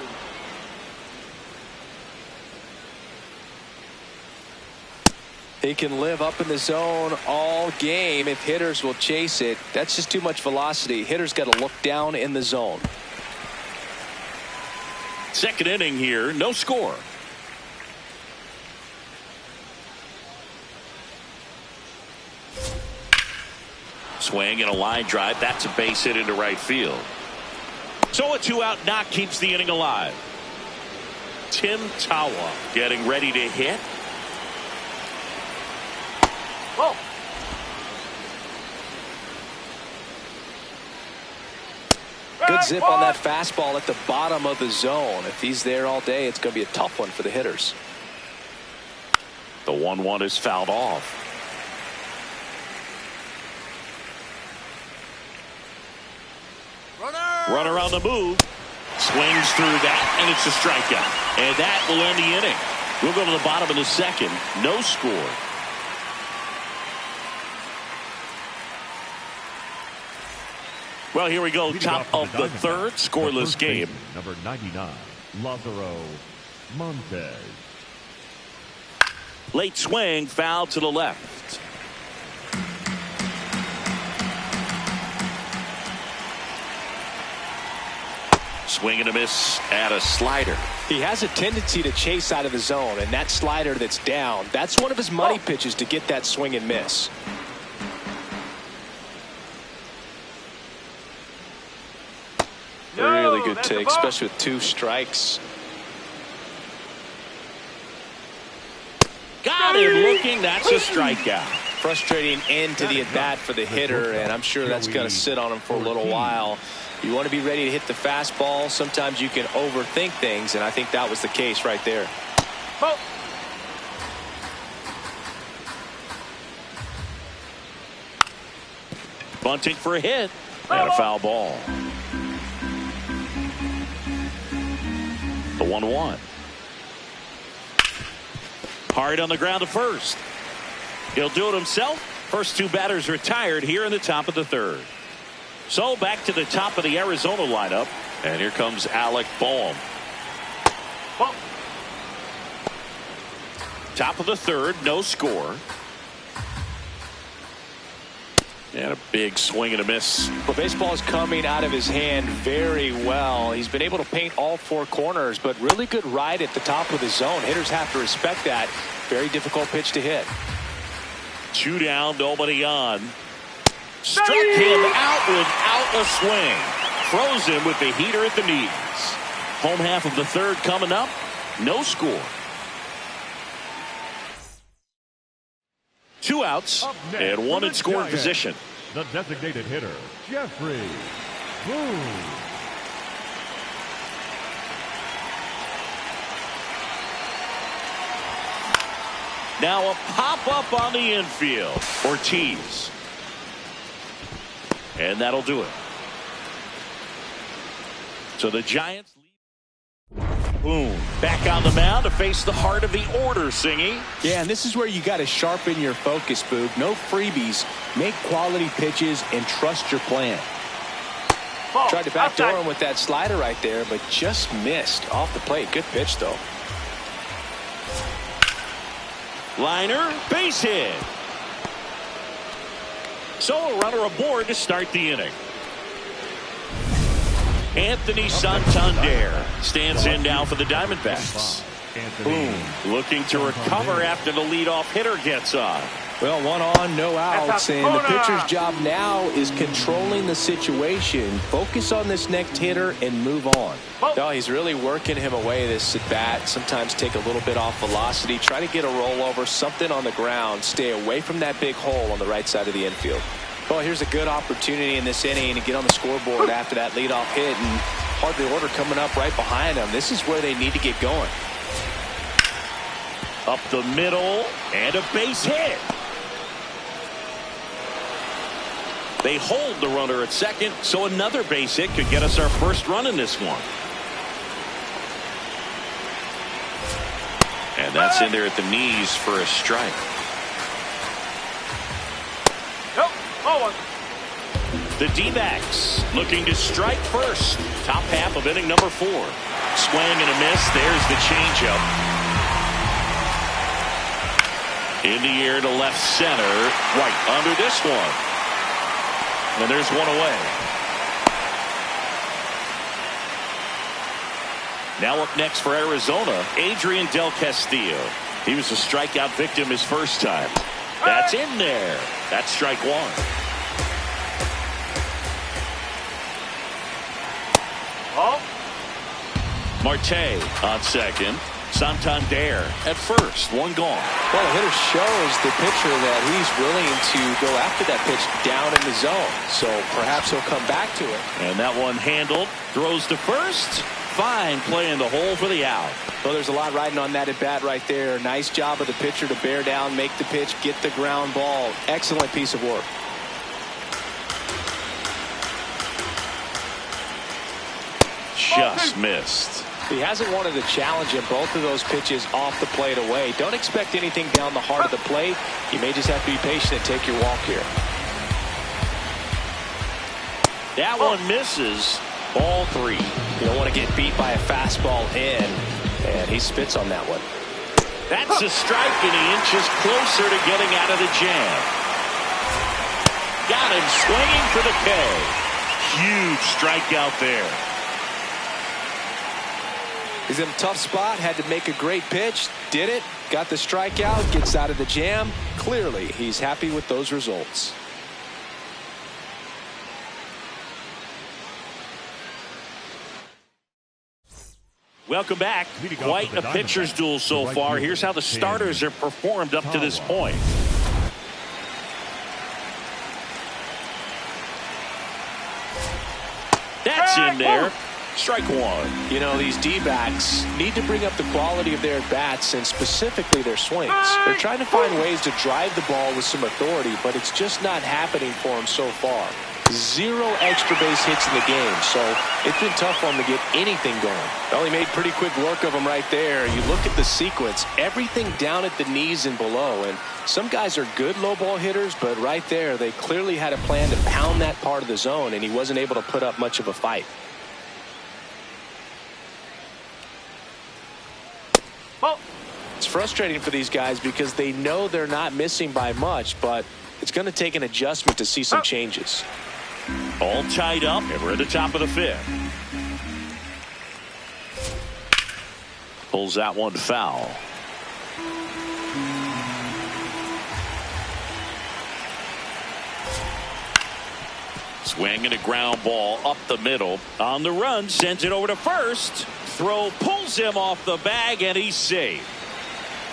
He can live up in the zone all game if hitters will chase it. That's just too much velocity. Hitters got to look down in the zone. Second inning here, no score. Swing and a line drive. That's a base hit into right field. So a 2-out knock keeps the inning alive. Tim Tawa getting ready to hit. Whoa. Good zip on that fastball at the bottom of the zone. If he's there all day, it's going to be a tough one for the hitters. The 1-1 is fouled off. Runner on the move. Swings through that, and it's a strikeout. And that will end the inning. We'll go to the bottom of the second. No score. Well, here we go. Top of the third. Scoreless game. Number 99, Lázaro Montes. Late swing, foul to the left. Swing and a miss at a slider. He has a tendency to chase out of the zone, and that slider that's down, that's one of his money pitches to get that swing and miss. No, Really good that's a take, ball. especially with 2 strikes. Got him looking. That's a strikeout. Frustrating end to the at-bat for the hitter, and I'm sure that's going to sit on him for a little while. You want to be ready to hit the fastball. Sometimes you can overthink things, and I think that was the case right there. Oh. Bunting for a hit. And a foul ball. The 1-1. Hard on the ground to first. He'll do it himself. First 2 batters retired here in the top of the third. So back to the top of the Arizona lineup. And here comes Alec Boehm. Ball. Top of the third, no score. And a big swing and a miss. Well, baseball is coming out of his hand very well. He's been able to paint all 4 corners, but really good ride at the top of the zone. Hitters have to respect that. Very difficult pitch to hit. 2 down, nobody on. Struck him out without a swing. Froze him with the heater at the knees. Home half of the third coming up. No score. 2 outs Up next and 1 for in the scoring Giants, position. The designated hitter, Jeffrey Boone. Now a pop-up on the infield. Ortiz. And that'll do it. So the Giants lead. Boom. Back on the mound to face the heart of the order, Singy. Yeah, and this is where you got to sharpen your focus, Boog. No freebies. Make quality pitches and trust your plan. Ball. Tried to backdoor Outside. him with that slider right there, but just missed off the plate. Good pitch, though. Liner, base hit. So a runner aboard to start the inning. Anthony Santander stands in now for the Diamondbacks. Boom. Looking to recover after the leadoff hitter gets on. Well, 1 on, no outs, and the pitcher's job now is controlling the situation. Focus on this next hitter and move on. No, he's really working him away this at bat. Sometimes take a little bit off velocity. Try to get a rollover, something on the ground. Stay away from that big hole on the right side of the infield. Well, here's a good opportunity in this inning to get on the scoreboard after that leadoff hit, and hard the order coming up right behind them. This is where they need to get going. Up the middle, and a base hit. They hold the runner at second, so another base hit could get us our first run in this one. And that's in there at the knees for a strike. The D-backs looking to strike first. Top half of inning number 4. Swing and a miss. There's the changeup. In the air to left center. Right under this one. And there's one away. Now up next for Arizona, Adrian Del Castillo. He was a strikeout victim his first time. That's in there. That's strike 1. Marte on second. Santander at first. 1 gone. Well, the hitter shows the pitcher that he's willing to go after that pitch down in the zone. So perhaps he'll come back to it. And that one handled. Throws to first. Fine play in the hole for the out. Well, there's a lot riding on that at bat right there. Nice job of the pitcher to bear down, make the pitch, get the ground ball. Excellent piece of work. Just missed. He hasn't wanted to challenge him. Both of those pitches off the plate away. Don't expect anything down the heart of the plate. You may just have to be patient and take your walk here. That one misses. Ball 3. You don't want to get beat by a fastball in, and he spits on that one. That's a strike, and he inches closer to getting out of the jam. Got him swinging for the K. Huge strikeout there. He's in a tough spot, had to make a great pitch, did it, got the strikeout, gets out of the jam. Clearly, he's happy with those results. Welcome back. Quite a pitcher's duel so far. Here's how the starters have performed up to this point. That's in there. Strike 1. You know, these D-backs need to bring up the quality of their bats and specifically their swings. They're trying to find ways to drive the ball with some authority, but it's just not happening for them so far. 0 extra base hits in the game, so it's been tough for him to get anything going. Well, he made pretty quick work of them right there. You look at the sequence, everything down at the knees and below, and some guys are good low ball hitters, but right there they clearly had a plan to pound that part of the zone, and he wasn't able to put up much of a fight. It's frustrating for these guys because they know they're not missing by much, but it's going to take an adjustment to see some changes. All tied up, and we're at the top of the 5th. Pulls that one foul. Swing and a ground ball up the middle. On the run, sends it over to first. Throw pulls him off the bag, and he's safe.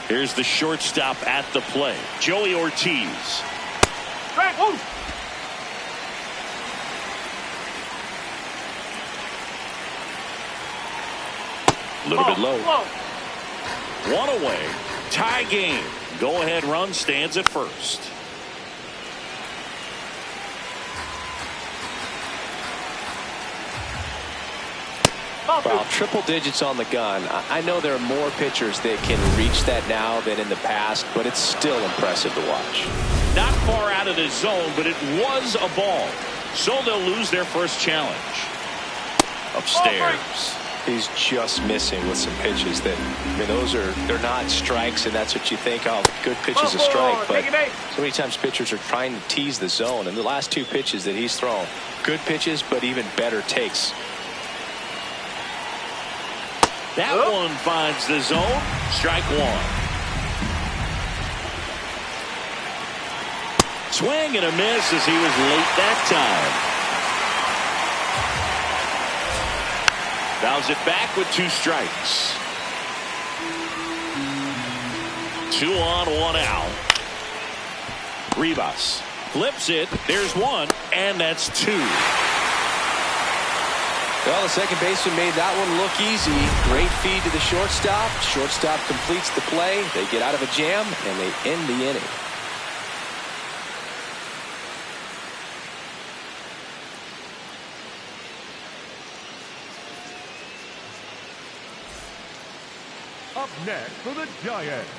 Here's the shortstop at the plate, Joey Ortiz. A little bit low. 1 away. Tie game. Go ahead run stands at first. Well, triple digits on the gun. I know there are more pitchers that can reach that now than in the past, but it's still impressive to watch. Not far out of the zone, but it was a ball. So they'll lose their first challenge. Upstairs. He's just missing with some pitches that, I mean, they're not strikes, and that's what you think, oh, good pitch is a strike. But so many times pitchers are trying to tease the zone, and the last two pitches that he's thrown, good pitches, but even better takes. That one finds the zone. Strike one. Swing and a miss as he was late that time. Fouls it back with 2 strikes. 2 on, 1 out. Rivas flips it. There's 1, and that's 2. Well, the second baseman made that one look easy. Great feed to the shortstop. Shortstop completes the play. They get out of a jam, and they end the inning. Up next for the Giants,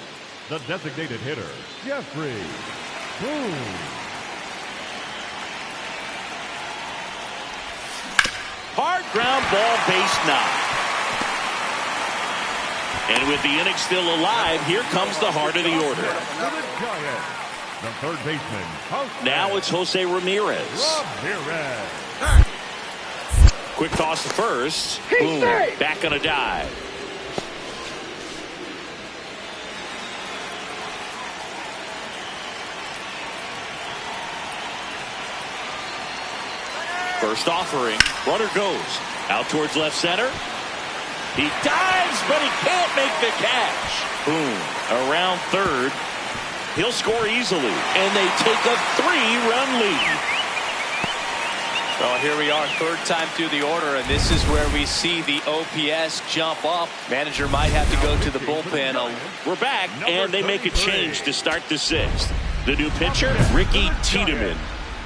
the designated hitter, Jeffrey Boone. Hard ground ball, base knock. And with the inning still alive, here comes the heart of the order. For the Giants, the third baseman, Now it's Jose Ramirez. Quick toss to first. Boom. Back on a dive. First offering. Runner goes out towards left center. He dives, but he can't make the catch. Boom. Around third. He'll score easily, and they take a 3-run lead. Well, here we are, third time through the order, and this is where we see the OPS jump up. Manager might have to go to the bullpen. We're back, and they make a change to start the 6th. The new pitcher, Ricky Tiedemann.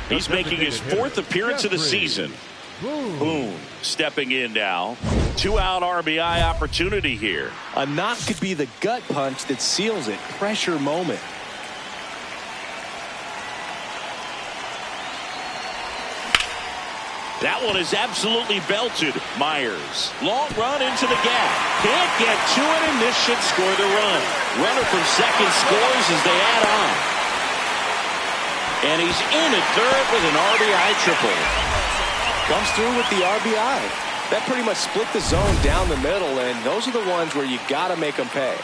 He's making his 4th appearance of the season. Boone stepping in now. 2-out RBI opportunity here. A knock could be the gut punch that seals it. Pressure moment. That one is absolutely belted. Myers. Long run into the gap. Can't get to it, and this should score the run. Runner from second scores as they add on. And he's in at third with an RBI triple. Comes through with the RBI. That pretty much split the zone down the middle, and those are the ones where you got to make them pay.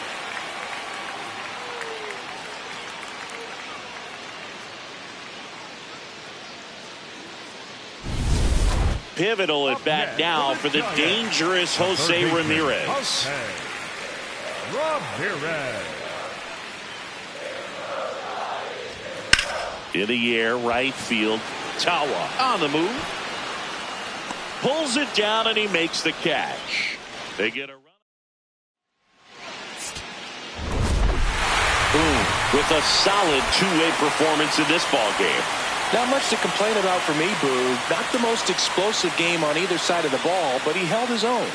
Pivotal at bat now for the dangerous Jose Ramirez. In the air, right field. Tawa on the move. Pulls it down, and he makes the catch. They get a run. Boom. With a solid two-way performance in this ball game. Not much to complain about for me, Boo. Not the most explosive game on either side of the ball, but he held his own.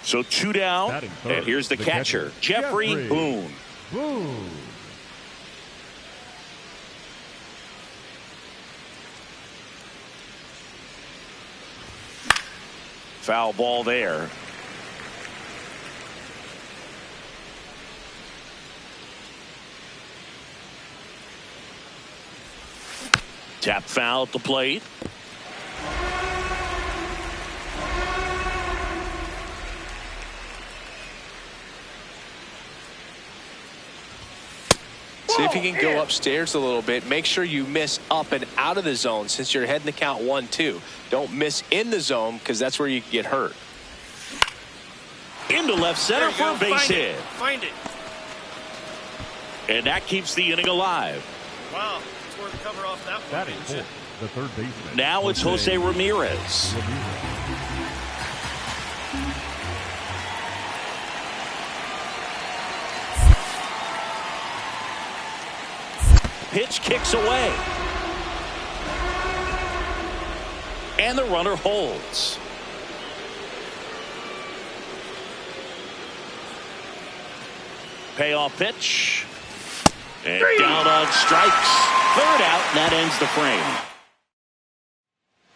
So 2 down, and here's the catcher, Jeffrey Boone. Foul ball there. Tap foul at the plate. See if you can go upstairs a little bit. Make sure you miss up and out of the zone since you're heading the count 1-2. Don't miss in the zone because that's where you get hurt. Into left center for a base hit. Find it. And that keeps the inning alive. Wow. It's worth cover off that one. Batting fourth, the third baseman. Now it's Jose Ramirez. Pitch kicks away. And the runner holds. Payoff pitch. And down on strikes. Third out, and that ends the frame.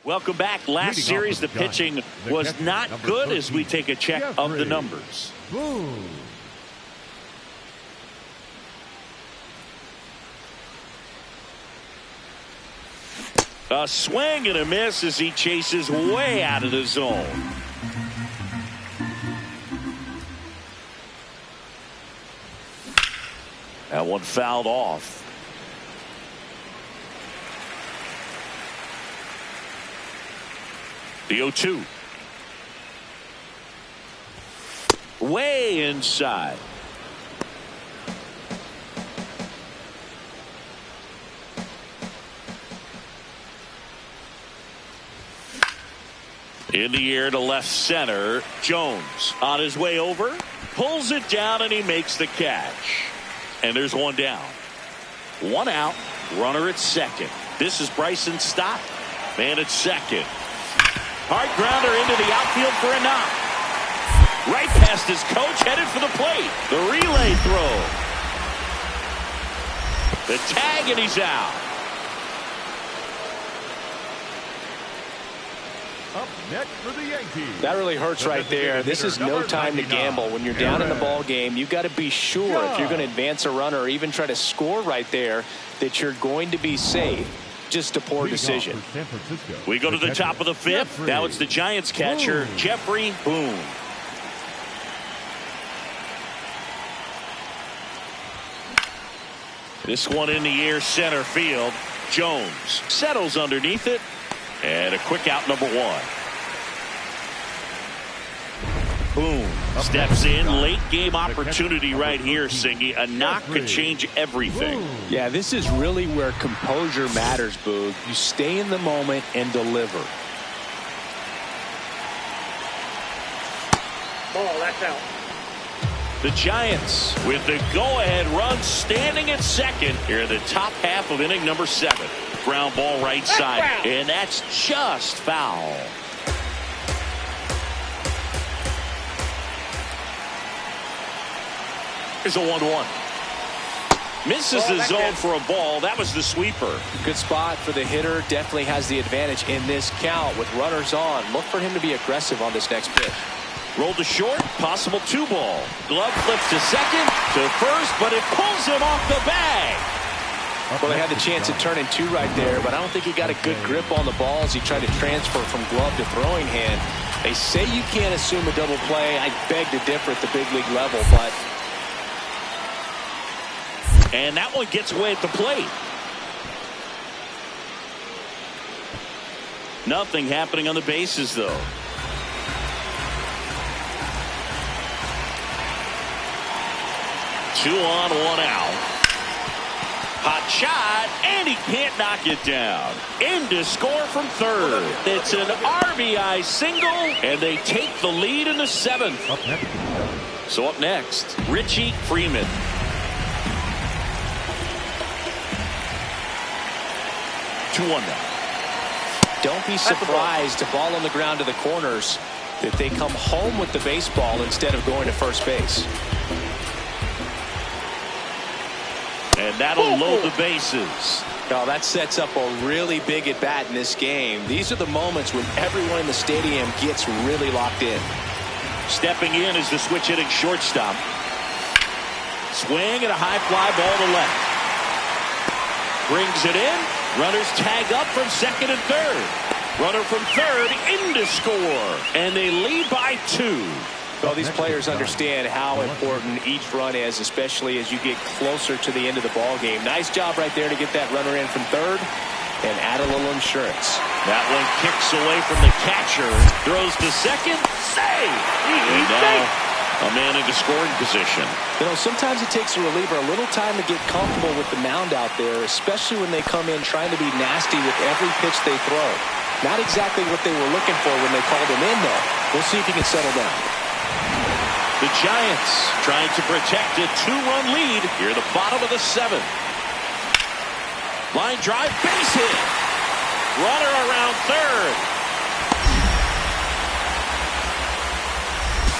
Welcome back. Last series, the pitching was not good as we take a check of the numbers. A swing and a miss as he chases way out of the zone. That one fouled off. The 0-2. Way inside. In the air to left center. Jones on his way over. Pulls it down and he makes the catch. And there's one down. One out. Runner at second. This is Bryson Stott. Man at second. Hard grounder into the outfield for a knock. Right past his coach, headed for the plate. The relay throw. The tag, and he's out. Up next for the Yankees. That really hurts right there. This is no time to gamble. When you're down in the ball game, you've got to be sure if you're going to advance a runner or even try to score right there that you're going to be safe. Just a poor decision. We go to the top of the fifth. Now it's the Giants catcher, Jeffrey Boone. This one in the air center field. Jones settles underneath it. And a quick out, number one. Boone steps in. Late game opportunity right here, Singy. A knock could change everything. Yeah, this is really where composure matters, Boog. You stay in the moment and deliver. Ball, that's out. The Giants with the go-ahead run standing at second here in the top half of inning number 7. Ground ball right side. And that's just foul. Here's a 1-1. Misses the zone for a ball. That was the sweeper. Good spot for the hitter. Definitely has the advantage in this count with runners on. Look for him to be aggressive on this next pitch. Rolled to short. Possible 2-ball. Glove flips to second, to first, but it pulls him off the bag. Well, they had the chance at turning 2 right there, but I don't think he got a good grip on the ball as he tried to transfer from glove to throwing hand. They say you can't assume a double play. I beg to differ at the big league level, but... And that one gets away at the plate. Nothing happening on the bases, though. Two on, one out. Hot shot, and he can't knock it down. In to score from third. It's an RBI single, and they take the lead in the 7th. So up next, Richie Freeman. Two-one now. Don't be surprised to ball on the ground to the corners. that they come home with the baseball instead of going to first base. And that'll load the bases. Now that sets up a really big at-bat in this game. These are the moments when everyone in the stadium gets really locked in. Stepping in is the switch hitting shortstop. Swing and a high fly ball to left. Brings it in. Runners tag up from second and third. Runner from third in to score. And they lead by 2. Well, these players understand how important each run is, especially as you get closer to the end of the ball game. Nice job right there to get that runner in from third and add a little insurance. That one kicks away from the catcher. Throws to second. Save! And now a man into scoring position. You know, sometimes it takes a reliever a little time to get comfortable with the mound out there, especially when they come in trying to be nasty with every pitch they throw. Not exactly what they were looking for when they called him in, though. We'll see if he can settle down. The Giants trying to protect a 2-run lead here at the bottom of the 7th. Line drive, base hit. Runner around third.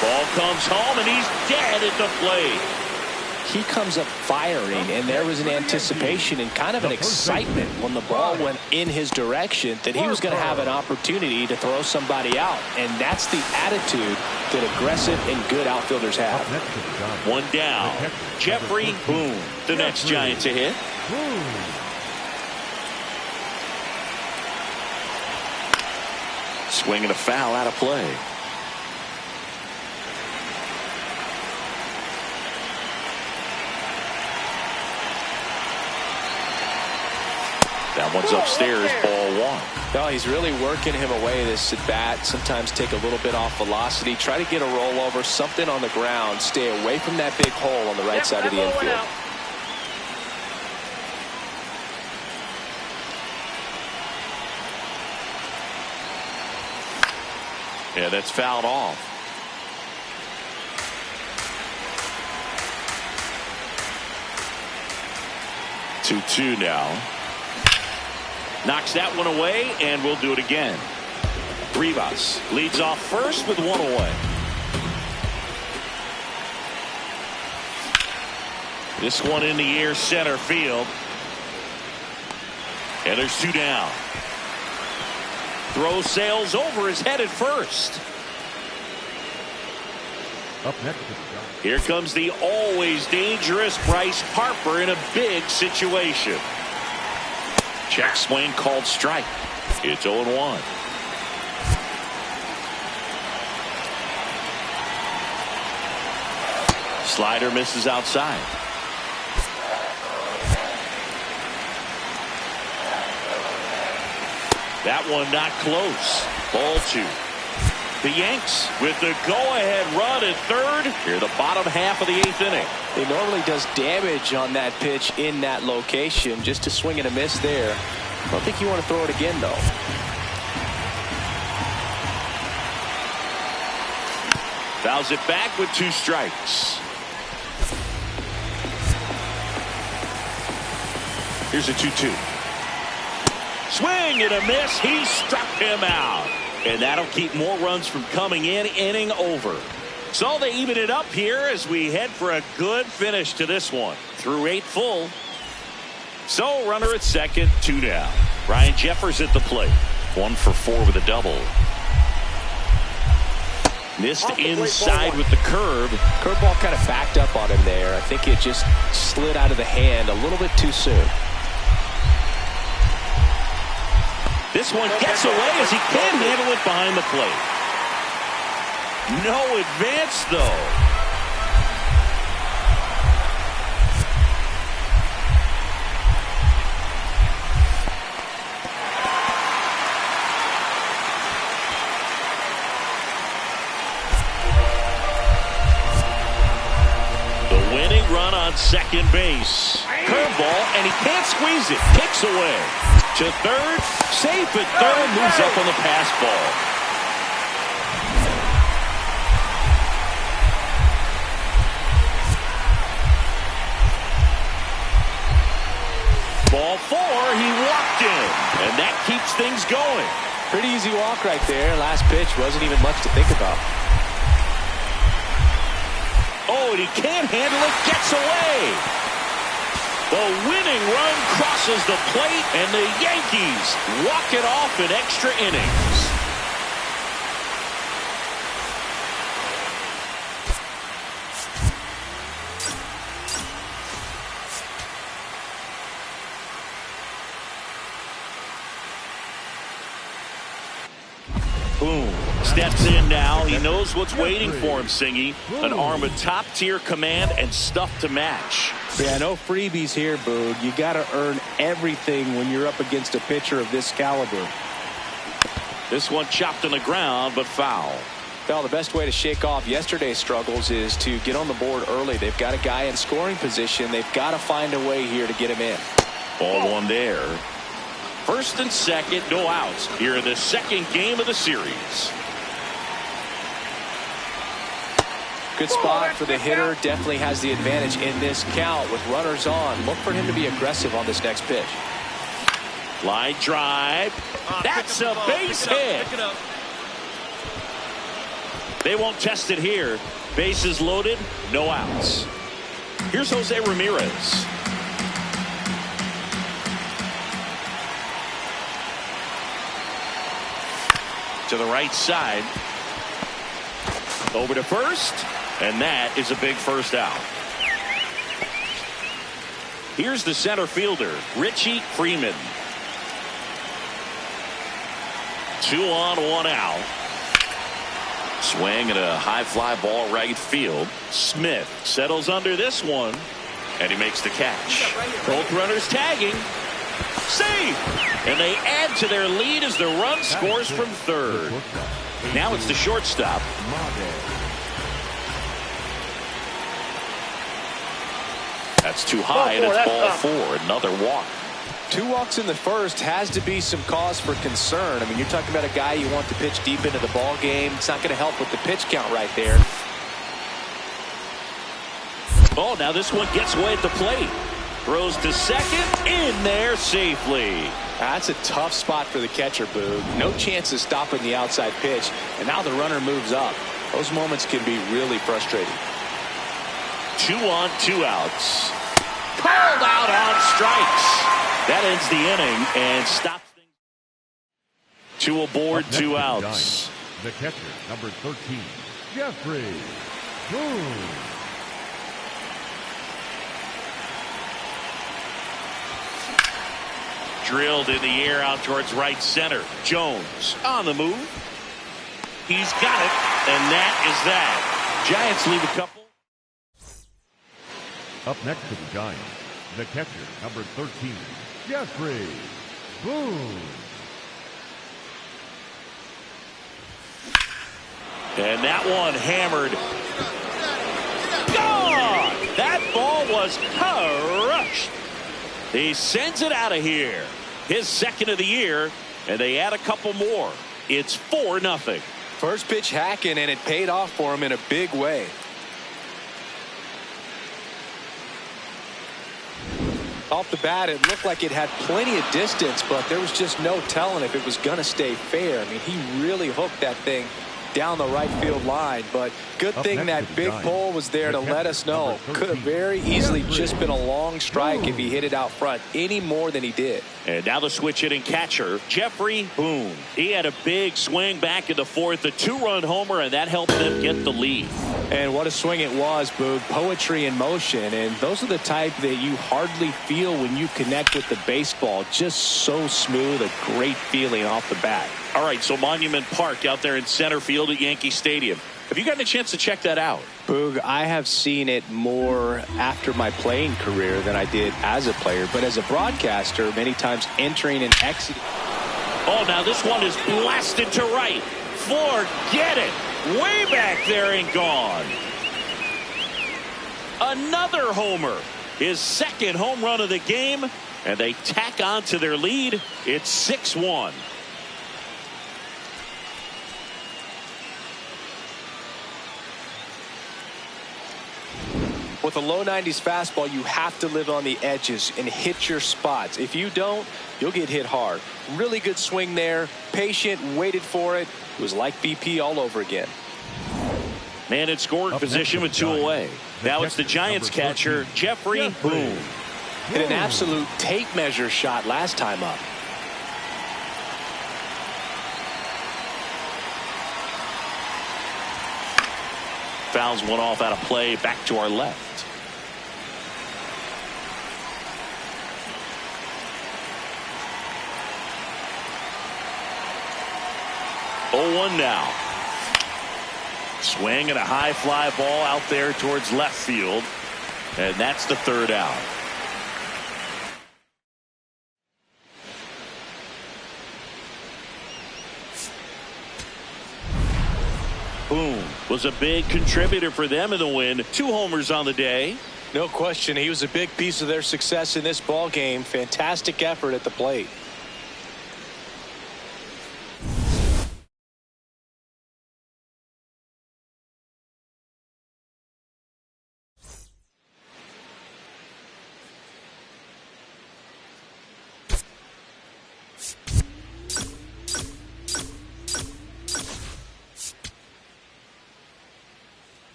Ball comes home, and he's dead at the plate. He comes up firing, and there was an anticipation and kind of an excitement when the ball went in his direction that he was going to have an opportunity to throw somebody out. And that's the attitude that aggressive and good outfielders have. One down. Jeffrey Boone, the next Giant to hit. Swing and a foul out of play. That one's upstairs, ball 1. No, he's really working him away this at bat. Sometimes take a little bit off velocity. Try to get a rollover, something on the ground. Stay away from that big hole on the right side of the infield. Yeah, that's fouled off. 2-2 now. Knocks that one away, and we'll do it again. Rivas leads off first with 1 away. This one in the air, center field. And there's 2 down. Throw sails over his head at first. Up next. Here comes the always dangerous Bryce Harper in a big situation. Check swing called strike. It's 0-1. Slider misses outside. That one not close. Ball 2. The Yanks with the go-ahead run at third. Here the bottom half of the 8th inning. He normally does damage on that pitch in that location. Just a swing and a miss there. I don't think you want to throw it again, though. Fouls it back with 2 strikes. Here's a 2-2. Swing and a miss. He struck him out. And that'll keep more runs from coming in. Inning over. So they even it up here as we head for a good finish to this one. Through 8 full. So runner at second, 2 down. Ryan Jeffers at the plate. 1 for 4 with a double. Missed inside with the curve. Curveball kind of backed up on him there. I think it just slid out of the hand a little bit too soon. This one gets away as he can't handle it behind the plate. No advance, though. The winning run on second base. Curveball, and he can't squeeze it. Kicks away. To third, safe at third, moves up on the pass ball. Ball 4, he walked in, and that keeps things going. Pretty easy walk right there. Last pitch wasn't even much to think about. Oh, and he can't handle it. Gets away. The winning run crosses the plate, and the Yankees walk it off in extra innings. Boom. Steps in now. He knows what's waiting for him, Singy. An arm of top-tier command and stuff to match. Yeah, no freebies here, Boog. You got to earn everything when you're up against a pitcher of this caliber. This one chopped on the ground, but foul. Well, the best way to shake off yesterday's struggles is to get on the board early. They've got a guy in scoring position. They've got to find a way here to get him in. Ball one there. First and second, no outs here in the second game of the series. Good spot for the hitter. Definitely has the advantage in this count with runners on. Look for him to be aggressive on this next pitch. Line drive. That's a base hit. They won't test it here. Bases loaded, no outs. Here's Jose Ramirez. To the right side. Over to first. And that is a big first out. Here's the center fielder, Richie Freeman. 2 on, 1 out. Swing and a high fly ball right field. Smith settles under this one. And he makes the catch. Both runners tagging. Safe. And they add to their lead as the run scores from third. Now it's the shortstop. That's too high, and it's ball 4. Another walk. 2 walks in the first has to be some cause for concern. I mean, you're talking about a guy you want to pitch deep into the ball game. It's not going to help with the pitch count right there. Oh, now this one gets away at the plate. Throws to second, in there safely. That's a tough spot for the catcher, Boog. No chance of stopping the outside pitch, and now the runner moves up. Those moments can be really frustrating. 2 on, 2 outs. Called out on strikes. That ends the inning and stops things. 2 aboard, 2 outs. The catcher, number 13, Jeffrey Boone. Drilled in the air out towards right center. Jones on the move. He's got it, and that is that. Giants leave a couple. Up next to the Giants, the catcher, number 13, Jeffrey Boone. And that one hammered. Gone! That ball was crushed. He sends it out of here. His second of the year, and they add a couple more. It's 4-0. First pitch hacking, and it paid off for him in a big way. Off the bat, it looked like it had plenty of distance, but there was just no telling if it was going to stay fair. I mean, he really hooked that thing down the right field line, but good thing that big pole was there to let us know. Could have very easily just been a long strike if he hit it out front any more than he did. And now the switch hitting catcher, Jeffrey Boone. He had a big swing back in the fourth, a 2-run homer, and that helped them get the lead. And what a swing it was, Boog. Poetry in motion, and those are the type that you hardly feel when you connect with the baseball. Just so smooth, a great feeling off the bat. All right, so Monument Park out there in center field at Yankee Stadium. Have you gotten a chance to check that out? Boog, I have seen it more after my playing career than I did as a player. But as a broadcaster, many times entering and exiting. Oh, now this one is blasted to right. Forget it. Way back there and gone. Another homer. His second home run of the game. And they tack on to their lead. It's 6-1. With a low 90s fastball, you have to live on the edges and hit your spots. If you don't, you'll get hit hard. Really good swing there. Patient, waited for it. It was like BP all over again. Man in scoring position with 2 away. Now it's the Giants catcher, Jeffrey Boone. Hit an absolute tape measure shot last time up. Fouls one off out of play, back to our left. Oh, 1 now. Swing and a high fly ball out there towards left field. And that's the 3rd out. Boone was a big contributor for them in the win. 2 homers on the day. No question, he was a big piece of their success in this ball game. Fantastic effort at the plate.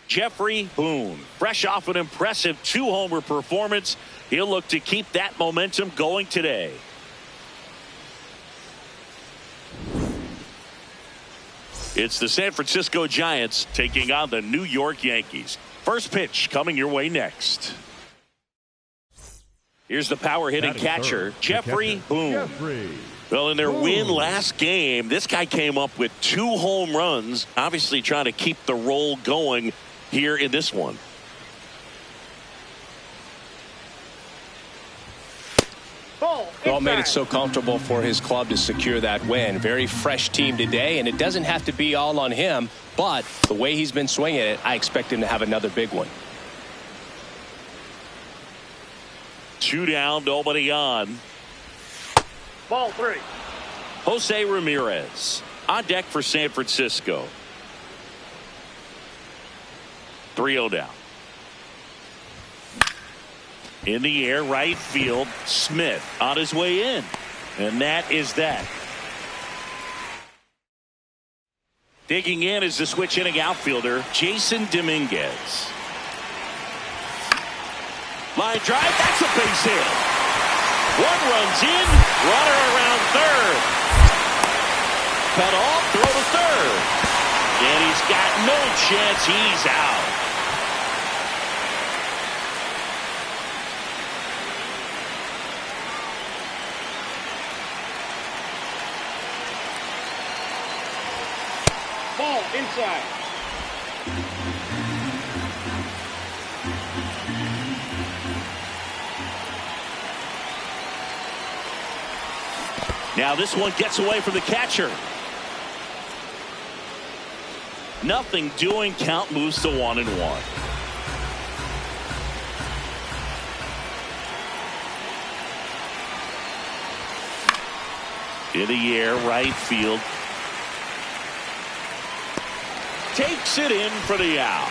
Jeffrey Boone, fresh off an impressive 2-homer performance. He'll look to keep that momentum going today. It's the San Francisco Giants taking on the New York Yankees. First pitch coming your way next. Here's the power hitting catcher, Jeffrey Boone. Well, in their win last game, this guy came up with 2 home runs, obviously trying to keep the roll going here in this one. Well, made it so comfortable for his club to secure that win. Very fresh team today, and it doesn't have to be all on him, but the way he's been swinging it, I expect him to have another big one. 2 down, nobody on. Ball 3. Jose Ramirez on deck for San Francisco. 3-0 down. In the air, right field, Smith on his way in. And that is that. Digging in is the switch hitting outfielder, Jason Dominguez. Line drive, that's a base hit. 1 runs in, runner around third. Cut off, throw to third. And he's got no chance, he's out. Ball inside. Now this one gets away from the catcher. Nothing doing, count moves to 1-1. In the air, right field. Takes it in for the out.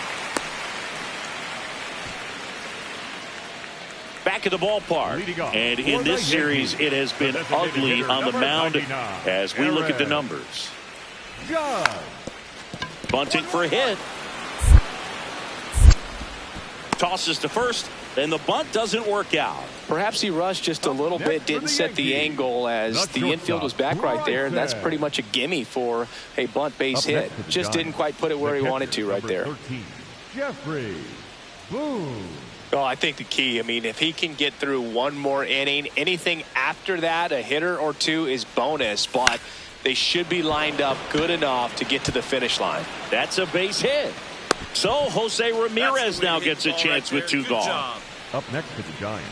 Back at the ballpark, and in this series it has been ugly on the mound as we look at the numbers. Bunting for a hit. Tosses to first, and the bunt doesn't work out. Perhaps he rushed just a little bit, didn't set the angle as the infield was back right there, and that's pretty much a gimme for a bunt base hit. Just didn't quite put it where he wanted to right there. Jeffrey Boone. Oh, I think the key, I mean, if he can get through 1 more inning, anything after that, a hitter or 2 is bonus, but they should be lined up good enough to get to the finish line. That's a base hit. So Jose Ramirez now gets a chance with 2 gone. Up next to the Giants,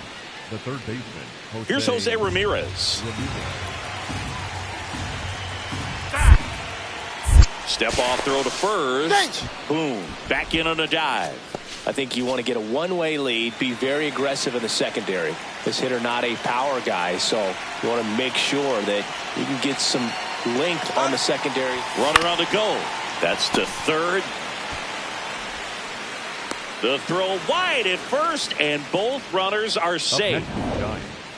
the third baseman. Here's Jose Ramirez. Step off throw to first. Boom. Back in on a dive. I think you want to get a one-way lead, be very aggressive in the secondary. This hitter not a power guy, so you want to make sure that you can get some length on the secondary. Runner on the go. That's to third. The throw wide at first, and both runners are safe.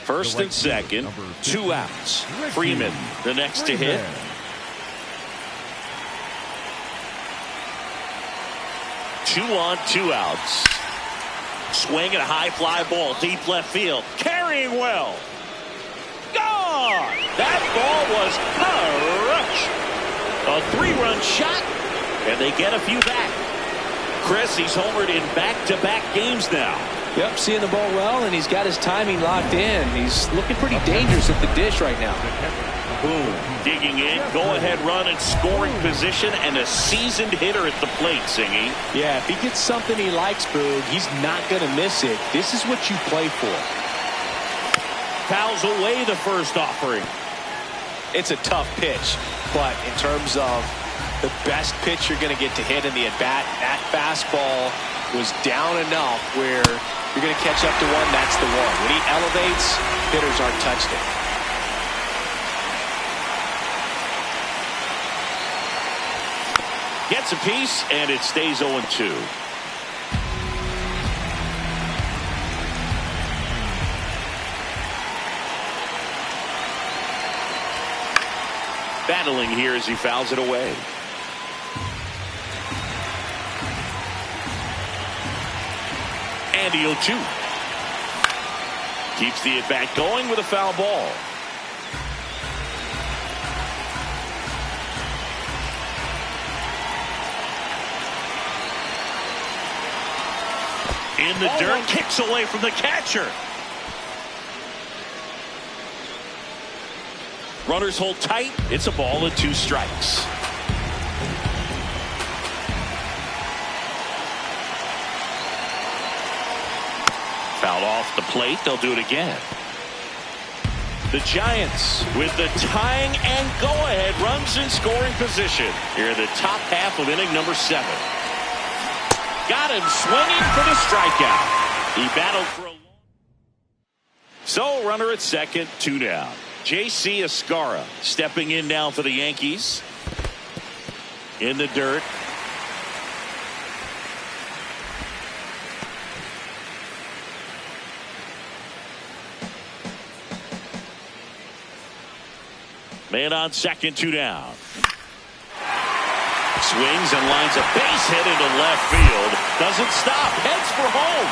First and second, 2 outs. Freeman, the next to hit. Two on, 2 outs. Swing and a high fly ball, deep left field. Carrying well. Gone! That ball was crushed. A 3-run shot, and they get a few back. Chris, he's homered in back-to-back games now. Yep, seeing the ball well, and he's got his timing locked in. He's looking pretty dangerous at the dish right now. Boom. Digging in, go-ahead run in scoring position, and a seasoned hitter at the plate, Singy. Yeah, if he gets something he likes, Boog, he's not going to miss it. This is what you play for. Fouls away the first offering. It's a tough pitch, but in terms of the best pitch you're going to get to hit in the at-bat, that fastball was down enough where you're going to catch up to one. That's the one. When he elevates, hitters aren't touched it. Gets a piece, and it stays 0-2. Battling here as he fouls it away. And the 0-2. Keeps the at-bat going with a foul ball. In the dirt, kicks away from the catcher. Runners hold tight. It's a ball and 2 strikes. Fouled off the plate. They'll do it again. The Giants with the tying and go-ahead runs in scoring position here in the top half of inning number 7. Got him swinging for the strikeout. He battled for a long. So runner at second, 2 down. J.C. Escarra stepping in now for the Yankees. In the dirt. Man on second, 2 down. Swings and lines a base hit into left field. Doesn't stop. Heads for home.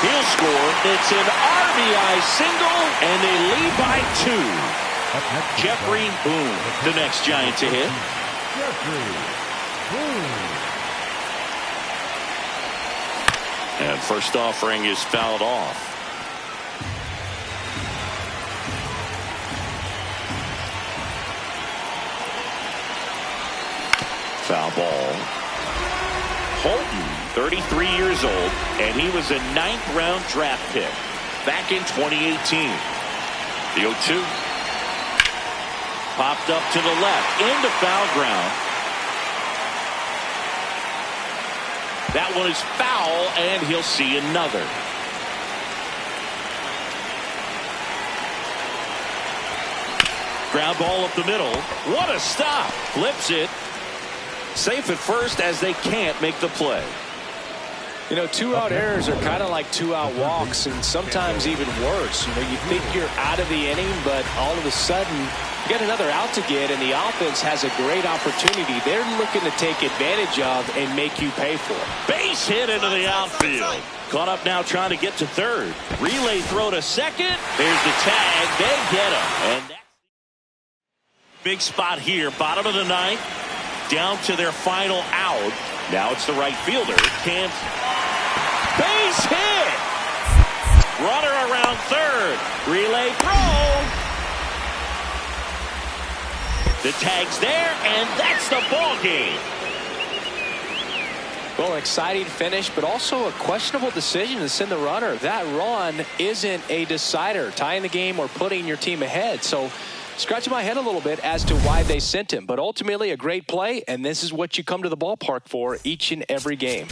He'll score. It's an RBI single, and they lead by 2. Jeffrey Boone, the next Giant to hit. And first offering is fouled off. Foul ball. Holton, 33 years old, and he was a 9th-round draft pick back in 2018. The 0-2. Popped up to the left into foul ground. That one is foul, and he'll see another. Ground ball up the middle. What a stop. Flips it. Safe at first as they can't make the play. You know, 2-out errors are kind of like 2-out walks, and sometimes even worse. You know, you think you're out of the inning, but all of a sudden you got another out to get, and the offense has a great opportunity they're looking to take advantage of and make you pay for. Base hit into the outfield. Caught up now trying to get to third. Relay throw to second. There's the tag. They get him. And that's big spot here. Bottom of the 9th. Down to their final out. Now it's the right fielder. Can't. Base hit. Runner around third. Relay throw. The tag's there, and that's the ball game. Well, an exciting finish, but also a questionable decision to send the runner. That run isn't a decider, tying the game or putting your team ahead. So scratching my head a little bit as to why they sent him. But ultimately a great play, and this is what you come to the ballpark for each and every game.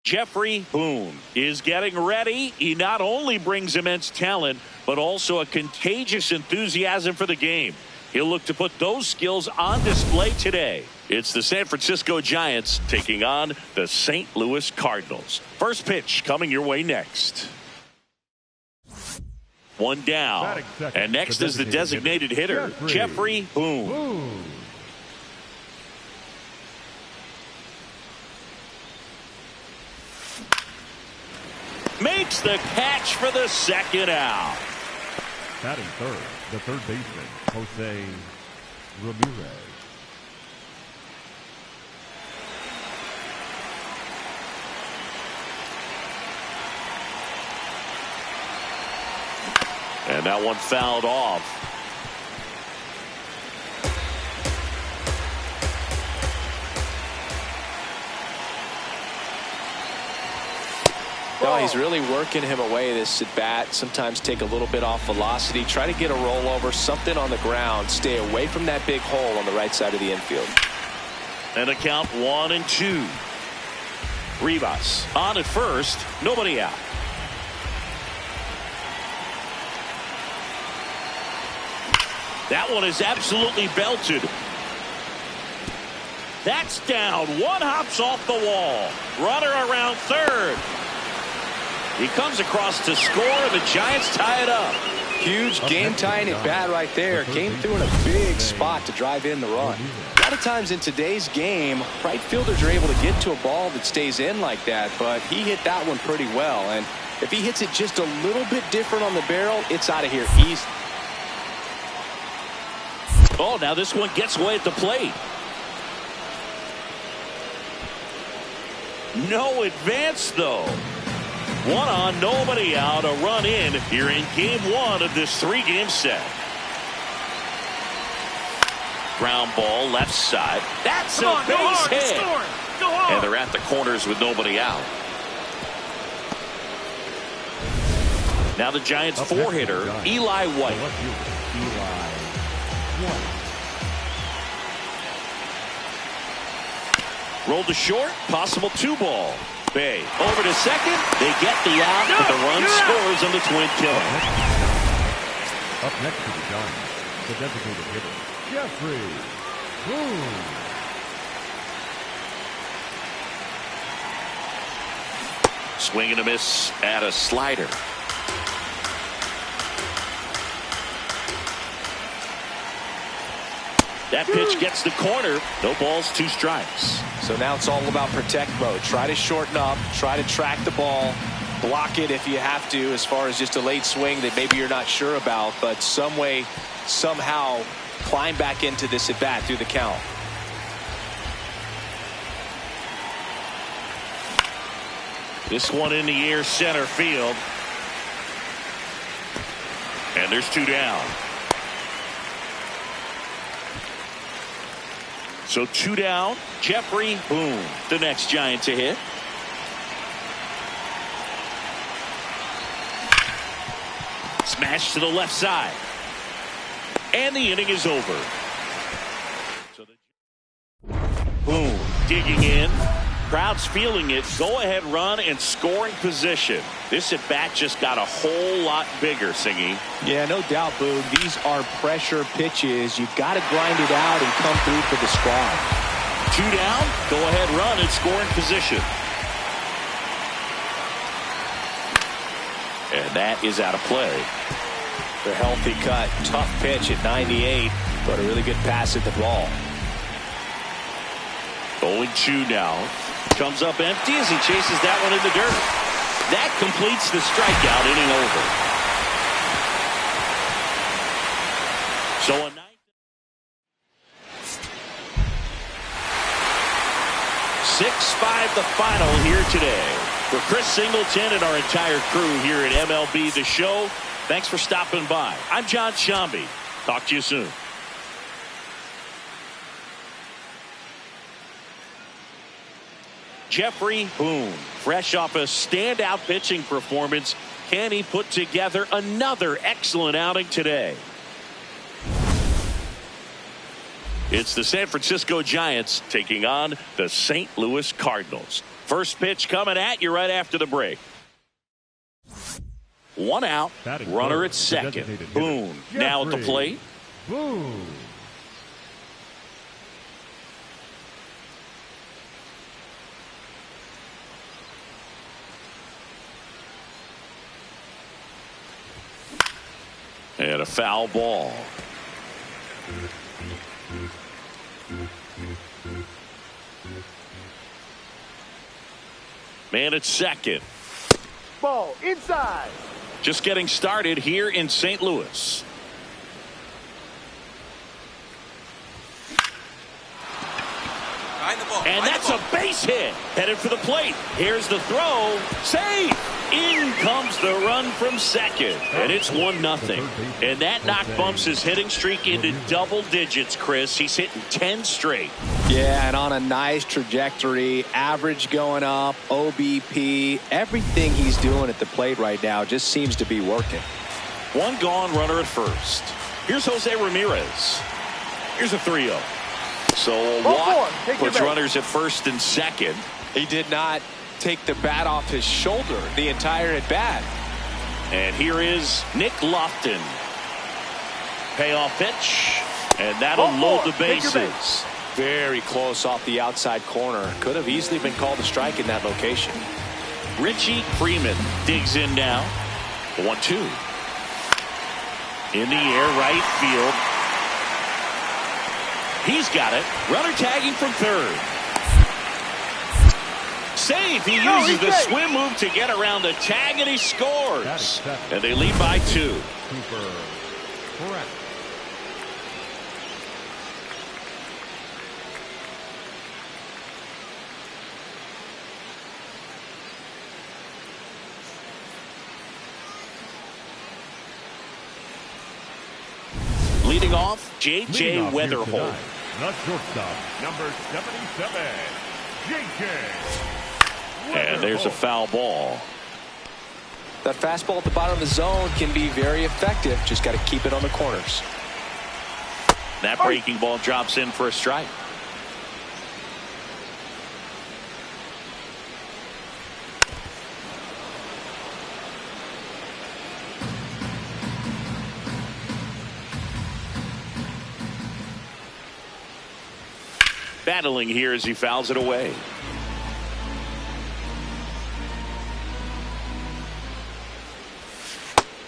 Jeffrey Boone is getting ready. He not only brings immense talent, but also a contagious enthusiasm for the game. He'll look to put those skills on display today. It's the San Francisco Giants taking on the St. Louis Cardinals. First pitch coming your way next. One down. And next is the designated hitter, Jeffrey Boone. Makes the catch for the second out. Batting third, the third baseman, Jose Ramirez. And that one fouled off. No, he's really working him away this at bat. Sometimes take a little bit off velocity. Try to get a rollover, something on the ground. Stay away from that big hole on the right side of the infield. And a count 1-2. Rivas on at first. Nobody out. That one is absolutely belted. That's down. One hops off the wall. Runner around third. He comes across to score. The Giants tie it up. Huge game-tying at bat right there. Came through in a big spot to drive in the run. A lot of times in today's game, right fielders are able to get to a ball that stays in like that, but he hit that one pretty well. And if he hits it just a little bit different on the barrel, it's out of here easy. Oh, now this one gets away at the plate. No advance, though. One on, nobody out, a run in here in game one of this three-game set. Ground ball left side. That's a base hit. And they're at the corners with nobody out. Now the Giants four-hitter, Eli White. Rolled to short, possible 2-ball. Bay over to second. They get the out, but the run scores on the twin killer. Up next to the Giants, the designated hitter, Jeffrey Boone. Swing and a miss at a slider. That pitch gets the corner. No balls, 2 strikes. So now it's all about protect mode. Try to shorten up. Try to track the ball. Block it if you have to, as far as just a late swing that maybe you're not sure about. But some way, somehow, climb back into this at bat through the count. This one in the air, center field. And there's 2 down. So 2 down. Jeffrey Boone, the next Giant to hit. Smash to the left side. And the inning is over. So Boone digging in. Crowd's feeling it. Go ahead run and scoring position. This at bat just got a whole lot bigger, Singy. Yeah, no doubt, Boone. These are pressure pitches. You've got to grind it out and come through for the squad. 2 down. Go ahead run and scoring position. And that is out of play. The healthy cut. Tough pitch at 98, but a really good pass at the ball. 0-2 now. Comes up empty as he chases that one in the dirt. That completes the strikeout, inning over. So a 6-5 the final here today. For Chris Singleton and our entire crew here at MLB The Show, thanks for stopping by. I'm John Shambi. Talk to you soon. Jeffrey Boone, fresh off a standout pitching performance. Can he put together another excellent outing today? It's the San Francisco Giants taking on the St. Louis Cardinals. First pitch coming at you right after the break. One out, runner at second. Boone now at the plate. Boone. And a foul ball. Man at second. Ball inside. Just getting started here in St. Louis. Behind the ball. And that's a base hit. Headed for the plate. Here's the throw. Save. In comes the run from second. And it's 1-0. And that knocked Bumps his hitting streak into double digits, Chris. He's hitting 10 straight. Yeah, and on a nice trajectory. Average going up, OBP. Everything he's doing at the plate right now just seems to be working. One gone, runner at first. Here's Jose Ramirez. Here's a 3-0. So a walk puts runners at first and second. He did not take the bat off his shoulder the entire at bat. And here is Nick Lofton. Payoff pitch, and that'll load the bases. Very close off the outside corner. Could have easily been called a strike in that location. Richie Freeman digs in now. 1-2. In the air, right field. He's got it. Runner tagging from third. Save. He uses the swim move to get around the tag, and he scores. And they lead by 2. Cooper. Correct. Leading off, J.J. Weatherholt. The shortstop, number 77, J.J. And there's a foul ball. That fastball at the bottom of the zone can be very effective. Just got to keep it on the corners. That breaking ball drops in for a strike. Battling here as he fouls it away.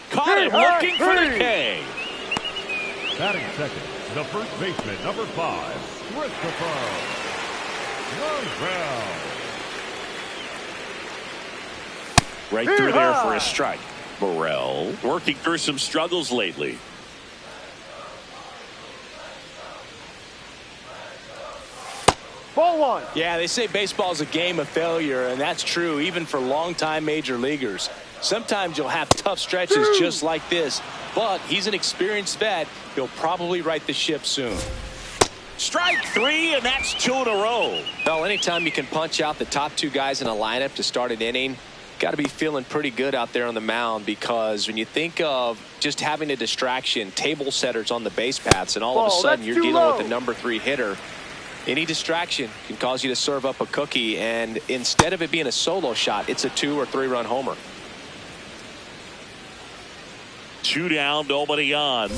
Caught it, looking for the K. Batting second, the first baseman, number 5, Christopher Lavelle. Right through there for a strike. Burrell working through some struggles lately. Ball 1. Yeah, they say baseball is a game of failure, and that's true even for longtime major leaguers. Sometimes you'll have tough stretches just like this, but he's an experienced vet. He'll probably right the ship soon. Strike 3, and that's 2 in a row. Well, anytime you can punch out the top 2 guys in a lineup to start an inning, got to be feeling pretty good out there on the mound, because when you think of just having a distraction, table setters on the base paths, and all of a sudden you're dealing with the number 3 hitter, any distraction can cause you to serve up a cookie, and instead of it being a solo shot, it's a 2 or 3 run homer. 2 down, nobody on.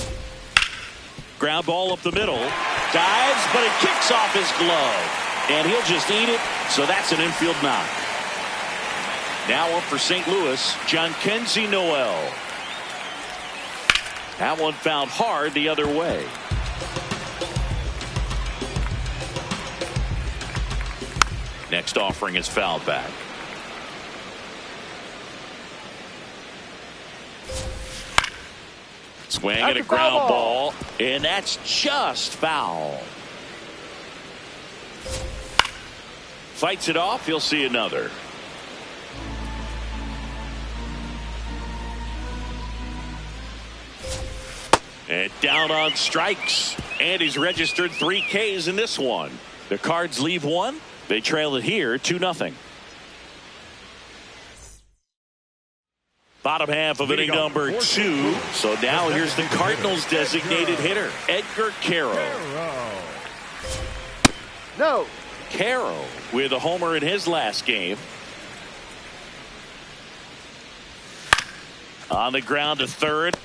Ground ball up the middle. Dives, but it kicks off his glove. And he'll just eat it, so that's an infield knock. Now up for St. Louis, Jhonkensy Noel. That one found hard the other way. Next offering is fouled back. Swing and a ground ball, and that's just foul. Fights it off, he'll see another. And down on strikes, and he's registered 3 Ks in this one. The Cards leave 1. They trail it here 2-0. Bottom half of inning number 2. So now here's the Cardinals designated hitter, Edgar Quero. No. Carroll with a homer in his last game. On the ground to third.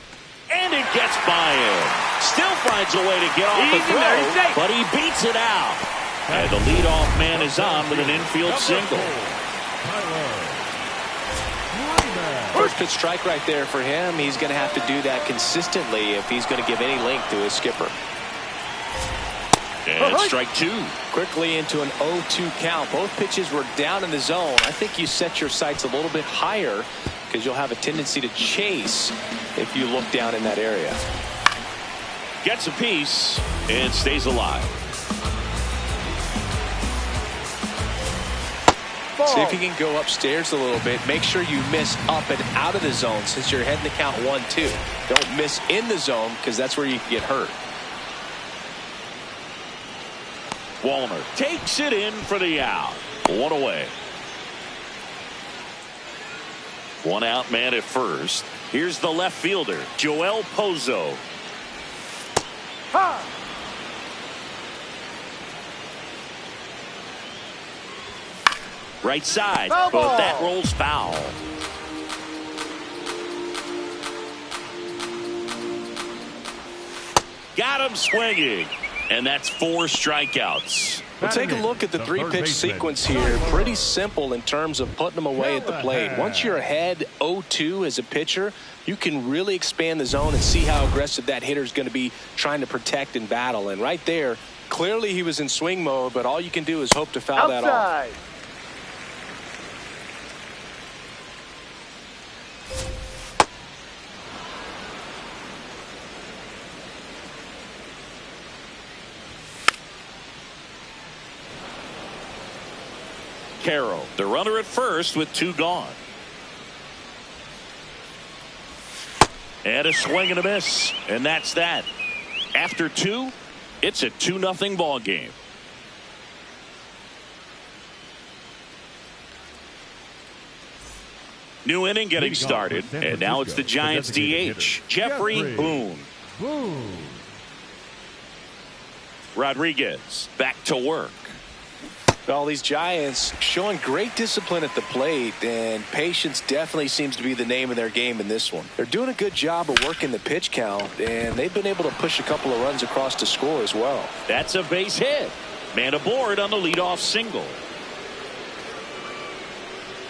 And it gets by him. Still finds a way to get off the throw, but he beats it out. And the leadoff man is on with an infield single. First pitch strike right there for him. He's going to have to do that consistently if he's going to give any length to his skipper. And strike two. Quickly into an 0-2 count. Both pitches were down in the zone. I think you set your sights a little bit higher because you'll have a tendency to chase if you look down in that area. Gets a piece and stays alive. See if you can go upstairs a little bit. Make sure you miss up and out of the zone since you're heading to count 1-2. Don't miss in the zone because that's where you can get hurt. Wallner takes it in for the out. One away. One out man at first. Here's the left fielder, Joel Pozo. Ha! Right side, Foul but ball. that rolls foul. Got him swinging, and that's 4 strikeouts. Well, take a look at the 3-pitch sequence here. Pretty simple in terms of putting them away at the plate. Once you're ahead 0-2 as a pitcher, you can really expand the zone and see how aggressive that hitter is going to be trying to protect and battle. And right there, clearly he was in swing mode, but all you can do is hope to foul that off. Outside. Carroll, the runner at first with 2 gone. And a swing and a miss, and that's that. After 2, it's a 2-0 ball game. New inning getting started, and now it's the Giants DH, Jeffrey Boone. Rodriguez back to work. Well, these Giants showing great discipline at the plate, and patience definitely seems to be the name of their game in this one. They're doing a good job of working the pitch count, and they've been able to push a couple of runs across to score as well. That's a base hit. Man aboard on the leadoff single.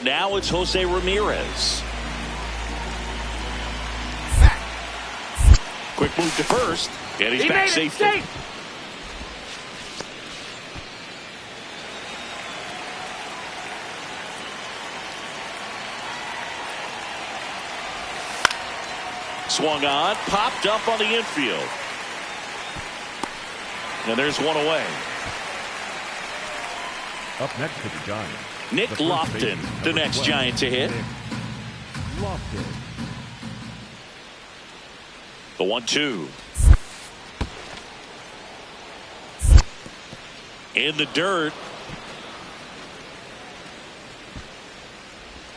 Now it's Jose Ramirez. Quick move to first, and he's back safely. Swung on, popped up on the infield. And there's one away. Up next for the Giants, Nick Lofton, the next Giant to hit. Lofton. The 1-2. In the dirt.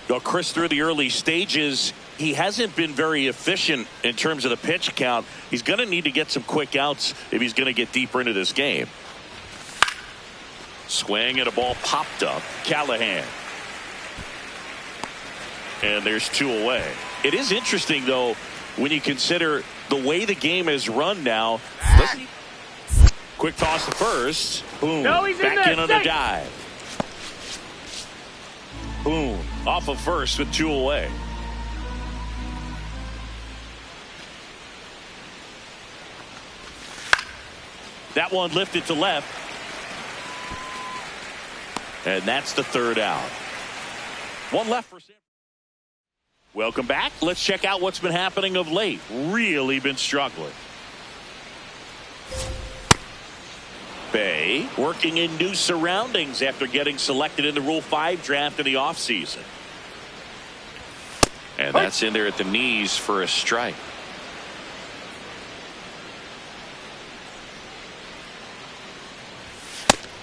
Well, Chris, through the early stages, he hasn't been very efficient in terms of the pitch count. He's going to need to get some quick outs if he's going to get deeper into this game. Swing and a ball popped up. Callahan. And there's 2 away. It is interesting, though, when you consider the way the game is run now. Quick toss to first. Boom. No, he's back in in on there. the dive. Boom. Off of first with 2 away. That one lifted to left. And that's the 3rd out. 1 left for Sam. Welcome back. Let's check out what's been happening of late. Really been struggling. Bay working in new surroundings after getting selected in the Rule 5 draft in the offseason. And that's in there at the knees for a strike.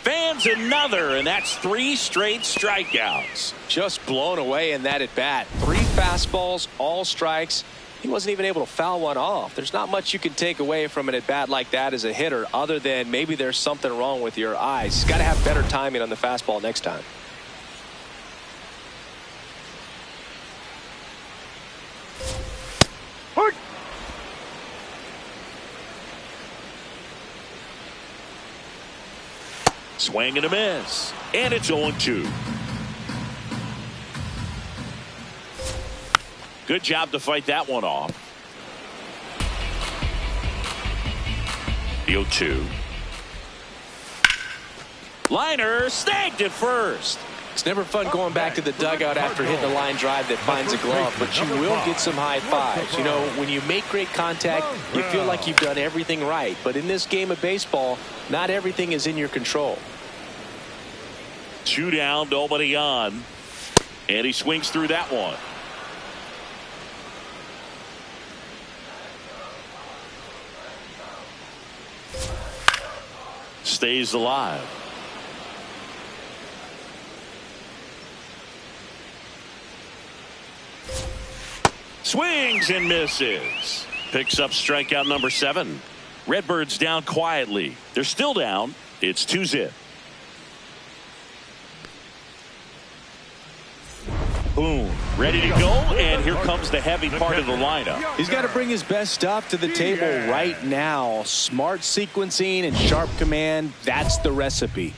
Fans another, and that's 3 straight strikeouts. Just blown away in that at bat. 3 3 fastballs, all strikes. He wasn't even able to foul one off. There's not much you can take away from an at-bat like that as a hitter other than maybe there's something wrong with your eyes. He's got to have better timing on the fastball next time. Swing and a miss. And it's 0-2. Good job to fight that one off. The 0-2. Liner snagged at first. It's never fun going back to the dugout after hitting a line drive that finds a glove, but you will get some high fives. You know, when you make great contact, you feel like you've done everything right. But in this game of baseball, not everything is in your control. 2 down, nobody on. And he swings through that one. Stays alive. Swings and misses. Picks up strikeout number 7. Redbirds down quietly. They're still down. It's 2-0. Boom. Ready to go, and here comes the heavy part of the lineup. He's got to bring his best stuff to the table right now. Smart sequencing and sharp command, that's the recipe.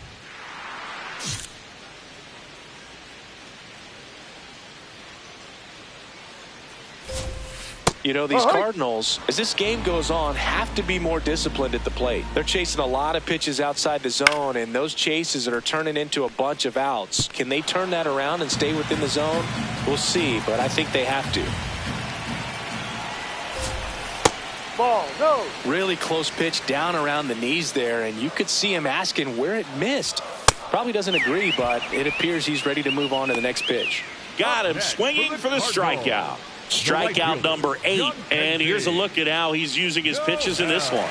You know, these Cardinals, as this game goes on, have to be more disciplined at the plate. They're chasing a lot of pitches outside the zone, and those chases that are turning into a bunch of outs. Can they turn that around and stay within the zone? We'll see, but I think they have to. Ball, no. Really close pitch down around the knees there, and you could see him asking where it missed. Probably doesn't agree, but it appears he's ready to move on to the next pitch. Got him swinging for the strikeout. Strikeout number 8. And here's a look at how he's using his pitches in this one.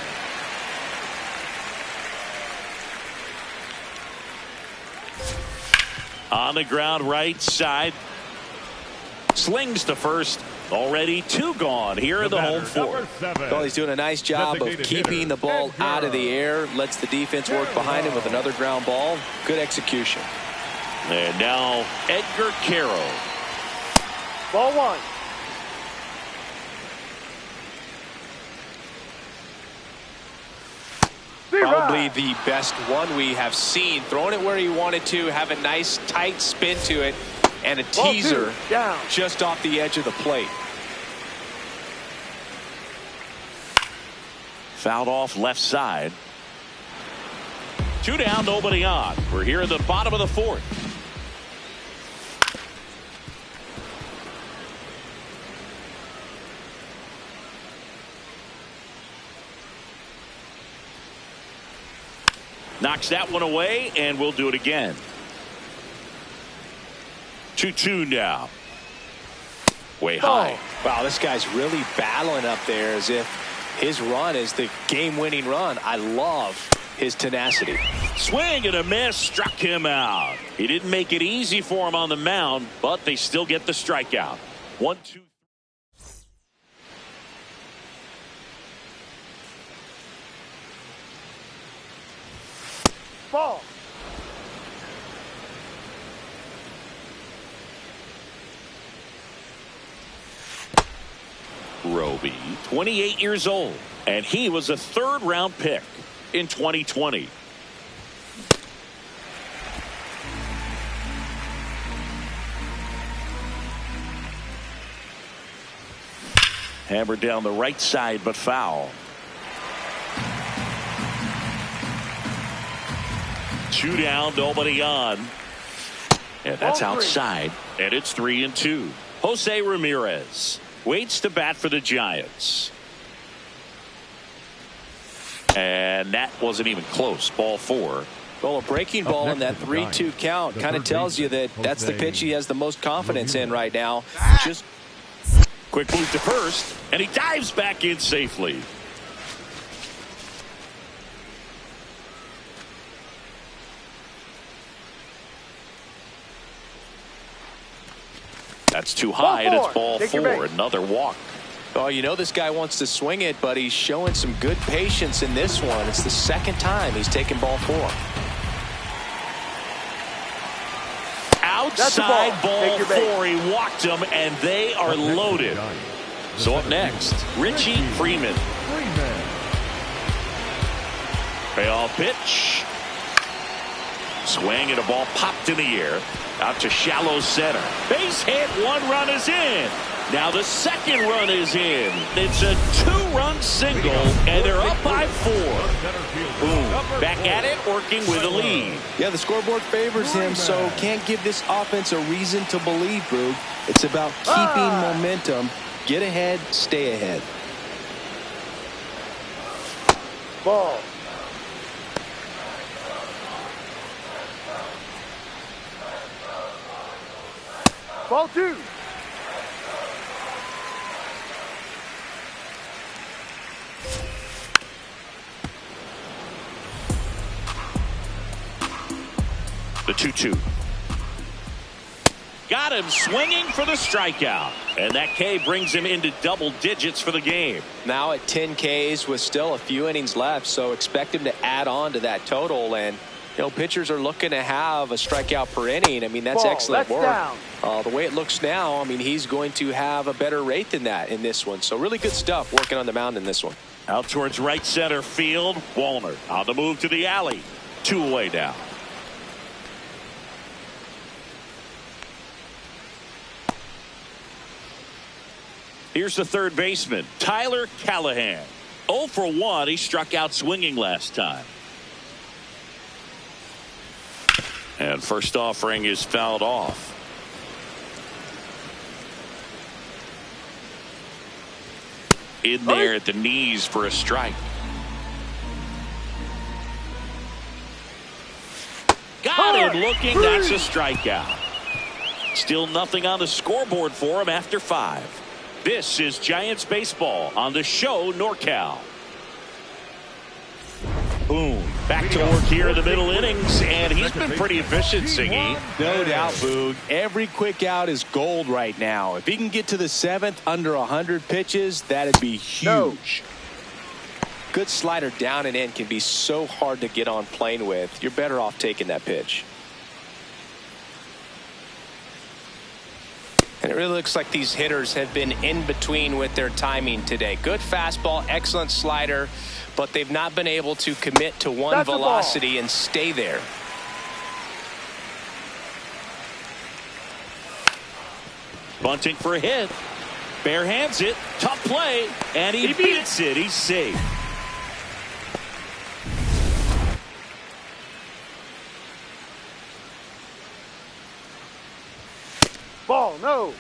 On the ground right side. Slings to first. Already 2 gone here in the home 4th. Well, he's doing a nice job of keeping the ball out of the air. Lets the defense work behind him with another ground ball. Good execution. And now Edgar Caro. Ball 1. Probably the best one we have seen. Throwing it where he wanted to, have a nice tight spin to it, and a teaser just off the edge of the plate. Fouled off left side. 2 down, nobody on. We're here at the bottom of the 4th. Knocks that one away, and we'll do it again. 2-2 now. Way high. Wow, this guy's really battling up there as if his run is the game-winning run. I love his tenacity. Swing and a miss, struck him out. He didn't make it easy for him on the mound, but they still get the strikeout. 1-2. Ball. Roby, 28 years old, and he was a 3rd-round pick in 2020. Hammered down the right side, but foul. 2 down, nobody on. And that's outside. And it's 3-2. Jose Ramirez waits to bat for the Giants. And that wasn't even close. Ball 4. Well, a breaking ball in that 3-2 count kind of tells you that that's the pitch he has the most confidence in right now. Just quick move to first, and he dives back in safely. That That's too high, and it's ball Take your four. base. Another walk. Oh, you know this guy wants to swing it, but he's showing some good patience in this one. It's the second time he's taken ball four. Outside ball four. He walked them, and they are loaded. So up next, Richie Freeman. Payoff pitch. Swing, and a ball popped in the air. Out to shallow center. Base hit. 1 run is in. Now the second run is in. It's a 2-run single, and they're up by 4. Boom. Back at it, working with a lead. Yeah, the scoreboard favors him, so can't give this offense a reason to believe, Boog. It's about keeping momentum. Get ahead, stay ahead. Ball. Ball 2. The 2-2. Got him swinging for the strikeout. And that K brings him into double digits for the game. Now at 10 Ks with still a few innings left, so expect him to add on to that total. And, you know, pitchers are looking to have a strikeout per inning. I mean, that's excellent work. The way it looks now, I mean, he's going to have a better rate than that in this one. So really good stuff working on the mound in this one. Out towards right center field. Wallner on the move to the alley. 2 away now. Here's the third baseman, Tyler Callahan. 0 for 1. He struck out swinging last time. And first offering is fouled off. In there at the knees for a strike. Got him looking. That's a strikeout. Still nothing on the scoreboard for him after 5. This is Giants baseball on the show NorCal. Boom. Back to work here in the middle innings, and he's been pretty efficient, Singy. No doubt, Boog. Every quick out is gold right now. If he can get to the 7th under 100 pitches, that'd be huge. Good slider down and in can be so hard to get on plane with. You're better off taking that pitch. And it really looks like these hitters have been in between with their timing today. Good fastball, excellent slider, but they've not been able to commit to one velocity and stay there. Bunting for a hit. Bare hands it. Tough play. And he beats it. He's safe. Ball, no.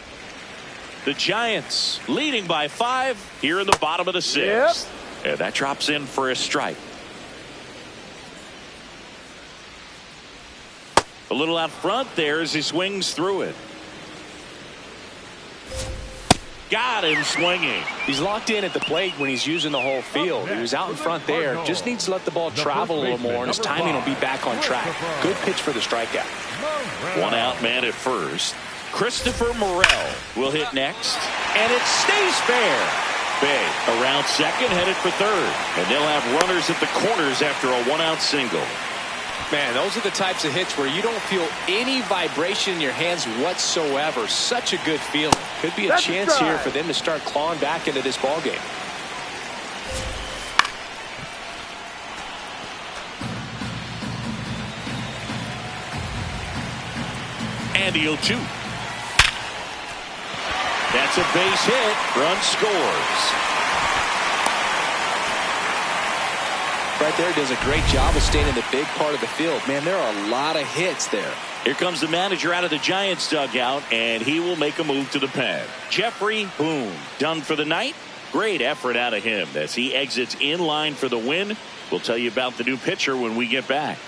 The Giants leading by 5 here in the bottom of the 6th. And that drops in for a strike. A little out front there as he swings through it. Got him swinging. He's locked in at the plate when he's using the whole field. He was out in front there. Just needs to let the ball travel a little more, and his timing will be back on track. Good pitch for the strikeout. 1 out man at first. Christopher Morel will hit next, and it stays fair. Bay around second, headed for third, and they'll have runners at the corners after a 1-out single. Man, those are the types of hits where you don't feel any vibration in your hands whatsoever. Such a good feeling. Could be a chance here for them to start clawing back into this ball game. And the 0-2. That's a base hit. Run scores. Right there does a great job of staying in the big part of the field. Man, there are a lot of hits there. Here comes the manager out of the Giants dugout, and he will make a move to the pen. Jeffrey Boone done for the night. Great effort out of him as he exits in line for the win. We'll tell you about the new pitcher when we get back.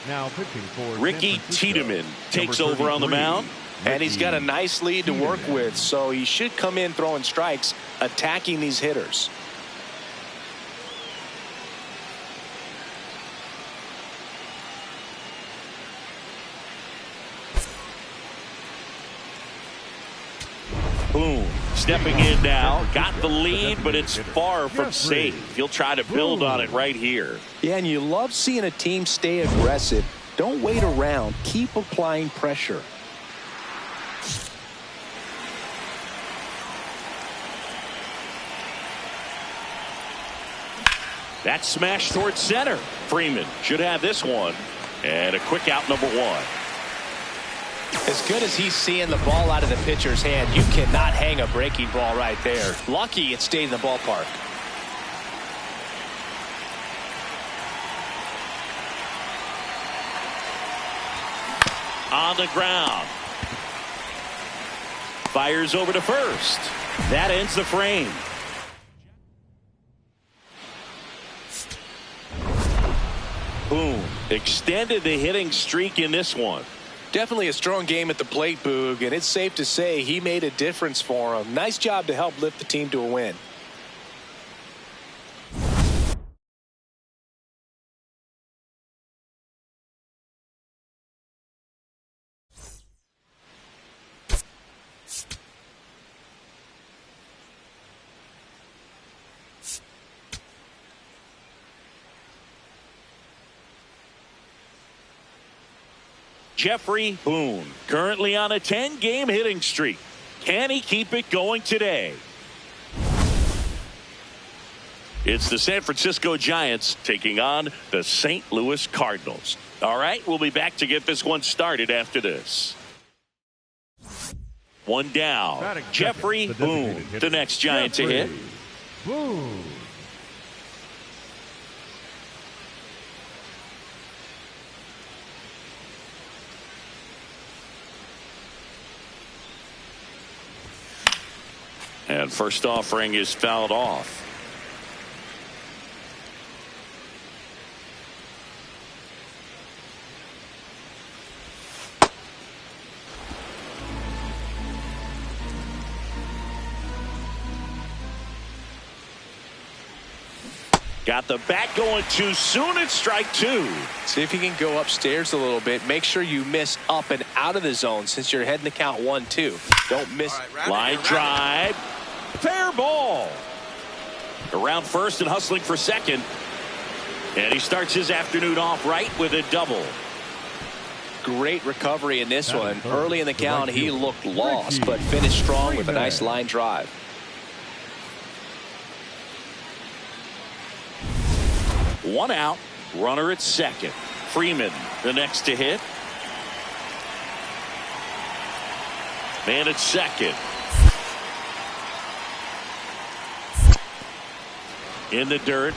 Now pitching for Ricky Tiedemann takes over on the mound. And he's got a nice lead to work with, so he should come in throwing strikes, attacking these hitters. Stepping in now, got the lead, but it's far from safe. He'll try to build on it right here. Yeah, and you love seeing a team stay aggressive. Don't wait around. Keep applying pressure. That smash towards center. Freeman should have this one. And a quick out, number one. As good as he's seeing the ball out of the pitcher's hand, you cannot hang a breaking ball right there. Lucky it stayed in the ballpark. On the ground. Fires over to first. That ends the frame. Boom. Extended the hitting streak in this one. Definitely a strong game at the plate, Boog, and it's safe to say he made a difference for him. Nice job to help lift the team to a win. Jeffrey Boone, currently on a 10-game hitting streak. Can he keep it going today? It's the San Francisco Giants taking on the St. Louis Cardinals. All right, we'll be back to get this one started after this. One down. Jeffrey Boone, the next Giant to hit. Boone. And first offering is fouled off. Got the bat going too soon. It's strike two. See if you can go upstairs a little bit. Make sure you miss up and out of the zone since you're heading to count 1-2. Don't miss. Right, line drive. Fair ball. Around first and hustling for second. And he starts his afternoon off right with a double. Great recovery in this one. Early in the count, he looked lost, but finished strong with a nice line drive. One out, runner at second. Freeman, the next to hit. Man at second. In the dirt.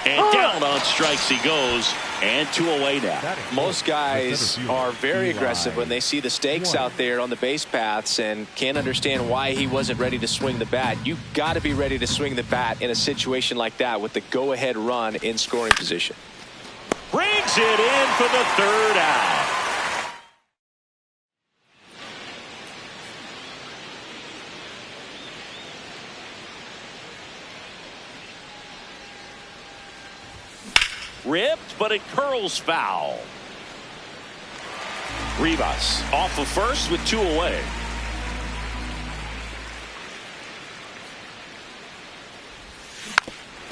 And down on strikes he goes. And two away now. Most guys are very aggressive when they see the stakes out there on the base paths and can't understand why he wasn't ready to swing the bat. You've got to be ready to swing the bat in a situation like that with the go-ahead run in scoring position. Brings it in for the third out. Ripped, but it curls foul. Rivas off of first with two away.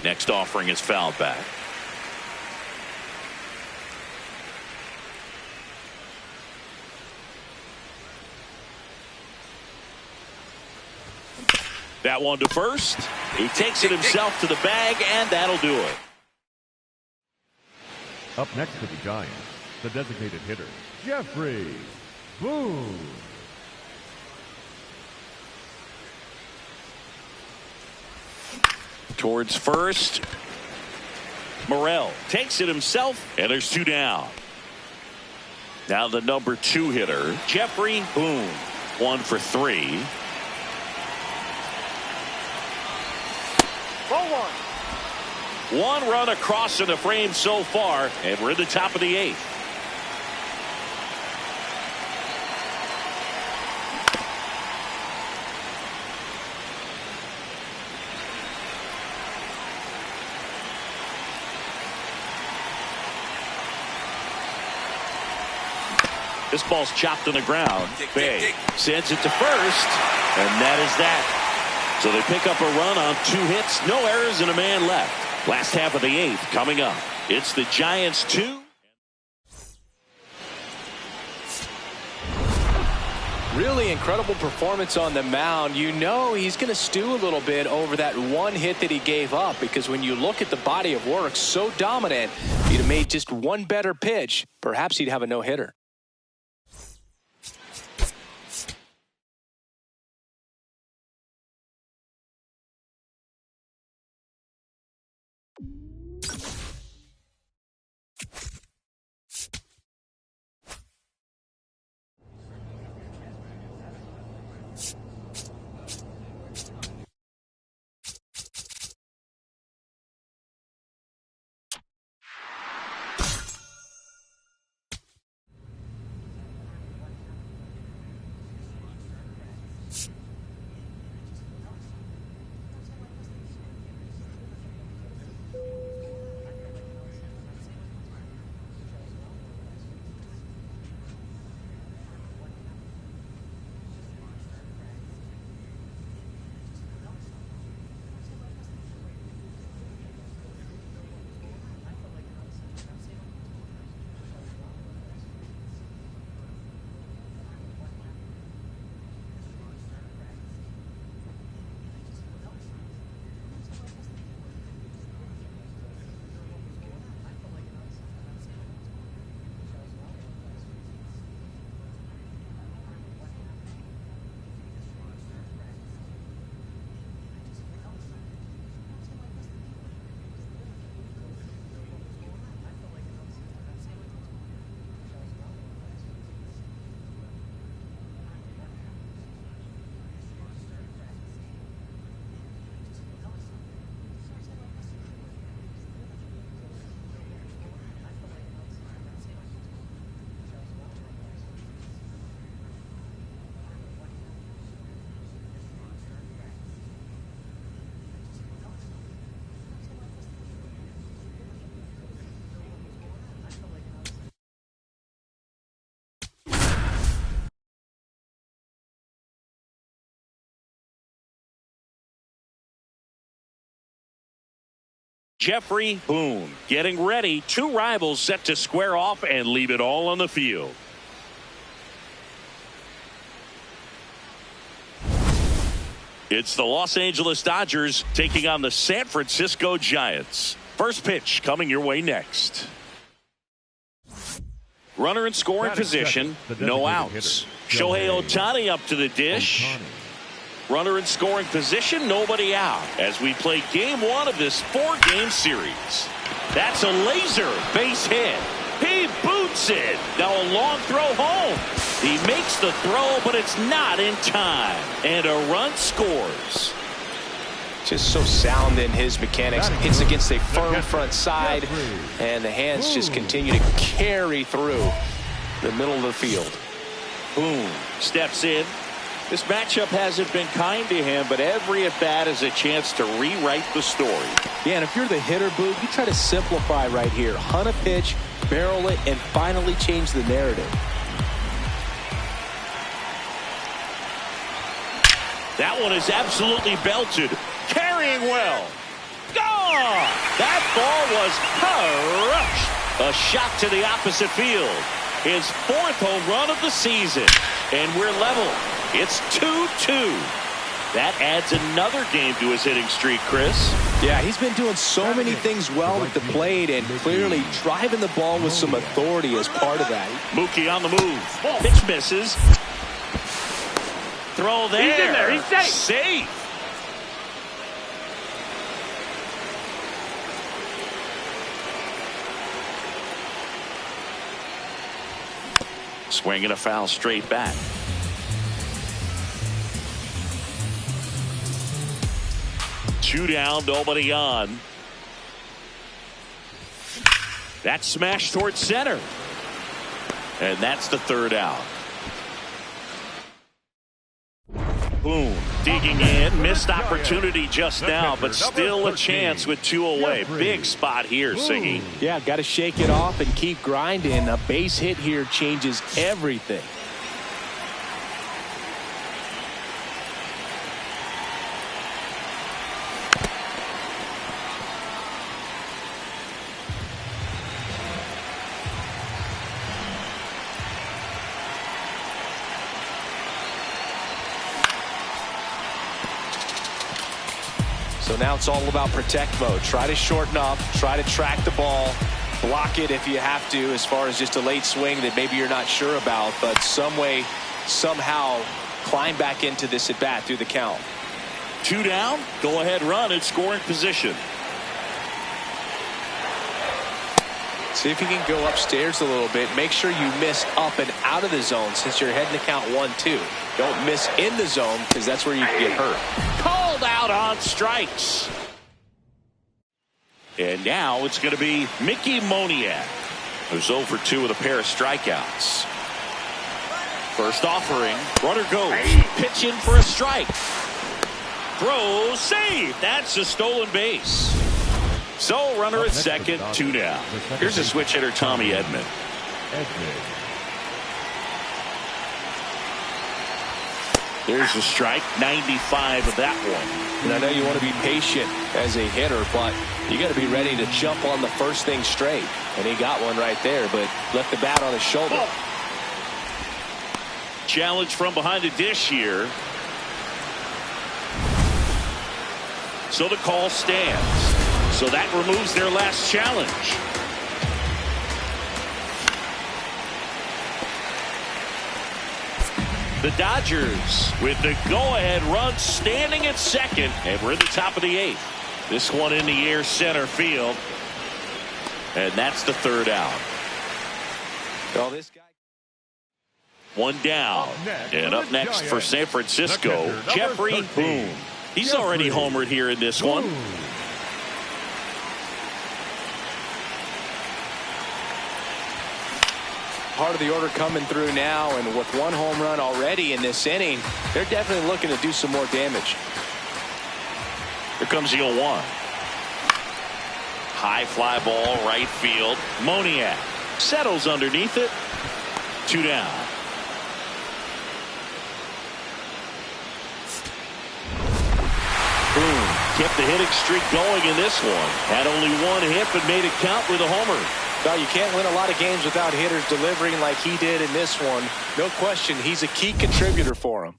Next offering is fouled back. That one to first. He takes it himself to the bag, and that'll do it. Up next for the Giants, the designated hitter, Jeffrey Boone. Towards first. Morel takes it himself, and there's two down. Now the number 2 hitter, Jeffrey Boone. 1 for 3. Ball one. One run across in the frame so far, and we're in the top of the 8th. This ball's chopped on the ground. Bay sends it to first, and that is that. So they pick up a run on 2 hits, no errors, and a man left. Last half of the 8th coming up. It's the Giants 2. Really incredible performance on the mound. You know he's going to stew a little bit over that 1 hit that he gave up, because when you look at the body of work, so dominant, if he'd have made just 1 better pitch, perhaps he'd have a no-hitter. Jeffrey Boone getting ready. 2 rivals set to square off and leave it all on the field. It's the Los Angeles Dodgers taking on the San Francisco Giants. First pitch coming your way next. Runner in scoring position, no outs. Shohei Ohtani up to the dish. Runner in scoring position, nobody out, as we play game 1 of this 4-game series. That's a laser base hit. He boots it. Now a long throw home. He makes the throw, but it's not in time. And a run scores. Just so sound in his mechanics. Hits against a firm front side, and the hands just continue to carry through the middle of the field. Boone steps in. This matchup hasn't been kind to him, but every at-bat is a chance to rewrite the story. Yeah, and if you're the hitter, Boog, you try to simplify right here. Hunt a pitch, barrel it, and finally change the narrative. That one is absolutely belted. Carrying well. Gone! That ball was crushed. A shot to the opposite field. His 4th home run of the season. And we're level. It's 2-2. That adds another game to his hitting streak, Chris. Yeah, he's been doing so many things well at the plate, and clearly driving the ball with some authority as part of that. Mookie on the move. Pitch misses. Throw there. He's in there. He's safe. Safe. Swinging a foul straight back. Two down, nobody on. That smash towards center. And that's the 3rd out. Boom. digging in. Missed opportunity just now, but still a chance with 2 away. Big spot here, Siggy. Yeah, got to shake it off and keep grinding. A base hit here changes everything. So now it's all about protect mode. Try to shorten up, try to track the ball, block it if you have to, as far as just a late swing that maybe you're not sure about, but some way, somehow climb back into this at bat through the count. 2 down, go ahead run in scoring position. See if you can go upstairs a little bit. Make sure you miss up and out of the zone since you're heading to count 1-2. Don't miss in the zone because that's where you can get hurt. Called out on strikes. And now it's going to be Mickey Moniak, who's 0 for 2 with a pair of strikeouts. First offering, runner goes, pitch in for a strike. Throw, save. That's a stolen base. So runner at second, 2 down. Here's a switch hitter, Tommy Edman. There's a strike, 95 of that one. And I know you want to be patient as a hitter, but you got to be ready to jump on the first thing straight. And he got one right there, but left the bat on his shoulder. Challenge from behind the dish here. So the call stands. So that removes their last challenge. The Dodgers with the go-ahead run standing at second, and we're in the top of the 8th. This one in the air center field, and that's the 3rd out. Well, this guy. 1 down, and up next for San Francisco, Jeffrey Boone. He's already homered here in this one. Part of the order coming through now, and with 1 home run already in this inning, they're definitely looking to do some more damage. Here comes the 0-1. High fly ball, right field. Moniak settles underneath it. 2 down. Boone kept the hitting streak going in this one. Had only 1 hit, but made it count with a homer. Well, you can't win a lot of games without hitters delivering like he did in this one. No question, he's a key contributor for him.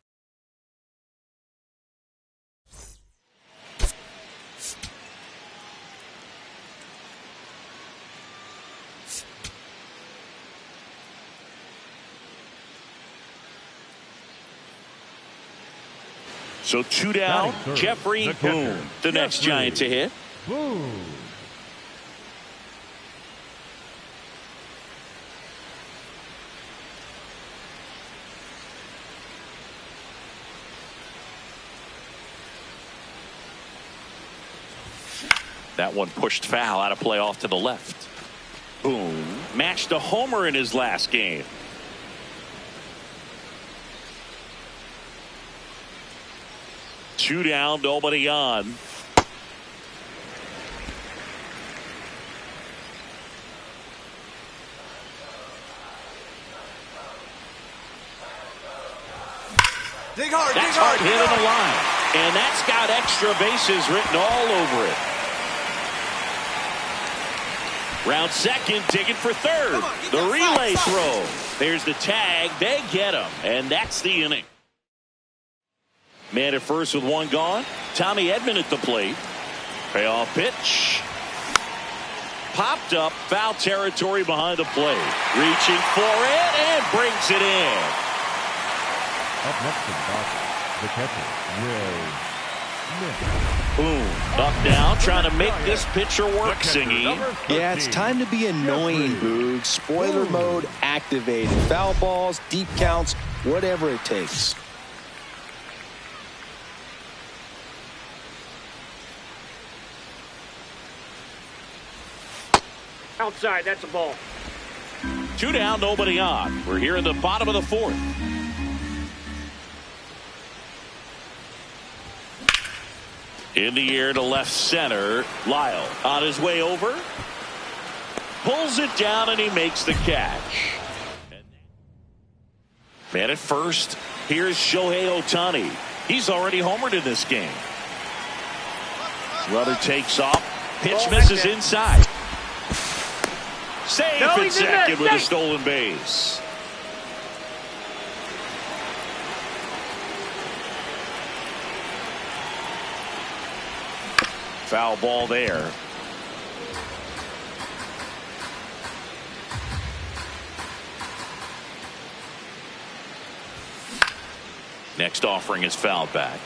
So 2 down, Jeffrey Boone, the next Giant to hit. Boone. That one pushed foul out of play off to the left. Boone matched a homer in his last game. Two down, nobody on. Dig hard, that's hard hit in the line. And that's got extra bases written all over it. Round second, digging for third. The relay throw. There's the tag. They get him. And that's the inning. Man at first with one gone. Tommy Edman at the plate. Payoff pitch. Popped up. Foul territory behind the plate. Reaching for it and brings it in. Up next to the Dodgers, the catcher, Will Smith. Boom. Up down, trying to make this pitcher work, Singy. Yeah, it's time to be annoying, Boog. Spoiler mode activated. Foul balls, deep counts, whatever it takes. Outside, that's a ball. Two down, nobody on. We're here in the bottom of the fourth. In the air to left center. Lyle on his way over. Pulls it down and he makes the catch. Man at first. Here's Shohei Ohtani. He's already homered in this game. Runner takes off. Pitch misses inside. Safe at second with a stolen base. Foul ball there. Next offering is fouled back.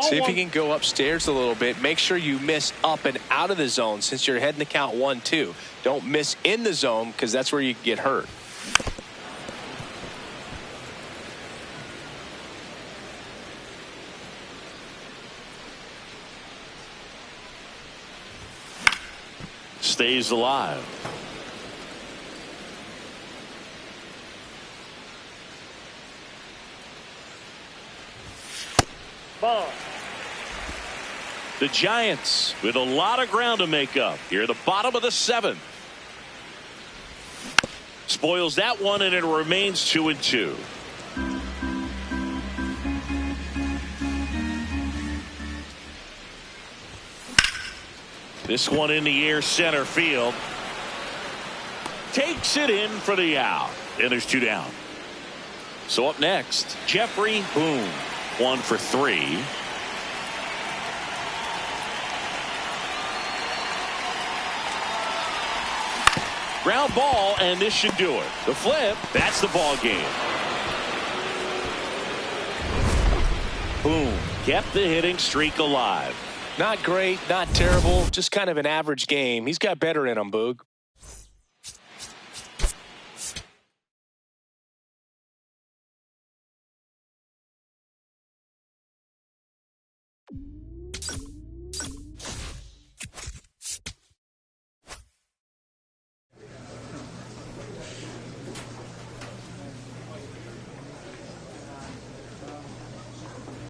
See if you can go upstairs a little bit. Make sure you miss up and out of the zone since you're heading to count 1-2. Don't miss in the zone because that's where you get hurt. Stays alive. Ball. The Giants with a lot of ground to make up here at the bottom of the 7th. Spoils that one and it remains 2-2. This one in the air center field. Takes it in for the out. And there's 2 down. So up next, Jeffrey Boone. 1 for 3. Ground ball, and this should do it. The flip, that's the ball game. Boone kept the hitting streak alive. Not great, not terrible, just kind of an average game. He's got better in him, Boog.